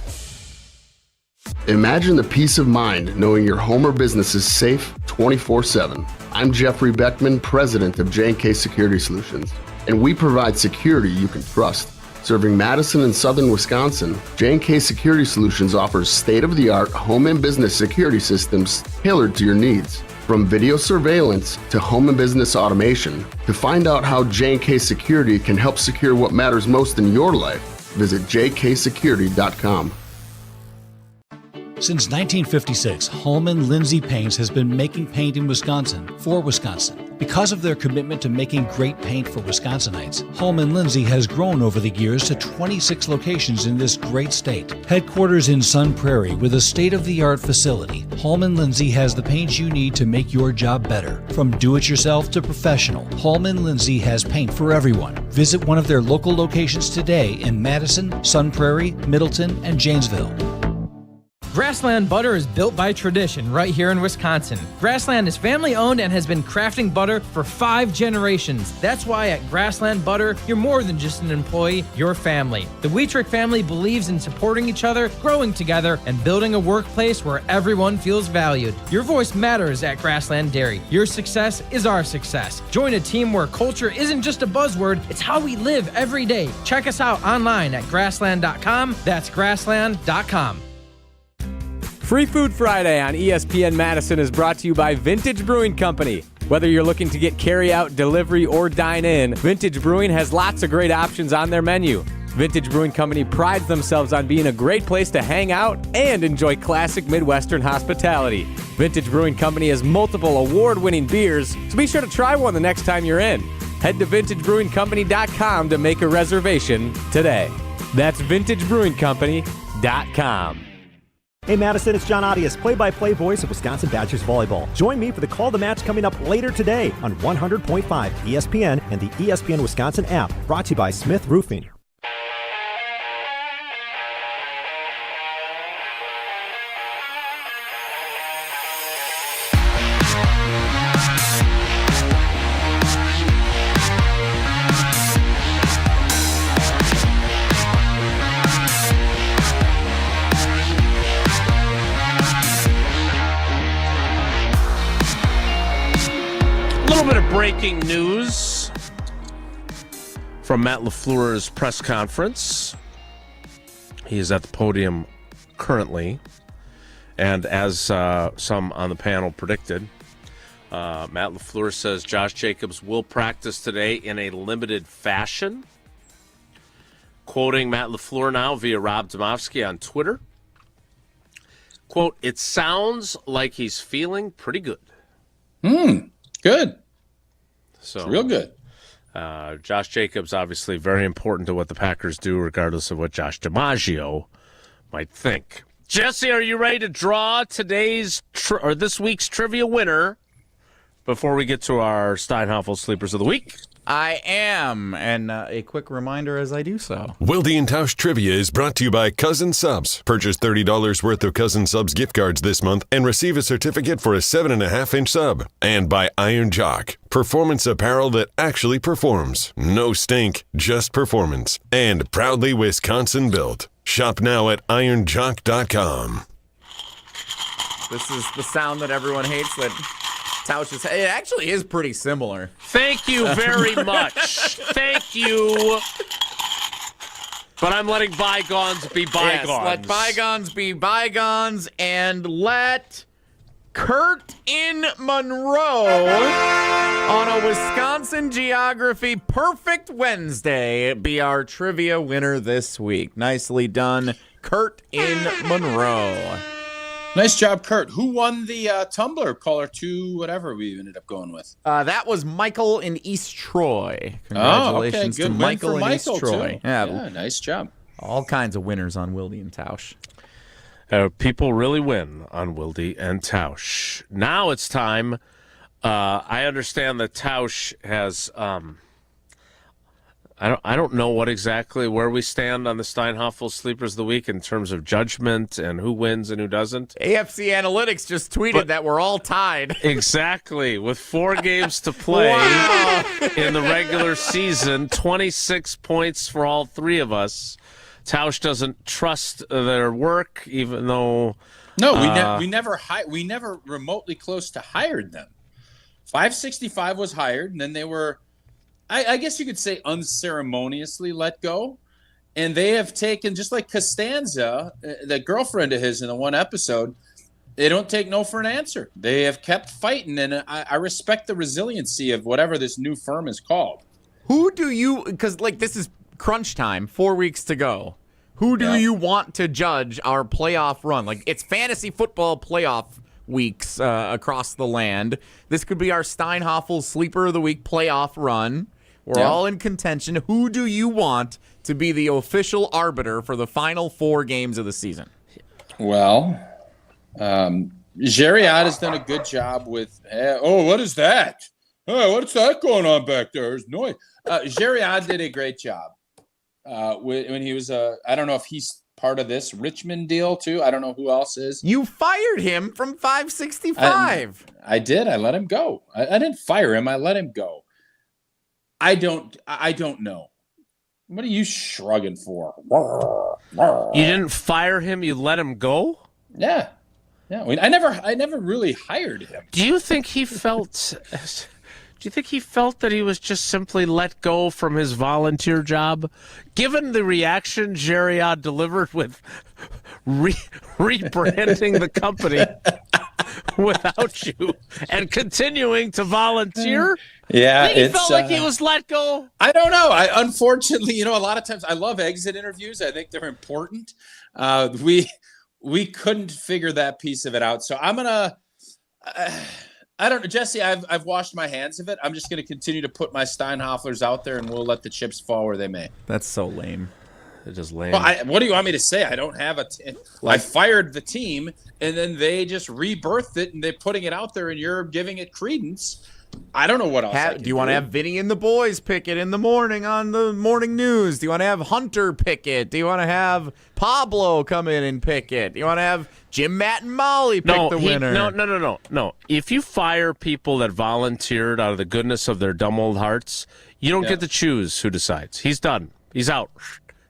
Imagine the peace of mind knowing your home or business is safe 24/7. I'm Jeffrey Beckman, president of J&K Security Solutions, and we provide security you can trust. Serving Madison and southern Wisconsin, J&K Security Solutions offers state-of-the-art home and business security systems tailored to your needs. From video surveillance to home and business automation, to find out how J&K Security can help secure what matters most in your life, visit jksecurity.com. Since 1956, Holman Lindsay Paints has been making paint in Wisconsin for Wisconsin. Because of their commitment to making great paint for Wisconsinites, Holman Lindsay has grown over the years to 26 locations in this great state. Headquarters in Sun Prairie with a state-of-the-art facility, Holman Lindsay has the paint you need to make your job better. From do-it-yourself to professional, Holman Lindsay has paint for everyone. Visit one of their local locations today in Madison, Sun Prairie, Middleton, and Janesville. Grassland Butter is built by tradition right here in Wisconsin. Grassland is family owned and has been crafting butter for 5 generations. That's why at Grassland Butter, you're more than just an employee, you're family. The Wietrich family believes in supporting each other, growing together, and building a workplace where everyone feels valued. Your voice matters at Grassland Dairy. Your success is our success. Join a team where culture isn't just a buzzword, it's how we live every day. Check us out online at grassland.com. That's grassland.com. Free Food Friday on ESPN Madison is brought to you by Vintage Brewing Company. Whether you're looking to get carry-out, delivery, or dine-in, Vintage Brewing has lots of great options on their menu. Vintage Brewing Company prides themselves on being a great place to hang out and enjoy classic Midwestern hospitality. Vintage Brewing Company has multiple award-winning beers, so be sure to try one the next time you're in. Head to VintageBrewingCompany.com to make a reservation today. That's VintageBrewingCompany.com. Hey Madison, it's John Audius, play-by-play voice of Wisconsin Badgers volleyball. Join me for the Call the Match coming up later today on 100.5 ESPN and the ESPN Wisconsin app, brought to you by Smith Roofing. Breaking news from Matt LaFleur's press conference. He is at the podium currently, and as some on the panel predicted, Matt LaFleur says Josh Jacobs will practice today in a limited fashion. Quoting Matt LaFleur now via Rob Demovsky on Twitter, quote, "It sounds like he's feeling pretty good." Good. So real good. Josh Jacobs, obviously very important to what the Packers do, regardless of what Josh DiMaggio might think. Jesse, are you ready to draw today's or this week's trivia winner before we get to our Steinhoff Sleepers of the Week? I am, and a quick reminder as I do so. Wilde and Tausch Trivia is brought to you by Cousin Subs. Purchase $30 worth of Cousin Subs gift cards this month and receive a certificate for a 7.5-inch sub. And by Iron Jock, performance apparel that actually performs. No stink, just performance. And proudly Wisconsin built. Shop now at ironjock.com. This is the sound that everyone hates that Tausch is. It actually is pretty similar. Thank you very much. Thank you. But I'm letting bygones be bygones. Yes, let bygones be bygones, and let Kurt in Monroe on a Wisconsin Geography Perfect Wednesday be our trivia winner this week. Nicely done, Kurt in Monroe. Nice job, Kurt. Who won the Tumbler caller 2, whatever we ended up going with? That was Michael in East Troy. Congratulations Good to Michael in East Troy. Too. Yeah, nice job. All kinds of winners on Wilde and Tausch. People really win on Wilde and Tausch. Now it's time. I understand that Tausch has. I don't know what exactly where we stand on the Steinhoff Sleepers of the Week in terms of judgment and who wins and who doesn't. AFC Analytics just tweeted that we're all tied. Exactly. With 4 games to play in the regular season, 26 points for all 3 of us. Tausch doesn't trust their work, even though. No, we never remotely close to hired them. 565 was hired, and then they were, I guess you could say, unceremoniously let go. And they have taken, just like Costanza, the girlfriend of his in the one episode, they don't take no for an answer. They have kept fighting, and I respect the resiliency of whatever this new firm is called. Who do you, because this is crunch time, 4 weeks to go. Who do you want to judge our playoff run? It's fantasy football playoff weeks across the land. This could be our Steinhoff Sleeper of the Week playoff run. We're all in contention. Who do you want to be the official arbiter for the final 4 games of the season? Well, Geriad has done a good job with. What is that? What's that going on back there? There's noise. Geriad did a great job when he was. I don't know if he's part of this Richmond deal too. I don't know who else is. You fired him from 565. I did. I let him go. I didn't fire him. I let him go. I don't know. What are you shrugging for? You didn't fire him. You let him go. Yeah. I never really hired him. Do you think he felt? Do you think he felt that he was just simply let go from his volunteer job? Given the reaction Geriad delivered with rebranding the company without you and continuing to volunteer? Yeah, he felt like he was let go. I don't know. Unfortunately, a lot of times I love exit interviews. I think they're important. We couldn't figure that piece of it out. So I'm gonna. I don't know, Jesse. I've washed my hands of it. I'm just gonna continue to put my Steinhofflers out there, and we'll let the chips fall where they may. That's so lame. It's just lame. Well, what do you want me to say? I don't have I fired the team, and then they just rebirthed it, and they're putting it out there, and you're giving it credence. I don't know what else. Do you want to have Vinny and the boys pick it in the morning on the morning news? Do you want to have Hunter pick it? Do you want to have Pablo come in and pick it? Do you want to have Jim, Matt, and Molly pick the winner? No. If you fire people that volunteered out of the goodness of their dumb old hearts, you don't get to choose who decides. He's done. He's out.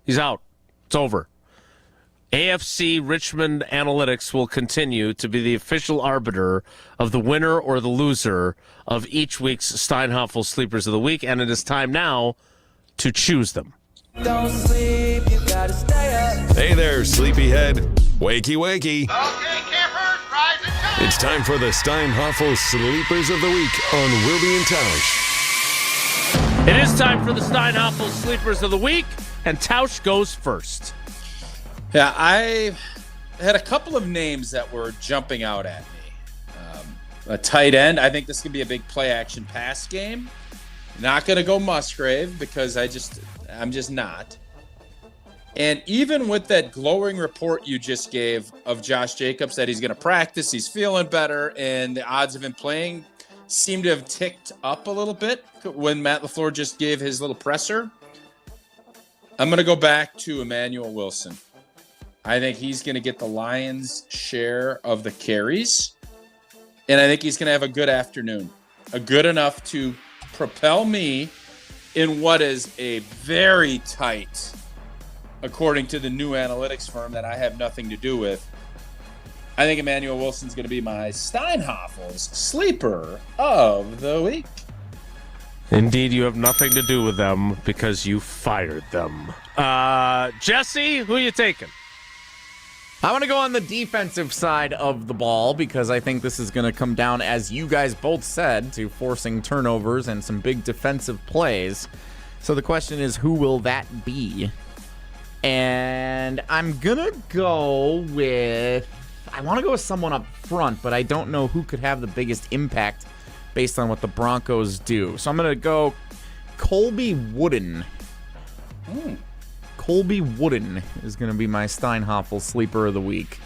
He's out. It's over. AFC Richmond Analytics will continue to be the official arbiter of the winner or the loser of each week's Steinhoff Sleepers of the Week, and it is time now to choose them. Don't sleep, you gotta stay up. Hey there, sleepyhead. Wakey, wakey. Okay, campers, rise and shine. It's time for the Steinhoff Sleepers of the Week on Wilde and Tausch. It is time for the Steinhoff Sleepers of the Week, and Tausch goes first. Yeah, I had a couple of names that were jumping out at me. A tight end. I think this could be a big play-action pass game. Not going to go Musgrave because I'm just not. And even with that glowing report you just gave of Josh Jacobs that he's going to practice, he's feeling better, and the odds of him playing seem to have ticked up a little bit when Matt LaFleur just gave his little presser. I'm going to go back to Emmanuel Wilson. I think he's going to get the Lions' share of the carries, and I think he's going to have a good afternoon, good enough to propel me in what is a very tight, according to the new analytics firm that I have nothing to do with. I think Emmanuel Wilson's going to be my Steinhoffels sleeper of the week. Indeed, you have nothing to do with them because you fired them. Jesse, who are you taking? I want to go on the defensive side of the ball because I think this is going to come down, as you guys both said, to forcing turnovers and some big defensive plays. So the question is, who will that be? And I'm going to go with... I want to go with someone up front, but I don't know who could have the biggest impact based on what the Broncos do. So I'm going to go Colby Wooden. Colby Wooden is going to be my Steinhoffel sleeper of the week.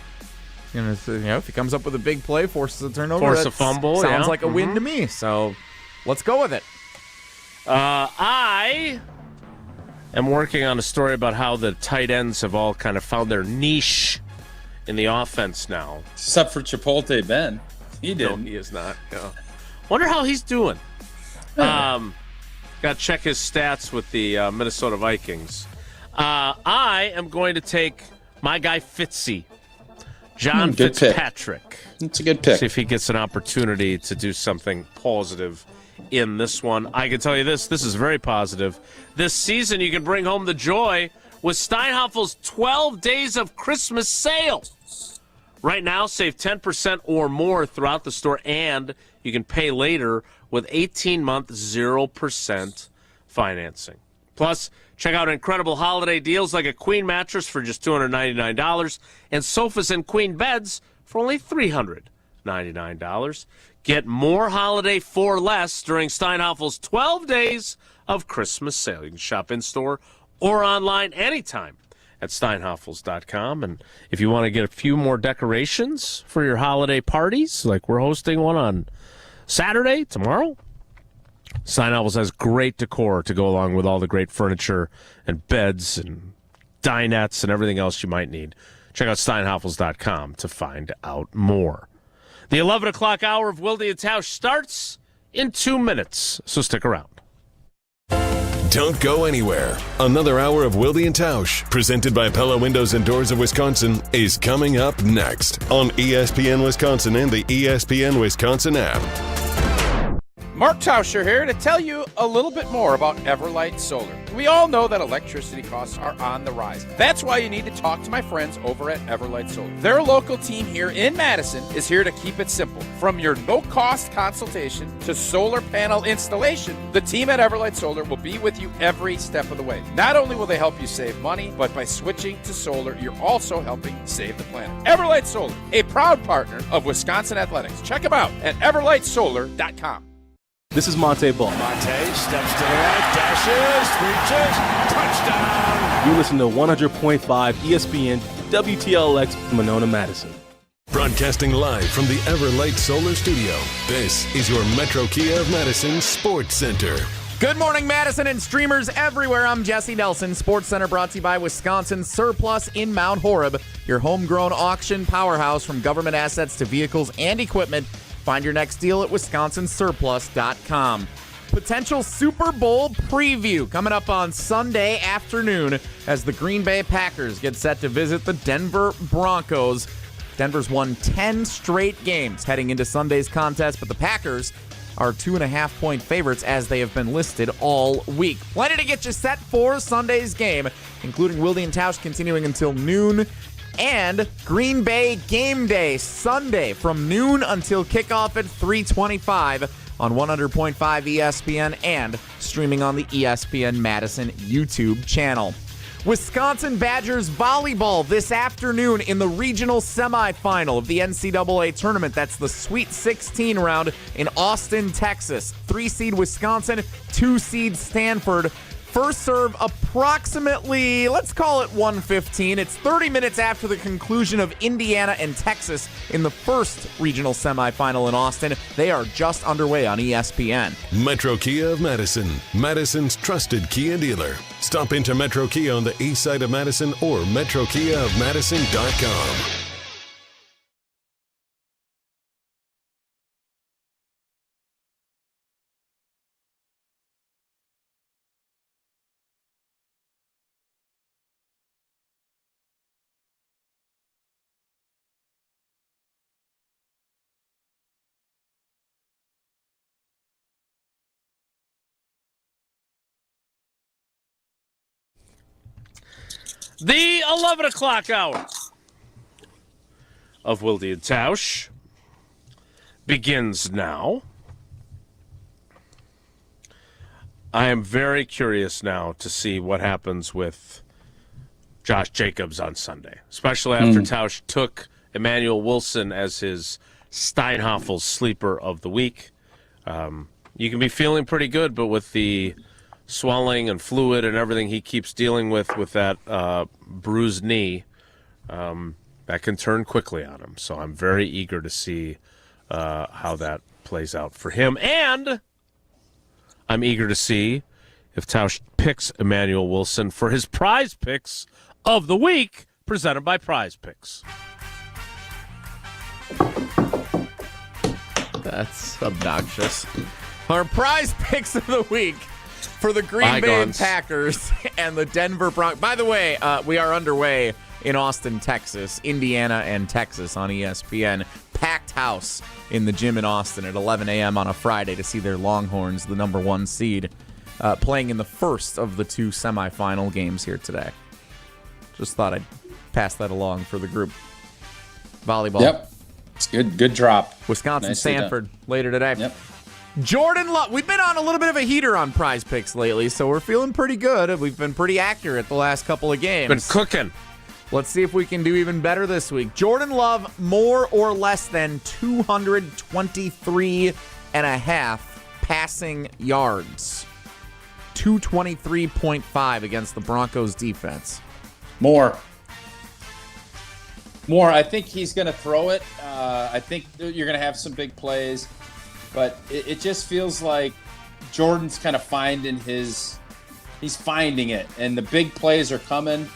If he comes up with a big play, forces a turnover, force a fumble, sounds like a win to me. So let's go with it. I am working on a story about how the tight ends have all kind of found their niche in the offense now. Except for Chipotle Ben. He didn't. No, he is not. No. Wonder how he's doing. Got to check his stats with the Minnesota Vikings. I am going to take my guy Fitzy, John Fitzpatrick. That's a good pick. See if he gets an opportunity to do something positive in this one. I can tell you this is very positive. This season you can bring home the joy with Steinhoffel's 12 Days of Christmas sale. Right now, save 10% or more throughout the store, and you can pay later with 18-month 0% financing. Plus, check out incredible holiday deals like a queen mattress for just $299 and sofas and queen beds for only $399. Get more holiday for less during Steinhoffel's 12 Days of Christmas sale. You can shop in-store or online anytime at steinhoffels.com. And if you want to get a few more decorations for your holiday parties, like we're hosting one on Saturday, tomorrow, Steinhoffels has great decor to go along with all the great furniture and beds and dinettes and everything else you might need. Check out steinhoffels.com to find out more. The 11 o'clock hour of Wilde and Tausch starts in 2 minutes, so stick around. Don't go anywhere. Another hour of Wilde and Tausch, presented by Pella Windows and Doors of Wisconsin, is coming up next on ESPN Wisconsin and the ESPN Wisconsin app. Mark Tauscher here to tell you a little bit more about Everlight Solar. We all know that electricity costs are on the rise. That's why you need to talk to my friends over at Everlight Solar. Their local team here in Madison is here to keep it simple. From your no-cost consultation to solar panel installation, the team at Everlight Solar will be with you every step of the way. Not only will they help you save money, but by switching to solar, you're also helping save the planet. Everlight Solar, a proud partner of Wisconsin Athletics. Check them out at everlightsolar.com. This is Monte Ball. Monte steps to the right, dashes, reaches, touchdown. You listen to 100.5 ESPN WTLX Monona, Madison. Broadcasting live from the Everlight Solar Studio, this is your Metro Kia of Madison Sports Center. Good morning, Madison and streamers everywhere. I'm Jesse Nelson. Sports Center brought to you by Wisconsin Surplus in Mount Horeb, your homegrown auction powerhouse from government assets to vehicles and equipment. Find your next deal at wisconsinsurplus.com. Potential Super Bowl preview coming up on Sunday afternoon as the Green Bay Packers get set to visit the Denver Broncos. Denver's won 10 straight games heading into Sunday's contest, but the Packers are 2.5-point favorites as they have been listed all week. Plenty to get you set for Sunday's game, including Wilde and Tausch continuing until noon. And Green Bay Game Day Sunday from noon until kickoff at 3:25 on 100.5 ESPN and streaming on the ESPN Madison YouTube channel. Wisconsin Badgers volleyball this afternoon in the regional semifinal of the NCAA tournament. That's the Sweet 16 round in Austin, Texas. 3-seed Wisconsin, 2-seed Stanford. First serve approximately, let's call it 1:15. It's 30 minutes after the conclusion of Indiana and Texas in the first regional semifinal in Austin. They are just underway on ESPN. Metro Kia of Madison, Madison's trusted Kia dealer. Stop into Metro Kia on the east side of Madison or metrokiaofmadison.com. The 11 o'clock hour of Wilde and Tausch begins now. I am very curious now to see what happens with Josh Jacobs on Sunday, especially after Tausch took Emmanuel Wilson as his Steinhoff sleeper of the week. You can be feeling pretty good, but with the swelling and fluid and everything he keeps dealing with that bruised knee, that can turn quickly on him. So I'm very eager to see how that plays out for him. And I'm eager to see if Tausch picks Emmanuel Wilson for his prize picks of the week, presented by Prize Picks. That's obnoxious. Our prize picks of the week for the Green Bay Packers and the Denver Broncos. By the way, we are underway in Austin, Texas, Indiana, and Texas on ESPN. Packed house in the gym in Austin at 11 a.m. on a Friday to see their Longhorns, the number 1 seed, playing in the first of the 2 semifinal games here today. Just thought I'd pass that along for the group. Volleyball. Yep. It's good. Good drop. Wisconsin, Stanford later today. Yep. Jordan Love. We've been on a little bit of a heater on Prize Picks lately, so we're feeling pretty good. We've been pretty accurate the last couple of games. Been cooking. Let's see if we can do even better this week. Jordan Love, more or less than 223.5 passing yards. 223.5 against the Broncos defense. More. I think he's going to throw it. I think you're going to have some big plays. But it just feels like Jordan's kind of he's finding it. And the big plays are coming.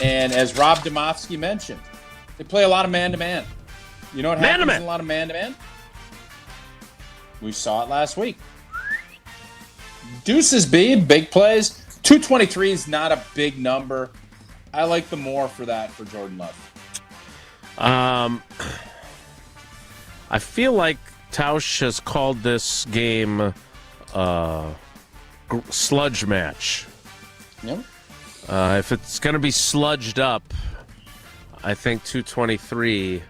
And as Rob Demovsky mentioned, they play a lot of man-to-man. You know what happens in a lot of man-to-man? We saw it last week. Deuces B, big plays. 223 is not a big number. I like the more for that for Jordan Love. I feel like Tausch has called this game sludge match. Yep. If it's going to be sludged up, I think 223,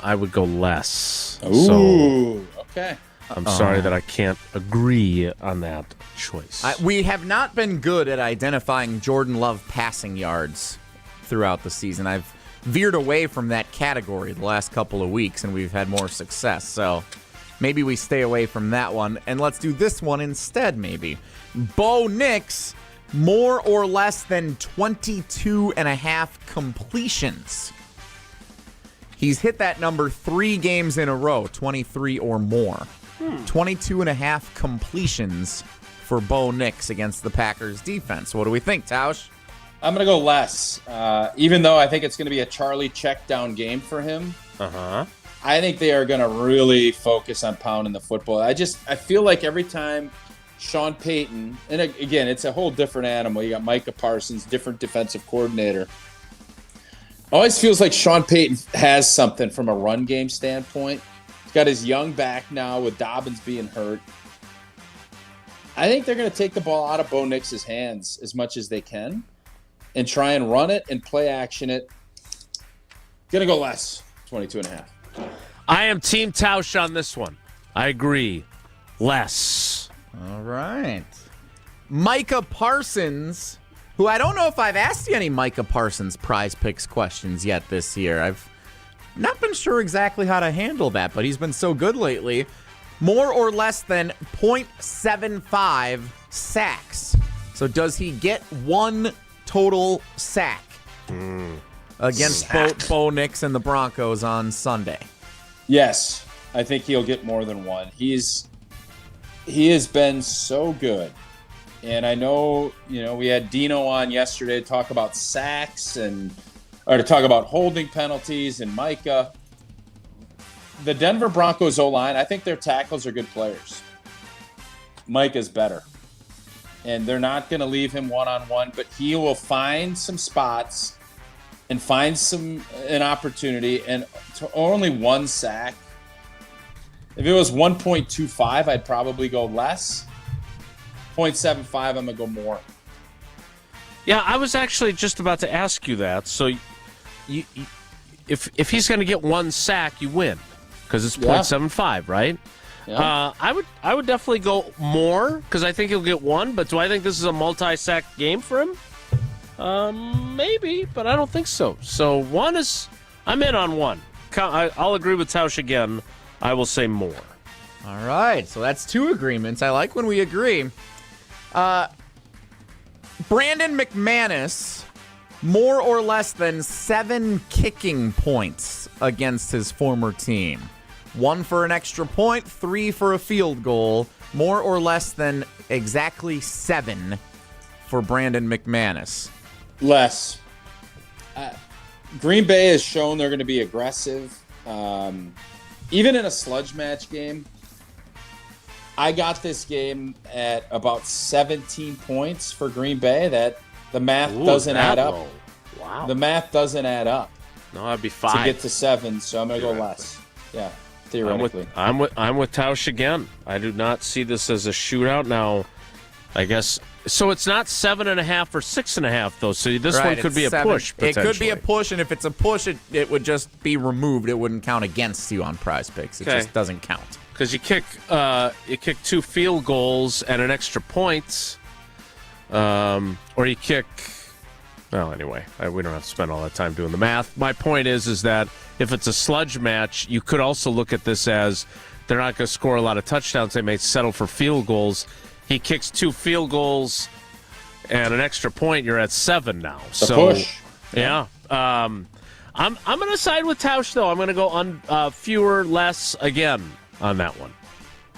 I would go less. Ooh, okay. I'm sorry that I can't agree on that choice. We have not been good at identifying Jordan Love passing yards throughout the season. I've veered away from that category the last couple of weeks, and we've had more success. So maybe we stay away from that one, and let's do this one instead, maybe. Bo Nix, more or less than 22.5 completions. He's hit that number 3 games in a row, 23 or more. 22.5 completions for Bo Nix against the Packers defense. What do we think, Tausch? I'm going to go less, even though I think it's going to be a Charlie check down game for him. I think they are going to really focus on pounding the football. I feel like every time Sean Payton, and again, it's a whole different animal. You got Micah Parsons, different defensive coordinator. Always feels like Sean Payton has something from a run game standpoint. He's got his young back now with Dobbins being hurt. I think they're going to take the ball out of Bo Nix's hands as much as they can and try and run it and play action it. Going to go less, 22.5. I am Team Tausch on this one. I agree. Less. All right. Micah Parsons who I don't know if I've asked you any Micah Parsons Prize Picks questions yet this year. I've not been sure exactly how to handle that, but he's been so good lately. More or less than 0.75 sacks. So does he get one total sack against Bo Nix and the Broncos on Sunday? Yes, I think he'll get more than one. He has been so good. And I know, we had Dino on yesterday to talk about sacks or to talk about holding penalties and Micah. The Denver Broncos O-line, I think their tackles are good players. Micah's better. And they're not going to leave him one-on-one, but he will find some spots and find an opportunity. And to only one sack, if it was 1.25, I'd probably go less. 0.75, I'm going to go more. Yeah, I was actually just about to ask you that. So if he's going to get one sack, you win because it's 0.75, right? Yeah. I would definitely go more because I think he'll get one. But do I think this is a multi-sack game for him? Maybe, but I don't think so. So I'm in on one. I'll agree with Tausch again. I will say more. All right, so that's two agreements. I like when we agree. Brandon McManus, more or less than 7 kicking points against his former team. 1 for an extra point, 3 for a field goal. More or less than exactly 7 for Brandon McManus. Less. Green Bay has shown they're going to be aggressive. Even in a sludge match game, I got this game at about 17 points for Green Bay. That the math doesn't add up. Low. Wow. The math doesn't add up. No, that'd be 5 to get to 7. So I'm going to go less. Yeah, theoretically. I'm with Tausch again. I do not see this as a shootout. Now, I guess so. It's not 7.5 or 6.5 though. So this one could be a push. It could be a push, and if it's a push, it would just be removed. It wouldn't count against you on Prize Picks. It just doesn't count. Because you kick 2 field goals and an extra point, or you kick. Well, anyway, we don't have to spend all that time doing the math. My point is that if it's a sludge match, you could also look at this as they're not going to score a lot of touchdowns. They may settle for field goals. He kicks 2 field goals and an extra point. You're at 7 now. Push. Yeah. I'm going to side with Tausch though. I'm going to go on fewer, less again on that one.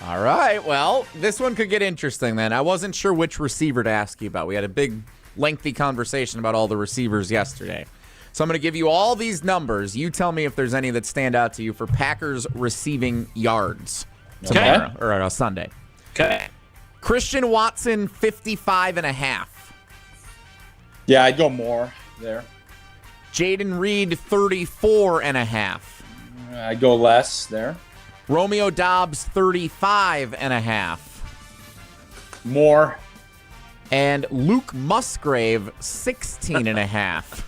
All right. Well, this one could get interesting then. I wasn't sure which receiver to ask you about. We had a big, lengthy conversation about all the receivers yesterday. So I'm going to give you all these numbers. You tell me if there's any that stand out to you for Packers receiving yards tomorrow or Sunday. Okay. Christian Watson, 55.5. Yeah, I'd go more there. Jaden Reed, 34.5. I'd go less there. Romeo Doubs, 35.5. More. And Luke Musgrave, 16.5.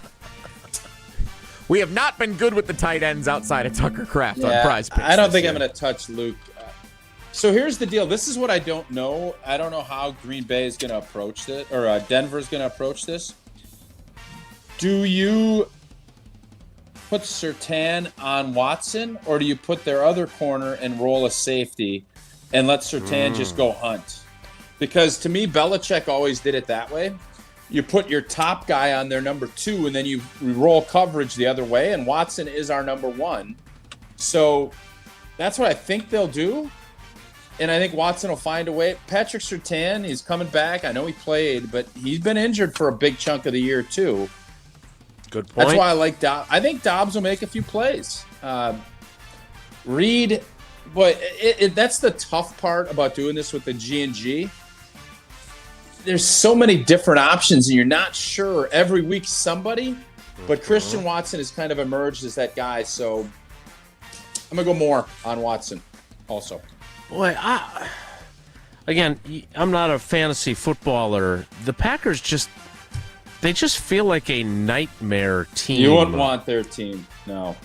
We have not been good with the tight ends outside of Tucker Kraft on Prize Picks. I don't think I'm going to touch Luke. So here's the deal. This is what I don't know. I don't know how Green Bay is going to approach this, or Denver is going to approach this. Do you put Surtain on Watson, or do you put their other corner and roll a safety and let Surtain just go hunt? Because to me, Belichick always did it that way. You put your top guy on their number 2, and then you roll coverage the other way, and Watson is our number 1. So that's what I think they'll do. And I think Watson will find a way. Patrick Surtain, he's coming back. I know he played, but he's been injured for a big chunk of the year, too. Good point. That's why I like Dobbs. I think Dobbs will make a few plays. Reed, boy, that's the tough part about doing this with the G&G. There's so many different options, and you're not sure every week somebody. But Christian Watson has kind of emerged as that guy, so I'm going to go more on Watson also. Boy, I'm not a fantasy footballer. The Packers just feel like a nightmare team. You wouldn't want their team, no.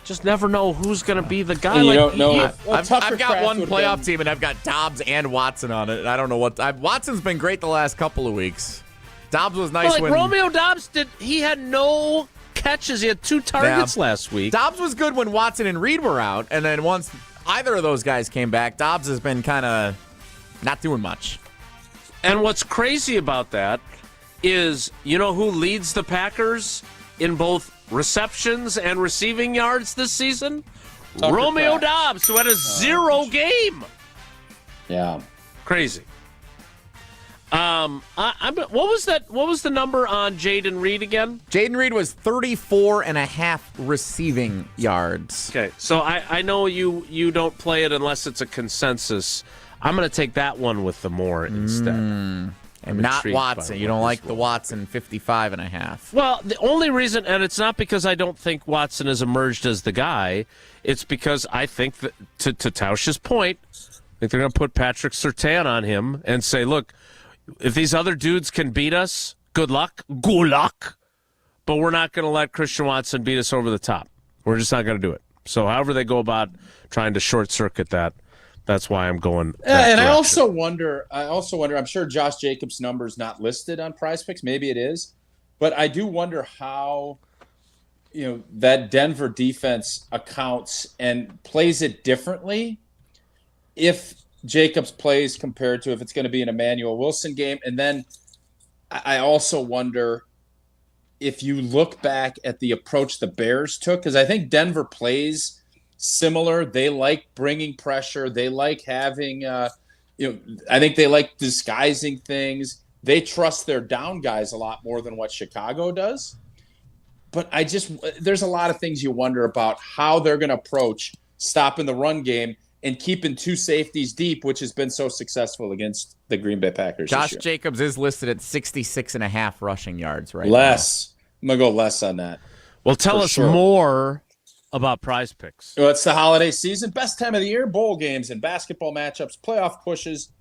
Just never know who's going to be the guy. And you don't know. I've got one playoff team, and I've got Dobbs and Watson on it, and I don't know what. Watson's been great the last couple of weeks. Dobbs was nice when Romeo Dobbs he had no catches. He had 2 targets last week. Dobbs was good when Watson and Reed were out, and then once either of those guys came back, Dobbs has been kind of not doing much. And what's crazy about that is, you know who leads the Packers in both receptions and receiving yards this season? Romeo Dobbs, who had a 0 game. Yeah. Crazy. What was that? What was the number on Jaden Reed again? Jaden Reed was 34.5 receiving yards. Okay, so I know you don't play it unless it's a consensus. I'm going to take that one with the more instead. And not Watson. You don't like the Watson 55.5. Well, the only reason, and it's not because I don't think Watson has emerged as the guy, it's because I think that, to Tausch's point, I think they're going to put Patrick Surtain on him and say, look, if these other dudes can beat us, good luck. Good luck. But we're not going to let Christian Watson beat us over the top. We're just not going to do it. So however they go about trying to short-circuit that, that's why I'm going. And I also wonder, I'm sure Josh Jacobs' number is not listed on Prize Picks. Maybe it is. But I do wonder how, that Denver defense accounts and plays it differently if Jacobs plays compared to if it's going to be an Emmanuel Wilson game. And then I also wonder if you look back at the approach the Bears took, because I think Denver plays similar. They like bringing pressure. They like having, I think they like disguising things. They trust their down guys a lot more than what Chicago does. But there's a lot of things you wonder about how they're going to approach stopping the run game and keeping 2 safeties deep, which has been so successful against the Green Bay Packers. Josh Jacobs is listed at 66.5 rushing yards right less. Now. I'm going to go less on that. Well, tell us more about Prize Picks. Well, it's the holiday season, best time of the year, bowl games and basketball matchups, playoff pushes,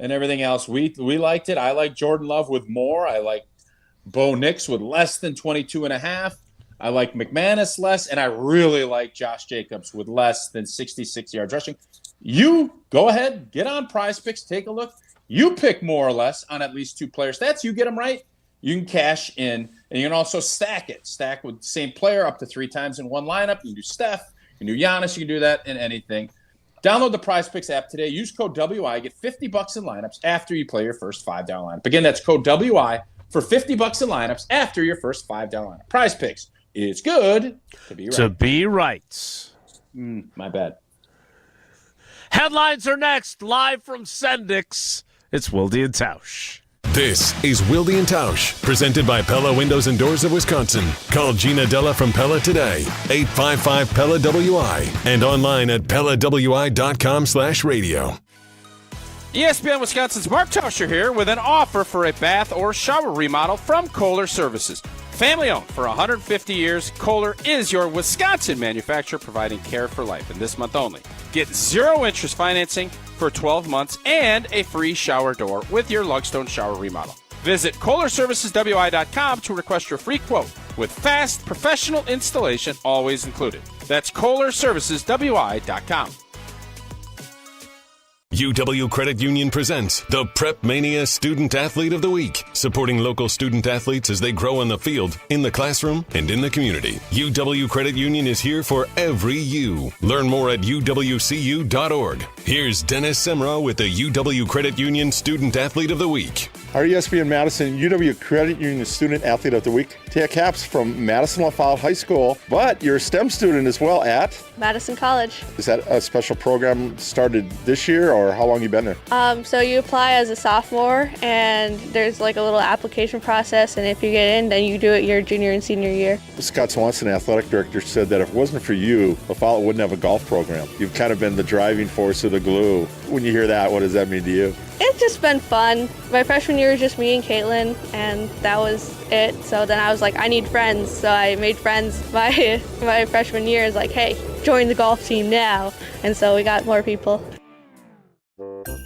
and everything else. We liked it. I like Jordan Love with more. I like Bo Nix with less than 22.5. I like McManus less, and I really like Josh Jacobs with less than 66 yards rushing. You go ahead, get on Prize Picks, take a look. You pick more or less on at least 2 player stats. You get them right, you can cash in, and you can also stack it. Stack with the same player up to 3 times in one lineup. You can do Steph, you can do Giannis, you can do that in anything. Download the Prize Picks app today. Use code WI. Get $50 in lineups after you play your first $5 lineup. Again, that's code WI for $50 in lineups after your first $5 lineup. Prize Picks. It's good to be right. To be right. My bad. Headlines are next, live from Sendix. It's Wilde and Tausch. This is Wilde and Tausch, presented by Pella Windows and Doors of Wisconsin. Call Gina Della from Pella today, 855-PELLA-WI, and online at PellaWI.com/radio. ESPN Wisconsin's Mark Tauscher here with an offer for a bath or shower remodel from Kohler Services. Family owned for 150 years, Kohler is your Wisconsin manufacturer providing care for life. And this month only, get 0 interest financing for 12 months and a free shower door with your Lugstone shower remodel. Visit KohlerServicesWI.com to request your free quote with fast, professional installation always included. That's KohlerServicesWI.com. UW Credit Union presents the Prep Mania Student Athlete of the Week, supporting local student athletes as they grow on the field, in the classroom, and in the community. UW Credit Union is here for every you. Learn more at uwcu.org. Here's Dennis Semra with the UW Credit Union Student Athlete of the Week. Our ESPN Madison UW Credit Union Student Athlete of the Week, Tia Capps from Madison Lafayette High School, but you're a STEM student as well at Madison College. Is that a special program started this year, or how long you been there? So you apply as a sophomore, and there's like a little application process, and if you get in, then you do it your junior and senior year. Scott Swanson, athletic director, said that if it wasn't for you, Lafayette wouldn't have a golf program. You've kind of been the driving force of the glue. When you hear that, what does that mean to you? It's just been fun. My freshman year was just me and Caitlin, and that was it. So then I was like, I need friends. So I made friends my freshman year. Is like, hey, join the golf team now. And so we got more people.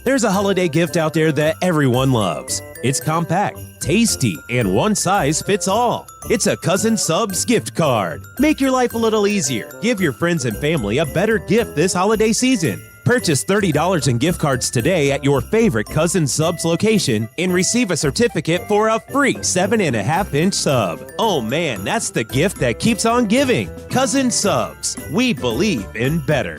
There's a holiday gift out there that everyone loves. It's compact, tasty, and one size fits all. It's a Cousin Subs gift card. Make your life a little easier. Give your friends and family a better gift this holiday season. Purchase $30 in gift cards today at your favorite Cousin Subs location and receive a certificate for a free 7.5-inch sub. Oh man, that's the gift that keeps on giving. Cousin Subs. We believe in better.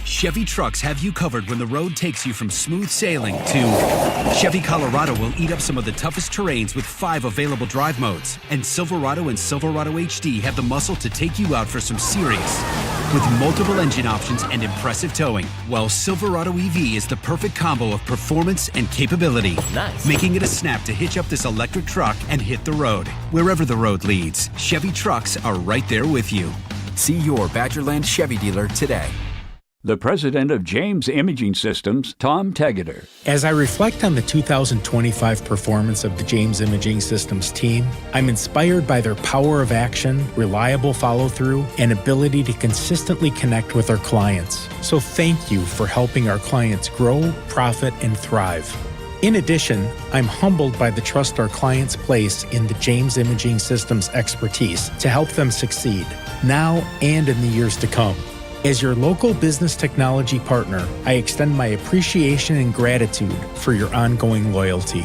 Chevy trucks have you covered when the road takes you from smooth sailing to Chevy Colorado will eat up some of the toughest terrains with 5 available drive modes. And Silverado and Silverado HD have the muscle to take you out for some serious with multiple engine options and impressive towing. While Silverado EV is the perfect combo of performance and capability. Nice. Making it a snap to hitch up this electric truck and hit the road. Wherever the road leads, Chevy trucks are right there with you. See your Badgerland Chevy dealer today. The president of James Imaging Systems, Tom Tegeter. As I reflect on the 2025 performance of the James Imaging Systems team, I'm inspired by their power of action, reliable follow-through, and ability to consistently connect with our clients. So thank you for helping our clients grow, profit, and thrive. In addition, I'm humbled by the trust our clients place in the James Imaging Systems expertise to help them succeed, now and in the years to come. As your local business technology partner, I extend my appreciation and gratitude for your ongoing loyalty.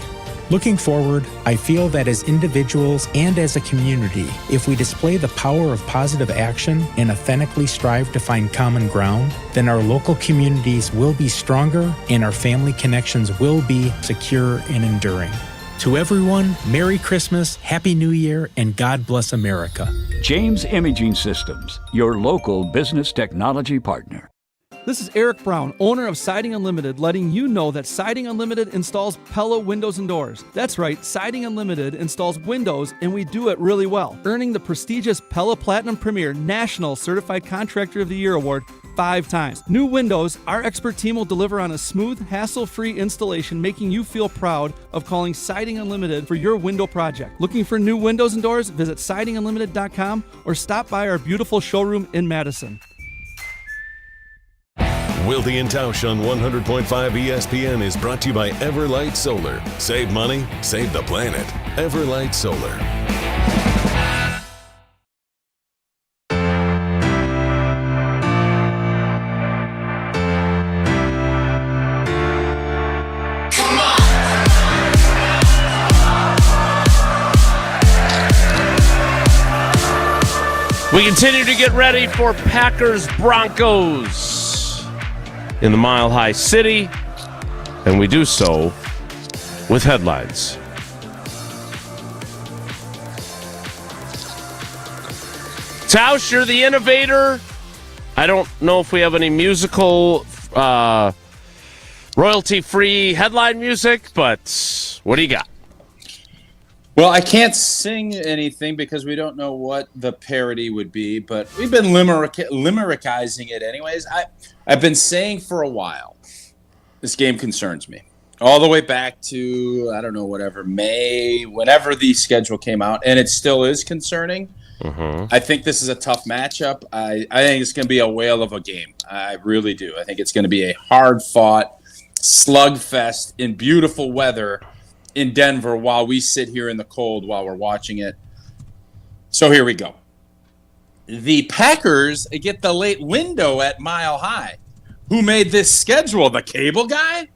Looking forward, I feel that as individuals and as a community, if we display the power of positive action and authentically strive to find common ground, then our local communities will be stronger and our family connections will be secure and enduring. To everyone, Merry Christmas, Happy New Year, and God bless America. James Imaging Systems, your local business technology partner. This is Eric Brown, owner of Siding Unlimited, letting you know that Siding Unlimited installs Pella windows and doors. That's right, Siding Unlimited installs windows, and we do it really well, earning the prestigious Pella Platinum Premier National Certified Contractor of the Year award 5 times. New windows, our expert team will deliver on a smooth, hassle-free installation, making you feel proud of calling Siding Unlimited for your window project. Looking for new windows and doors? Visit sidingunlimited.com or stop by our beautiful showroom in Madison. Wilde and Tausch on 100.5 ESPN is brought to you by Everlight Solar. Save money, save the planet. Everlight Solar. We continue to get ready for Packers-Broncos in the Mile High City, and we do so with headlines. Tauscher, the innovator. I don't know if we have any musical royalty-free headline music, but what do you got? Well, I can't sing anything because we don't know what the parody would be, but we've been limericizing it anyways. I've been saying for a while, this game concerns me. All the way back to, I don't know, whatever, May, whenever the schedule came out, and it still is concerning. I think this is a tough matchup. I think it's going to be a whale of a game. I really do. I think it's going to be a hard-fought slugfest in beautiful weather in Denver while we sit here in the cold while we're watching it. So here we go. The Packers get the late window at Mile High. Who made this schedule? The cable guy?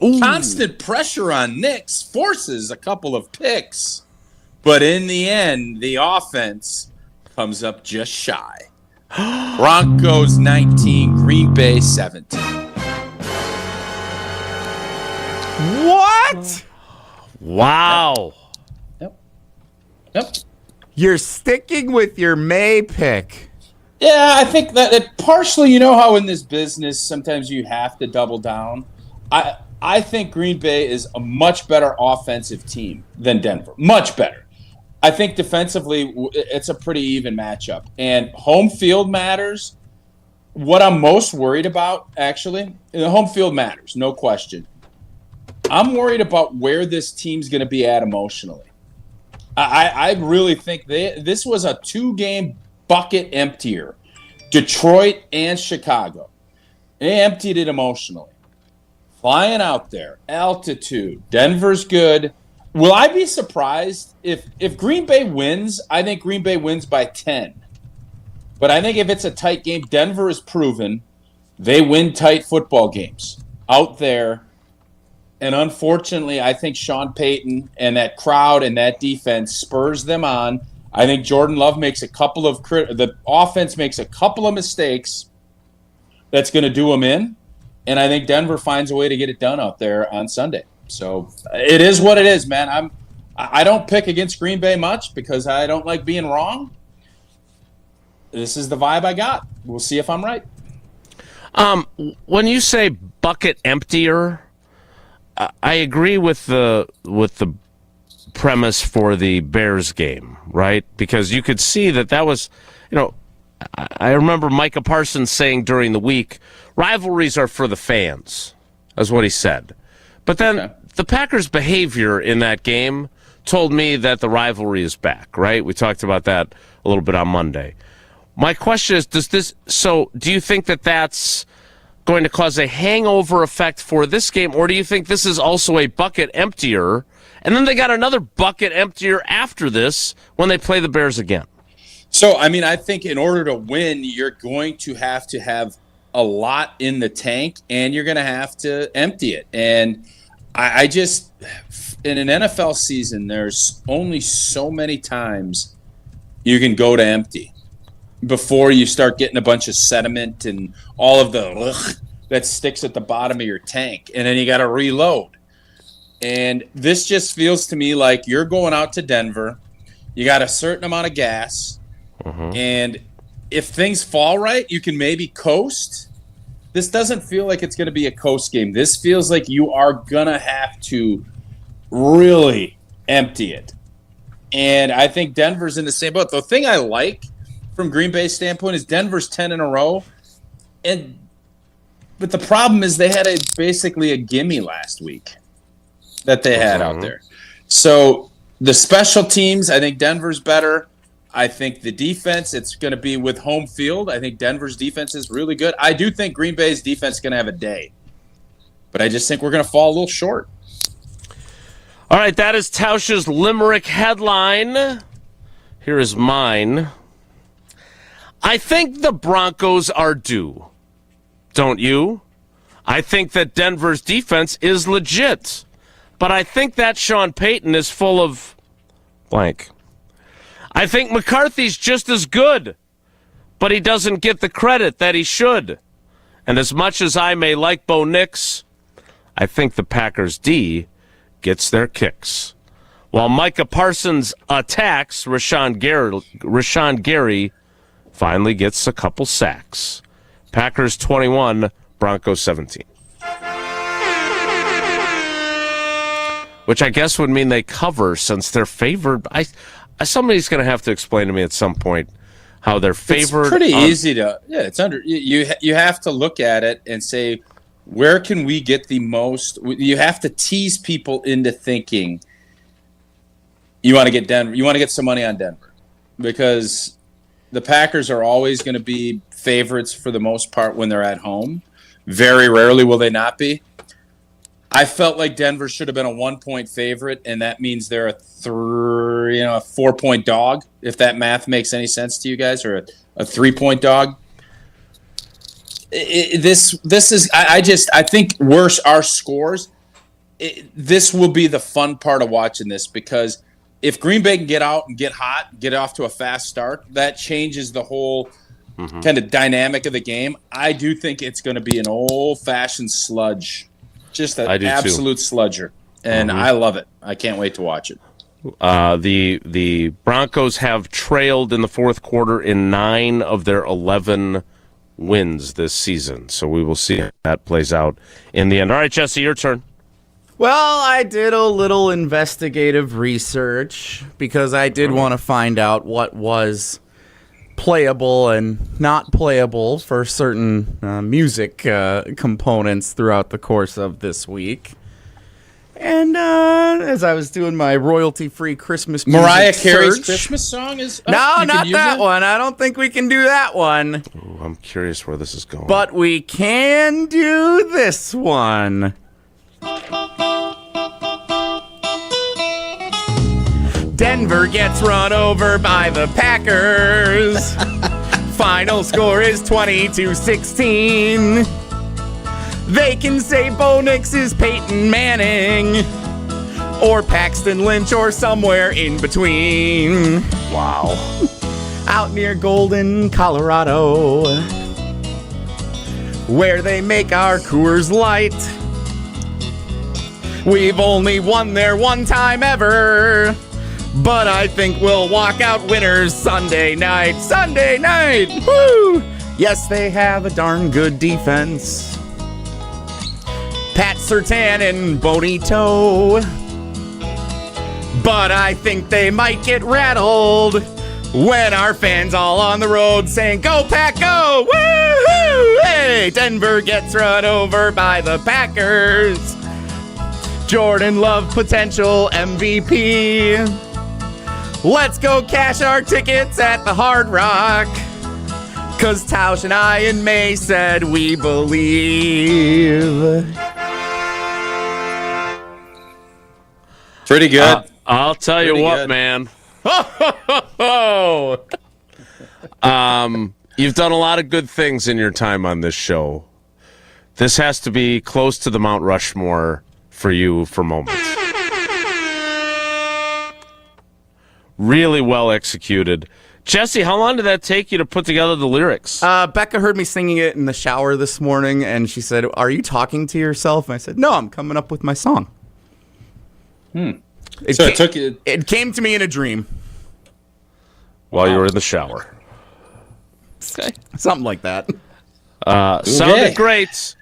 Ooh. Constant pressure on Nix forces a couple of picks. But in the end, the offense comes up just shy. Broncos 19, Green Bay 17. What? Wow. Yep. You're sticking with your May pick. Yeah, I think that it partially, you know how in this business sometimes you have to double down. I think Green Bay is a much better offensive team than Denver. Much better. I think defensively it's a pretty even matchup. And home field matters. What I'm most worried about, actually, the home field matters, no question. I'm worried about where this team's going to be at emotionally. I really think this was a 2-game bucket emptier. Detroit and Chicago. They emptied it emotionally. Flying out there, altitude, Denver's good. Will I be surprised if Green Bay wins? I think Green Bay wins by 10. But I think if it's a tight game, Denver has proven they win tight football games out there. And unfortunately, I think Sean Payton and that crowd and that defense spurs them on. I think Jordan Love makes the offense makes a couple of mistakes that's going to do them in. And I think Denver finds a way to get it done out there on Sunday. So it is what it is, man. I don't pick against Green Bay much because I don't like being wrong. This is the vibe I got. We'll see if I'm right. When you say bucket emptier, I agree with the premise for the Bears game, right? Because you could see that was, I remember Micah Parsons saying during the week, rivalries are for the fans, is what he said. But then the Packers' behavior in that game told me that the rivalry is back, right? We talked about that a little bit on Monday. My question is, do you think that that's going to cause a hangover effect for this game, or do you think this is also a bucket emptier, and then they got another bucket emptier after this when they play the Bears again? So, I think in order to win, you're going to have a lot in the tank, and you're going to have to empty it. And I just, in an NFL season, there's only so many times you can go to empty before you start getting a bunch of sediment and all of the that sticks at the bottom of your tank. And then you got to reload. And this just feels to me like you're going out to Denver. You got a certain amount of gas. And if things fall right, you can maybe coast. This doesn't feel like it's going to be a coast game. This feels like you are going to have to really empty it. And I think Denver's in the same boat. The thing I like from Green Bay's standpoint is Denver's 10 in a row. But the problem is they had basically a gimme last week that they had out there. So the special teams, I think Denver's better. I think the defense, it's going to be with home field. I think Denver's defense is really good. I do think Green Bay's defense is going to have a day. But I just think we're going to fall a little short. All right, that is Tauscher's Limerick headline. Here is mine. I think the Broncos are due. Don't you? I think that Denver's defense is legit. But I think that Sean Payton is full of blank. I think McCarthy's just as good, but he doesn't get the credit that he should. And as much as I may like Bo Nix, I think the Packers D gets their kicks. While Micah Parsons attacks, Rashan Garry finally gets a couple sacks. Packers 21, Broncos 17. Which I guess would mean they cover since they're favored. Somebody's going to have to explain to me at some point how they're favored. It's pretty easy to, it's under, you have to look at it and say, where can we get the most? You have to tease people into thinking you want to get Denver, you want to get some money on Denver because the Packers are always going to be favorites for the most part when they're at home. Very rarely will they not be. I felt like Denver should have been a 1-point favorite, and that means they're a 4-point dog, if that math makes any sense to you guys, or a 3-point dog. This is I think worse our scores. This will be the fun part of watching this because if Green Bay can get out and get hot, get off to a fast start, that changes the whole kind of dynamic of the game. I do think it's going to be an old-fashioned sludge. Just an absolute sludger. And I love it. I can't wait to watch it. The Broncos have trailed in the fourth quarter in 9 of their 11 wins this season. So we will see how that plays out in the end. All right, Jesse, your turn. Well, I did a little investigative research because I did want to find out what was playable and not playable for certain music components throughout the course of this week. And as I was doing my royalty-free Christmas music Mariah Carey's search, Christmas song is up. No, not that one. I don't think we can do that one. Ooh, I'm curious where this is going. But we can do this one. Denver gets run over by the Packers. Final score is 22-16. They can say Bo Nix is Peyton Manning, or Paxton Lynch, or somewhere in between. Wow. Out near Golden, Colorado, where they make our Coors Light. We've only won there one time ever, but I think we'll walk out winners Sunday night. Sunday night! Woo! Yes, they have a darn good defense. Pat Surtain and Bonito. But I think they might get rattled when our fans all on the road saying, "Go Pack, go!" Woo-hoo! Hey, Denver gets run over by the Packers. Jordan Love, potential MVP. Let's go cash our tickets at the Hard Rock, 'cause Tausch and I in May said we believe. Pretty good. I'll tell you Pretty what, good. man. You've done a lot of good things in your time on this show. This has to be close to the Mount Rushmore for you for moments. Really well executed. Jesse, how long did that take you to put together the lyrics? Becca heard me singing it in the shower this morning, and she said, "Are you talking to yourself?" And I said, "No, I'm coming up with my song." It came to me in a dream. While you were in the shower. Okay. Something like that. Sounded great.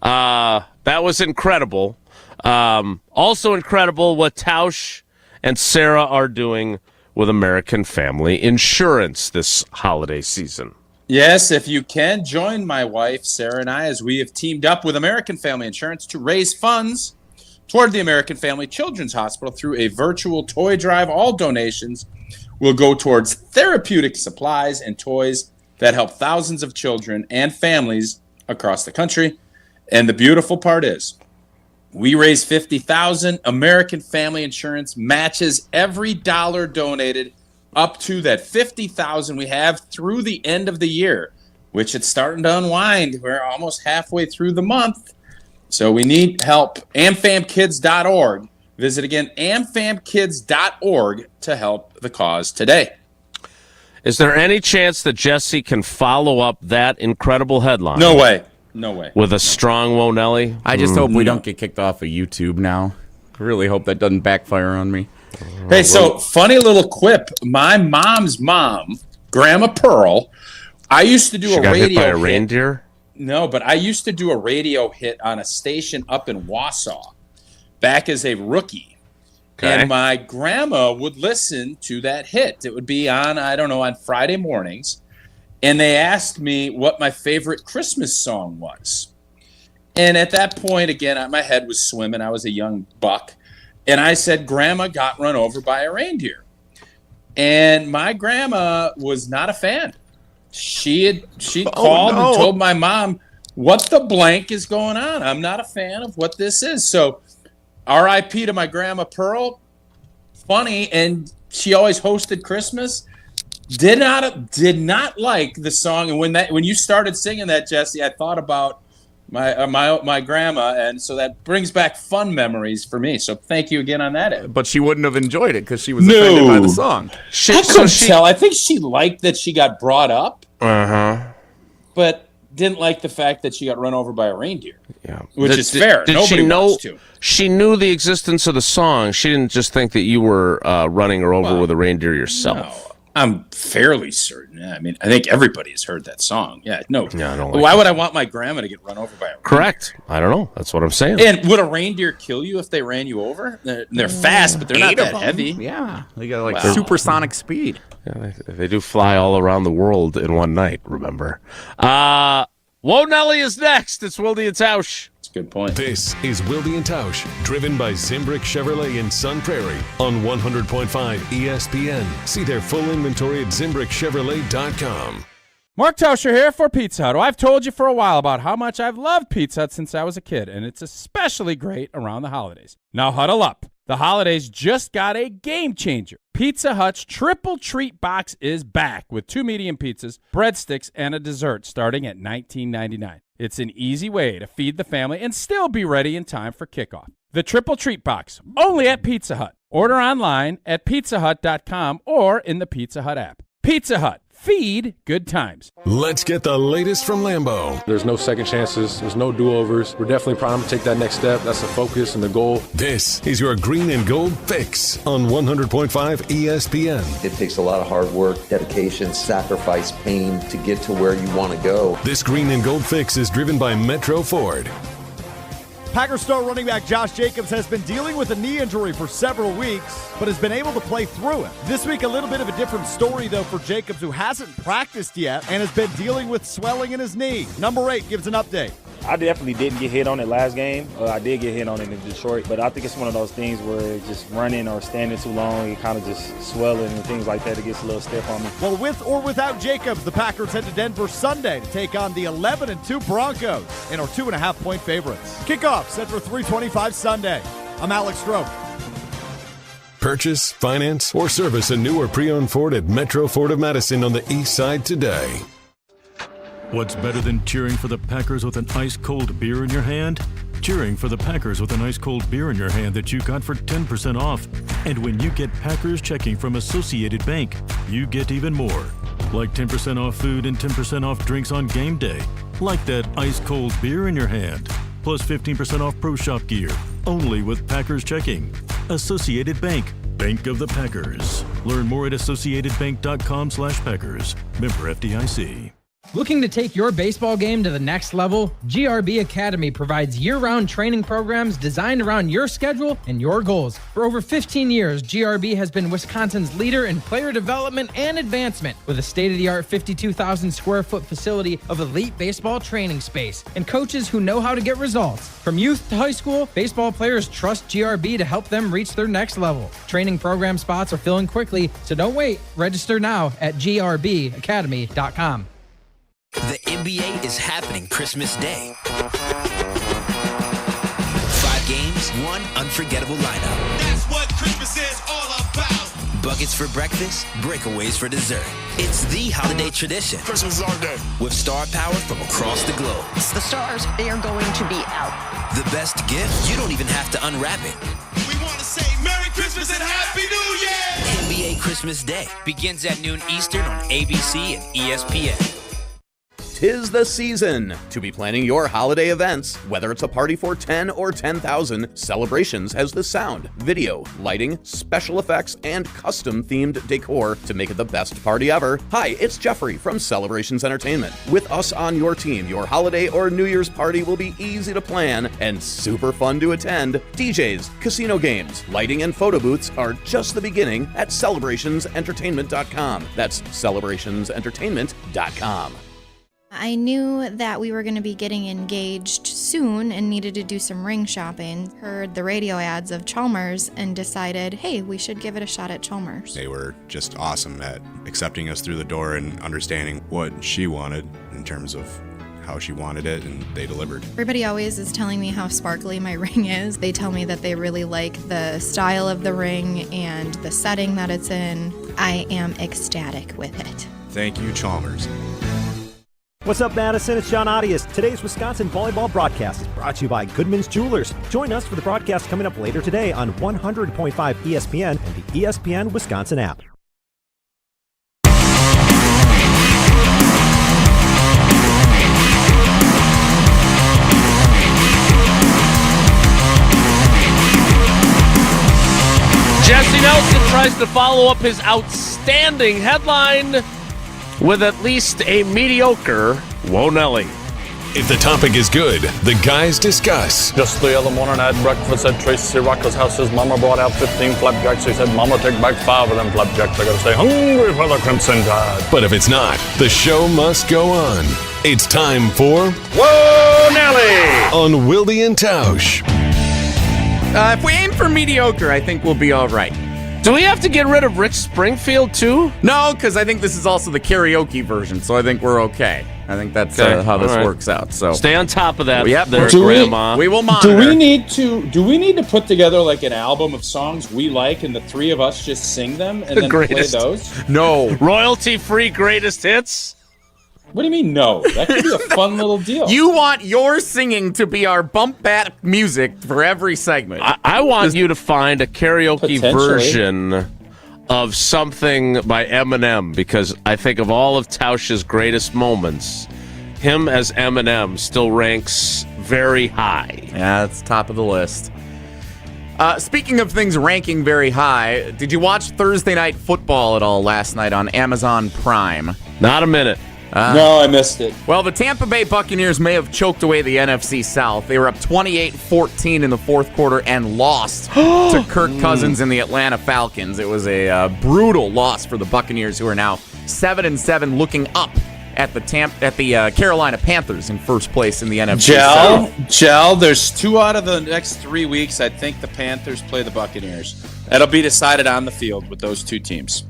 That was incredible. Also incredible what Tausch and Sarah are doing with American Family Insurance this holiday season. Yes, if you can, join my wife, Sarah, and I as we have teamed up with American Family Insurance to raise funds toward the American Family Children's Hospital through a virtual toy drive. All donations will go towards therapeutic supplies and toys that help thousands of children and families across the country. And the beautiful part is, we raise $50,000. American Family Insurance matches every dollar donated up to that $50,000 we have through the end of the year, which it's starting to unwind. We're almost halfway through the month. So we need help. AmFamKids.org. Visit again, AmFamKids.org to help the cause today. Is there any chance that Jesse can follow up that incredible headline? No way. No way. With a strong Wonelli? I just hope we don't get kicked off of YouTube now. I really hope that doesn't backfire on me. Hey, so funny little quip. My mom's mom, Grandma Pearl, I used to do a radio hit by a hit. reindeer? No, but I used to do a radio hit on a station up in Wausau back as a rookie. Okay. And my grandma would listen to that hit. It would be on, I don't know, on Friday mornings. And they asked me what my favorite Christmas song was. And at that point, again, my head was swimming. I was a young buck. And I said, "Grandma got run over by a reindeer." And my grandma was not a fan. She called and told my mom, "What the blank is going on? I'm not a fan of what this is." So R.I.P. to my Grandma Pearl. Funny, and she always hosted Christmas. Did not like the song. And when you started singing that, Jesse, I thought about my grandma, and so that brings back fun memories for me. So thank you again on that. But she wouldn't have enjoyed it because she was offended by the song. I couldn't tell. I think she liked that she got brought up, but didn't like the fact that she got run over by a reindeer. Yeah, which is fair. Did Nobody she know? wants to. She knew the existence of the song. She didn't just think that you were running her over with a reindeer yourself. No, I'm fairly certain. I mean, I think everybody has heard that song. Yeah, no. Yeah, I don't Why would I want my grandma to get run over by a reindeer? Correct. I don't know. That's what I'm saying. And would a reindeer kill you if they ran you over? They're fast, but they're not that heavy. Yeah, they got like supersonic speed. Yeah, they do fly all around the world in one night, remember. Wonelli is next. It's Wilde and Tausch. That's a good point. This is Wilde and Tausch, driven by Zimbrick Chevrolet in Sun Prairie on 100.5 ESPN. See their full inventory at ZimbrickChevrolet.com. Mark Tauscher here for Pizza Hut. I've told you for a while about how much I've loved Pizza Hut since I was a kid, and it's especially great around the holidays. Now huddle up. The holidays just got a game changer. Pizza Hut's Triple Treat Box is back with 2 medium pizzas, breadsticks, and a dessert starting at $19.99. It's an easy way to feed the family and still be ready in time for kickoff. The Triple Treat Box, only at Pizza Hut. Order online at pizzahut.com or in the Pizza Hut app. Pizza Hut. Feed good times. Let's get the latest from Lambeau. There's no second chances. There's no do-overs. We're definitely primed to take that next step. That's the focus and the goal. This is your green and gold fix on 100.5 ESPN. It takes a lot of hard work, dedication, sacrifice, pain to get to where you want to go. This green and gold fix is driven by Metro Ford. Packers star running back Josh Jacobs has been dealing with a knee injury for several weeks, but has been able to play through it. This week, a little bit of a different story, though, for Jacobs, who hasn't practiced yet and has been dealing with swelling in his knee. Number 8 gives an update. I definitely didn't get hit on it last game. I did get hit on it in Detroit, but I think it's one of those things where just running or standing too long, it kind of just swelling and things like that. It gets a little stiff on me. Well, with or without Jacobs, the Packers head to Denver Sunday to take on the 11-2 Broncos and are 2.5-point favorites. Kickoff set for 3:25 Sunday. I'm Alex Stroh. Purchase, finance, or service a new or pre-owned Ford at Metro Ford of Madison on the east side today. What's better than cheering for the Packers with an ice-cold beer in your hand? Cheering for the Packers with an ice-cold beer in your hand that you got for 10% off. And when you get Packers checking from Associated Bank, you get even more. Like 10% off food and 10% off drinks on game day. Like that ice-cold beer in your hand. Plus 15% off Pro Shop gear. Only with Packers checking. Associated Bank. Bank of the Packers. Learn more at associatedbank.com/Packers. Member FDIC. Looking to take your baseball game to the next level? GRB Academy provides year-round training programs designed around your schedule and your goals. For over 15 years, GRB has been Wisconsin's leader in player development and advancement with a state-of-the-art 52,000 square foot facility of elite baseball training space and coaches who know how to get results. From youth to high school, baseball players trust GRB to help them reach their next level. Training program spots are filling quickly, so don't wait. Register now at grbacademy.com. The NBA is happening Christmas Day. 5 games, 1 unforgettable lineup. That's what Christmas is all about. Buckets for breakfast, breakaways for dessert. It's the holiday tradition. Christmas is our day. With star power from across the globe. It's the stars. They are going to be out. The best gift, you don't even have to unwrap it. We want to say Merry Christmas and Happy New Year! NBA Christmas Day begins at noon Eastern on ABC and ESPN. 'Tis the season to be planning your holiday events. Whether it's a party for 10 or 10,000, Celebrations has the sound, video, lighting, special effects, and custom-themed decor to make it the best party ever. Hi, it's Jeffrey from Celebrations Entertainment. With us on your team, your holiday or New Year's party will be easy to plan and super fun to attend. DJs, casino games, lighting, and photo booths are just the beginning at celebrationsentertainment.com. That's celebrationsentertainment.com. I knew that we were going to be getting engaged soon and needed to do some ring shopping. Heard the radio ads of Chalmers and decided, hey, we should give it a shot at Chalmers. They were just awesome at accepting us through the door and understanding what she wanted in terms of how she wanted it, and they delivered. Everybody always is telling me how sparkly my ring is. They tell me that they really like the style of the ring and the setting that it's in. I am ecstatic with it. Thank you, Chalmers. What's up, Madison? It's John Audius. Today's Wisconsin volleyball broadcast is brought to you by Goodman's Jewelers. Join us for the broadcast coming up later today on 100.5 ESPN and the ESPN Wisconsin app. Jesse Nelson tries to follow up his outstanding headline with at least a mediocre Whoa Nelly. If the topic is good, the guys discuss. Just the other morning I had breakfast at Tracy Rocker's house. His mama brought out 15 flapjacks. He said, Mama, take back 5 of them flapjacks. I gotta stay hungry for the Crimson Tide. But if it's not, the show must go on. It's time for Whoa Nelly on Wilde and Tausch. If we aim for mediocre, I think we'll be all right. Do we have to get rid of Rick Springfield, too? No, because I think this is also the karaoke version, so I think we're okay. I think that's how this works out. So stay on top of that. Yep, Grandma. We will monitor. Do we need to put together like an album of songs we like, and the three of us just sing them and then play those? No, royalty-free greatest hits. What do you mean, no? That could be a fun little deal. You want your singing to be our bump back music for every segment. I want you to find a karaoke version of something by Eminem, because I think of all of Tauscher's greatest moments, him as Eminem still ranks very high. Yeah, that's top of the list. Speaking of things ranking very high, did you watch Thursday Night Football at all last night on Amazon Prime? Not a minute. No, I missed it. Well, the Tampa Bay Buccaneers may have choked away the NFC South. They were up 28-14 in the fourth quarter and lost to Kirk Cousins and the Atlanta Falcons. It was a brutal loss for the Buccaneers, who are now 7-7, looking up at the Carolina Panthers in first place in the NFC South. There's 2 out of the next 3 weeks. I think the Panthers play the Buccaneers. That'll be decided on the field with those 2 teams.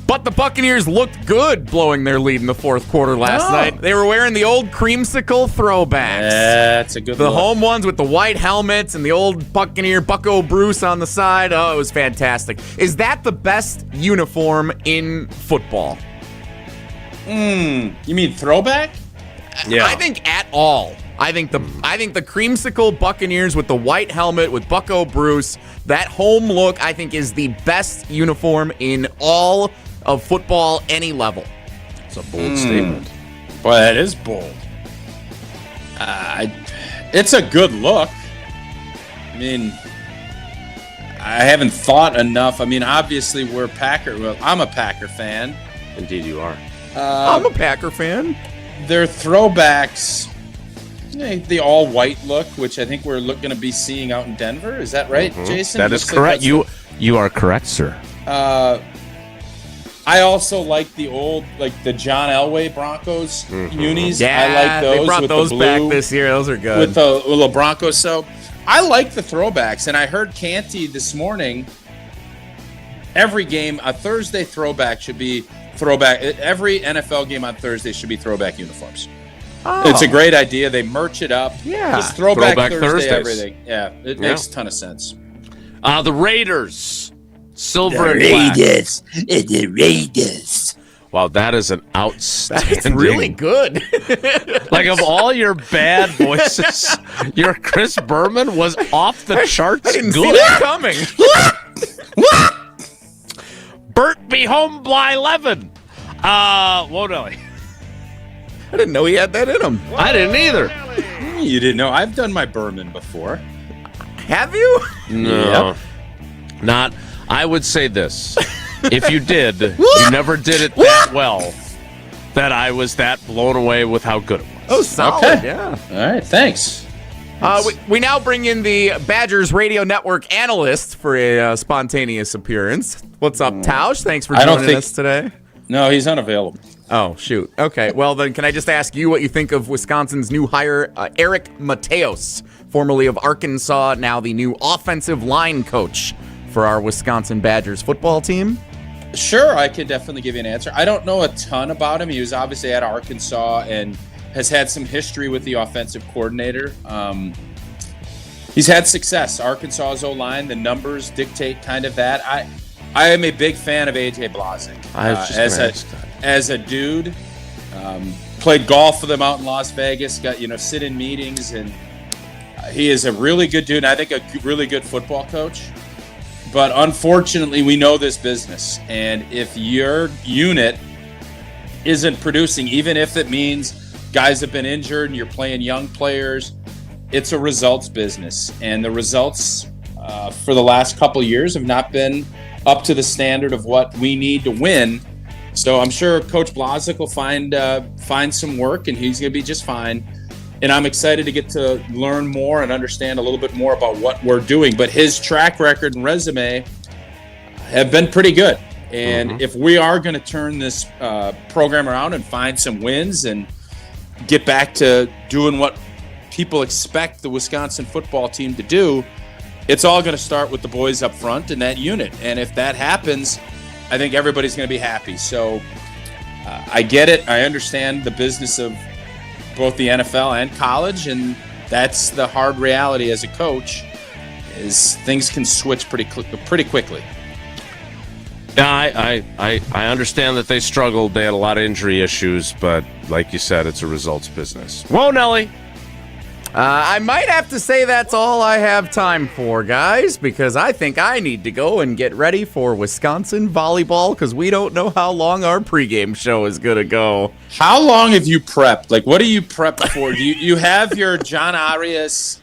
But the Buccaneers looked good blowing their lead in the fourth quarter last night. They were wearing the old creamsicle throwbacks. That's a good The look. home ones with the white helmets and the old Buccaneer Bucko Bruce on the side. Oh, it was fantastic. Is that the best uniform in football? You mean throwback? Yeah. I think at all. I think the creamsicle Buccaneers with the white helmet with Bucko Bruce, that home look, I think, is the best uniform in all of football, any level. It's a bold statement. Boy, that is bold. It's a good look. I mean, I haven't thought enough. I mean, obviously we're Packer. Well, I'm a Packer fan. Indeed, you are. I'm a Packer fan. Their throwbacks, the all-white look, which I think we're going to be seeing out in Denver. Is that right, Jason? That is correct. You are correct, sir. I also like the old, like the John Elway Broncos unis. Yeah, I like those. they brought with those the blue, back this year. Those are good. With the little Broncos. So I like the throwbacks. And I heard Canty this morning, every game, a Thursday throwback should be throwback. Every NFL game on Thursday should be throwback uniforms. Oh. It's a great idea. They merch it up. Yeah. Just throwback Thursday, Thursdays. everything. Yeah, it makes a ton of sense. The Raiders. Silver and black. The Raiders. Wow, that is an outstanding. That's really good. Like, of all your bad voices, your Chris Berman was off the charts. I didn't good. see that coming. Burt be home by 11. What else? I didn't know he had that in him. I didn't either. You didn't know? I've done my Berman before. Have you? No. Yep. Not. I would say this. If you did, you never did it that well that I was that blown away with how good it was. Oh, solid. Okay. Yeah. All right, thanks. We now bring in the Badgers Radio Network analyst for a spontaneous appearance. What's up, Tausch? Thanks for joining us today. No, he's unavailable. Oh, shoot. Okay, well then, can I just ask you what you think of Wisconsin's new hire, Eric Mateos, formerly of Arkansas, now the new offensive line coach for our Wisconsin Badgers football team? Sure, I could definitely give you an answer. I don't know a ton about him. He was obviously at Arkansas and has had some history with the offensive coordinator. He's had success. Arkansas's O-line, the numbers dictate kind of that. I am a big fan of A.J. Blazek. As a dude, played golf with him out in Las Vegas, got, sit in meetings, and he is a really good dude, and I think a really good football coach. But unfortunately, we know this business, and if your unit isn't producing, even if it means guys have been injured and you're playing young players, it's a results business, and the results for the last couple years have not been up to the standard of what we need to win. So I'm sure Coach Blazek will find some work, and he's going to be just fine. And I'm excited to get to learn more and understand a little bit more about what we're doing. But his track record and resume have been pretty good. And if we are going to turn this program around and find some wins and get back to doing what people expect the Wisconsin football team to do, it's all going to start with the boys up front and that unit. And if that happens, I think everybody's going to be happy. So I get it. I understand the business of both the NFL and college, and that's the hard reality as a coach, is things can switch pretty quickly. Yeah, I understand that they struggled. They had a lot of injury issues, but like you said, it's a results business. Whoa, Nelly. I might have to say that's all I have time for, guys, because I think I need to go and get ready for Wisconsin volleyball, because we don't know how long our pregame show is going to go. How long have you prepped? Like, what are you prepped for? Do you have your John Arias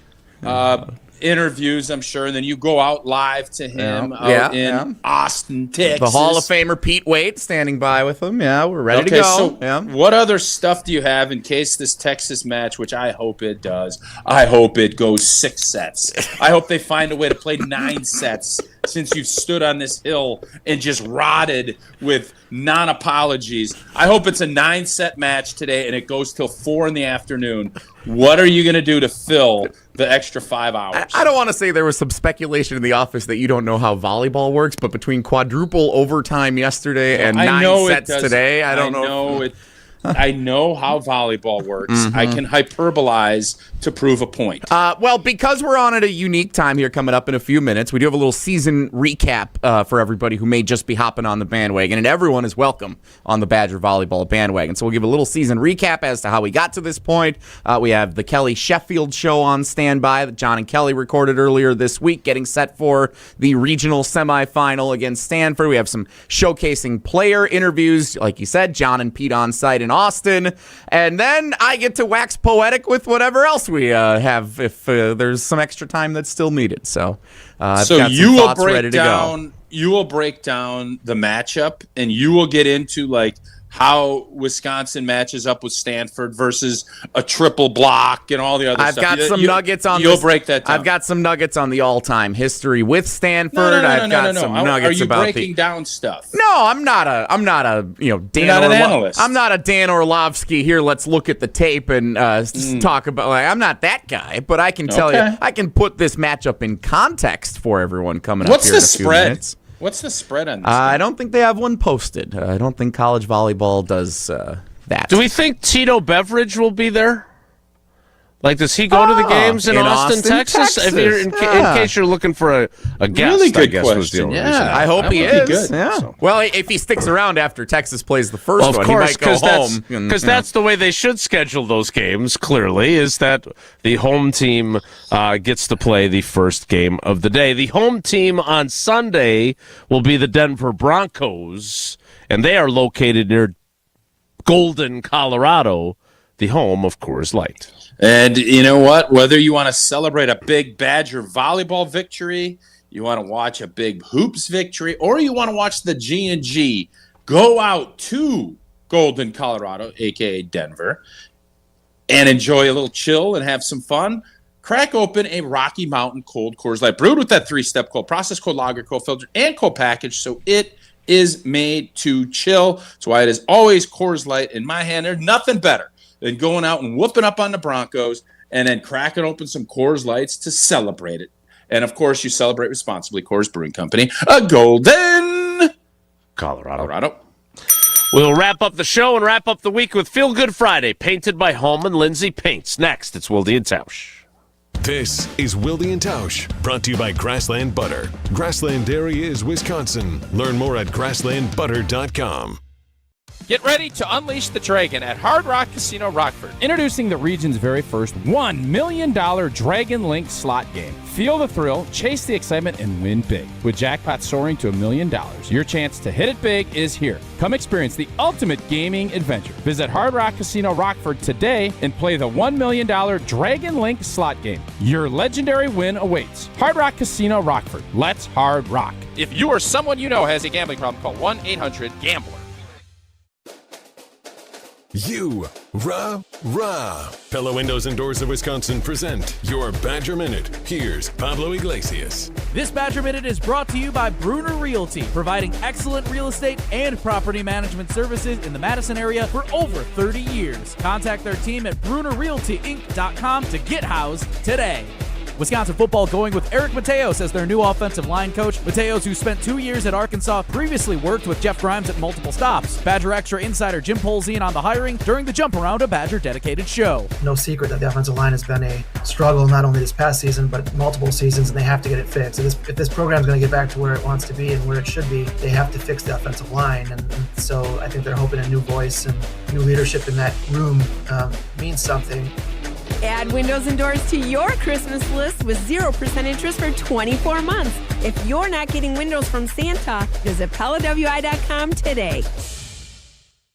interviews, I'm sure, and then you go out live to him in Austin, Texas. The Hall of Famer Pete Waite standing by with him. Yeah, we're ready to go. So what other stuff do you have in case this Texas match, which I hope it does, I hope it goes 6 sets. I hope they find a way to play 9 sets, since you've stood on this hill and just rotted with non-apologies. I hope it's a 9-set match today and it goes till 4 in the afternoon. What are you going to do to fill the extra 5 hours? I don't want to say there was some speculation in the office that you don't know how volleyball works, but between quadruple overtime yesterday and 9 sets today, I don't know. I know how volleyball works. Mm-hmm. I can hyperbolize to prove a point. Well, because we're on at a unique time here coming up in a few minutes, we do have a little season recap for everybody who may just be hopping on the bandwagon, and everyone is welcome on the Badger volleyball bandwagon. So we'll give a little season recap as to how we got to this point. We have the Kelly Sheffield show on standby that John and Kelly recorded earlier this week, getting set for the regional semifinal against Stanford. We have some showcasing player interviews, like you said, John and Pete on site in Austin, and then I get to wax poetic with whatever else we have if there's some extra time that's still needed. So I've got some thoughts ready to go. You will break down the matchup, and you will get into like how Wisconsin matches up with Stanford versus a triple block and all the other stuff. I've got some nuggets on. You'll break that down. I've got some nuggets on the all-time history with Stanford. I've got some nuggets about. Are you breaking down stuff? No, I'm not a Dan. You're not an analyst. I'm not a Dan Orlovsky here. Let's look at the tape and talk about. Like, I'm not that guy, but I can tell you, I can put this matchup in context for everyone coming up here in a few minutes. What's the spread on this? I don't think they have one posted. I don't think college volleyball does that. Do we think Tito Beveridge will be there? Like, does he go to the games in Austin, Texas? If you're, in case you're looking for a guest, really good I guess question. Was the only Yeah, reason. I hope he is. Good. Yeah. So. Well, if he sticks around after Texas plays the first one, course, he might go home. Because that's the way they should schedule those games, clearly, is that the home team gets to play the first game of the day. The home team on Sunday will be the Denver Broncos, and they are located near Golden, Colorado, the home of Coors Light. And you know what? Whether you want to celebrate a big Badger volleyball victory, you want to watch a big hoops victory, or you want to watch the G&G go out to Golden, Colorado, a.k.a. Denver, and enjoy a little chill and have some fun, crack open a Rocky Mountain cold Coors Light, brewed with that 3-step cold process, cold lager, cold filtered, and cold package, so it is made to chill. That's why it is always Coors Light in my hand. There's nothing better than going out and whooping up on the Broncos and then cracking open some Coors Lights to celebrate it. And, of course, you celebrate responsibly. Coors Brewing Company, a Golden, Colorado. We'll wrap up the show and wrap up the week with Feel Good Friday, painted by Holman Lindsay Paints. Next, it's Wilde and Tausch. This is Wilde and Tausch, brought to you by Grassland Butter. Grassland Dairy is Wisconsin. Learn more at grasslandbutter.com. Get ready to unleash the dragon at Hard Rock Casino Rockford. Introducing the region's very first $1 million Dragon Link slot game. Feel the thrill, chase the excitement, and win big. With jackpots soaring to $1 million, your chance to hit it big is here. Come experience the ultimate gaming adventure. Visit Hard Rock Casino Rockford today and play the $1 million Dragon Link slot game. Your legendary win awaits. Hard Rock Casino Rockford. Let's hard rock. If you or someone you know has a gambling problem, call 1-800-GAMBLER. Pella Windows and Doors of Wisconsin present your Badger Minute. Here's Pablo Iglesias. This Badger Minute is brought to you by Bruner Realty, providing excellent real estate and property management services in the Madison area for over 30 years. Contact their team at BrunerRealtyInc.com to get housed today. Wisconsin football going with Eric Mateos as their new offensive line coach. Mateos, who spent 2 years at Arkansas, previously worked with Jeff Grimes at multiple stops. Badger Extra insider Jim Polzien on the hiring during the Jump Around, a Badger dedicated show. No secret that the offensive line has been a struggle not only this past season, but multiple seasons, and they have to get it fixed. If this program is going to get back to where it wants to be and where it should be, they have to fix the offensive line. And so I think they're hoping a new voice and new leadership in that room means something. Add windows and doors to your Christmas list with 0% interest for 24 months. If you're not getting windows from Santa, visit PellaWI.com today.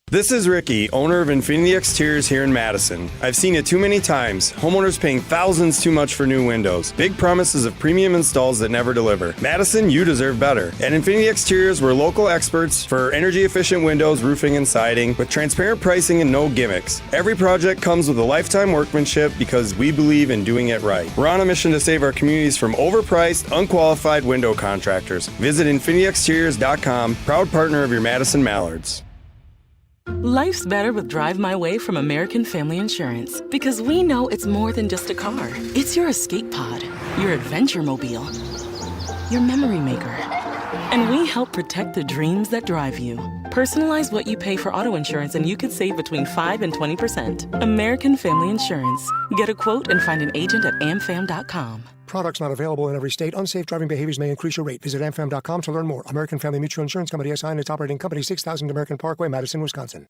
This is Ricky, owner of Infinity Exteriors here in Madison. I've seen it too many times. Homeowners paying thousands too much for new windows. Big promises of premium installs that never deliver. Madison, you deserve better. At Infinity Exteriors, we're local experts for energy-efficient windows, roofing, and siding with transparent pricing and no gimmicks. Every project comes with a lifetime workmanship because we believe in doing it right. We're on a mission to save our communities from overpriced, unqualified window contractors. Visit infinityexteriors.com, proud partner of your Madison Mallards. Life's better with Drive My Way from American Family Insurance because we know it's more than just a car. It's your escape pod, your adventure mobile, your memory maker. And we help protect the dreams that drive you. Personalize what you pay for auto insurance and you could save between 5 and 20%. American Family Insurance. Get a quote and find an agent at amfam.com. Products not available in every state. Unsafe driving behaviors may increase your rate. Visit amfam.com to learn more. American Family Mutual Insurance Company SI and its operating company, 6000 American Parkway, Madison, Wisconsin.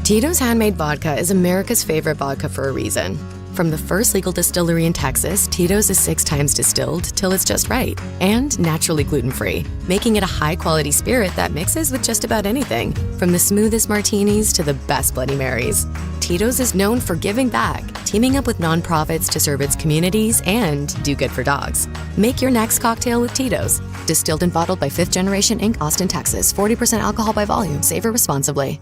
Tito's Handmade Vodka is America's favorite vodka for a reason. From the first legal distillery in Texas, Tito's is 6 times distilled till it's just right. And naturally gluten-free, making it a high-quality spirit that mixes with just about anything. From the smoothest martinis to the best Bloody Marys. Tito's is known for giving back, teaming up with nonprofits to serve its communities and do good for dogs. Make your next cocktail with Tito's. Distilled and bottled by 5th Generation Inc., Austin, Texas. 40% alcohol by volume. Savor responsibly.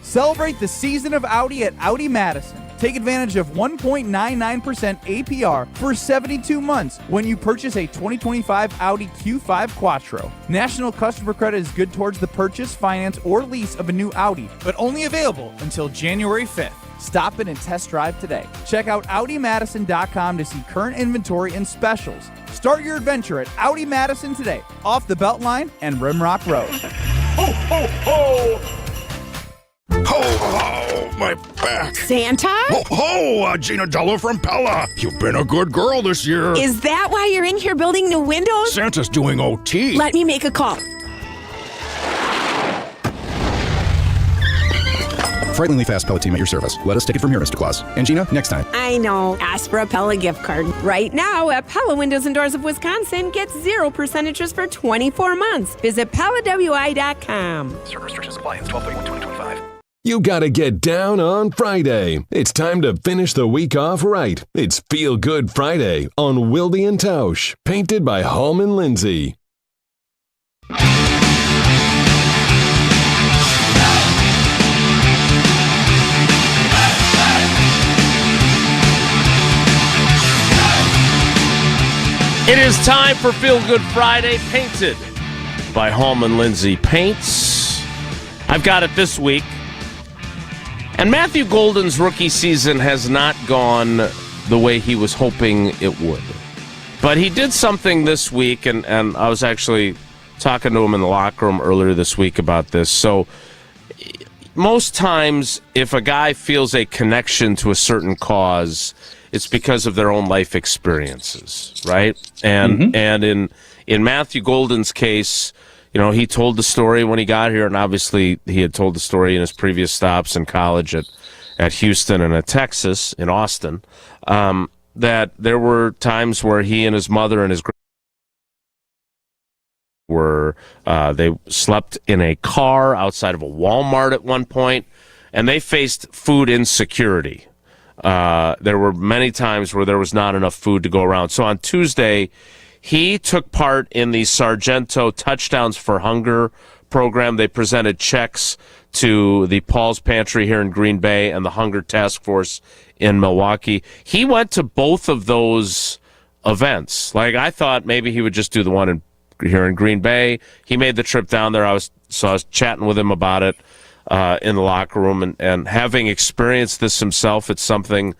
Celebrate the season of Audi at Audi Madison. Take advantage of 1.99% APR for 72 months when you purchase a 2025 Audi Q5 Quattro. National customer credit is good towards the purchase, finance, or lease of a new Audi, but only available until January 5th. Stop in and test drive today. Check out AudiMadison.com to see current inventory and specials. Start your adventure at Audi Madison today, off the Beltline and Rimrock Road. Ho, ho, ho! Ho, ho, my back. Santa? Ho, ho, Gina Dello from Pella. You've been a good girl this year. Is that why you're in here building new windows? Santa's doing OT. Let me make a call. Frighteningly fast Pella team at your service. Let us take it from here, Mr. Claus. And Gina, next time. I know. Ask for a Pella gift card. Right now at Pella Windows and Doors of Wisconsin, get 0% interest for 24 months. Visit PellaWI.com. Certain restrictions apply. It's 12/31/2025. You gotta get down on Friday. It's time to finish the week off right. It's Feel Good Friday on Wilde and Tausch, painted by Hallman Lindsay. It is time for Feel Good Friday, painted by Hallman Lindsay Paints. I've got it this week. And Matthew Golden's rookie season has not gone the way he was hoping it would. But he did something this week, and I was actually talking to him in the locker room earlier this week about this. So most times, if a guy feels a connection to a certain cause, it's because of their own life experiences, right? And in Matthew Golden's case, you know, he told the story when he got here, and obviously he had told the story in his previous stops in college at Houston and at Texas, in Austin, that there were times where he and his mother and his they slept in a car outside of a Walmart at one point, and they faced food insecurity. There were many times where there was not enough food to go around. So on Tuesday, he took part in the Sargento Touchdowns for Hunger program. They presented checks to the Paul's Pantry here in Green Bay and the Hunger Task Force in Milwaukee. He went to both of those events. Like, I thought maybe he would just do the one here in Green Bay. He made the trip down there. I was chatting with him about it in the locker room, and having experienced this himself, it's something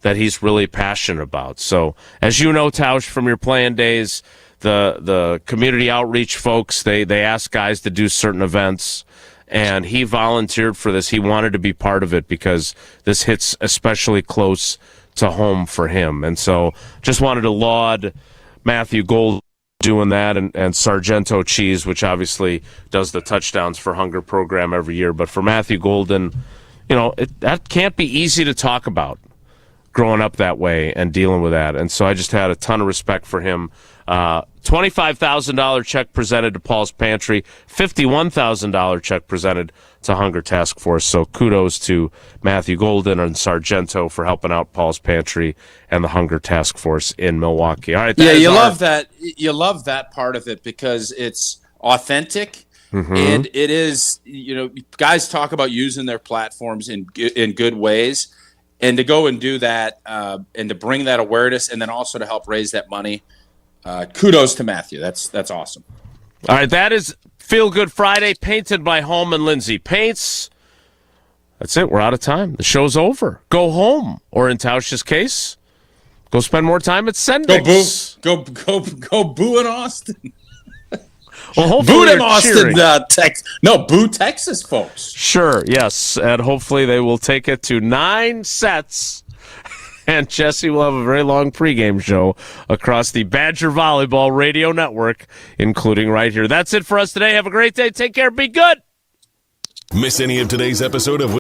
that he's really passionate about. So, as you know, Tausch, from your playing days, the community outreach folks, they ask guys to do certain events, and he volunteered for this. He wanted to be part of it because this hits especially close to home for him. And so just wanted to laud Matthew Gold doing that, and Sargento Cheese, which obviously does the touchdowns for Hunger program every year. But for Matthew Golden, that can't be easy to talk about, growing up that way and dealing with that. And so I just had a ton of respect for him. $25,000 check presented to Paul's Pantry, $51,000 check presented to Hunger Task Force. So kudos to Matthew Golden and Sargento for helping out Paul's Pantry and the Hunger Task Force in Milwaukee. All right, love that. You love that part of it because it's authentic. Mm-hmm. And it is, guys talk about using their platforms in good ways, and to go and do that and to bring that awareness, and then also to help raise that money. Kudos to Matthew. That's awesome. All right, that is Feel Good Friday, painted by Holman Lindsay Paints. That's it. We're out of time. The show's over. Go home, or in Tausch's case, go spend more time at Sendix. Go boo in Austin. Well, hopefully boo in Austin, boo Texas folks. Sure, yes, and hopefully they will take it to 9 sets. And Jesse will have a very long pregame show across the Badger Volleyball Radio Network, including right here. That's it for us today. Have a great day. Take care. Be good. Miss any of today's episode of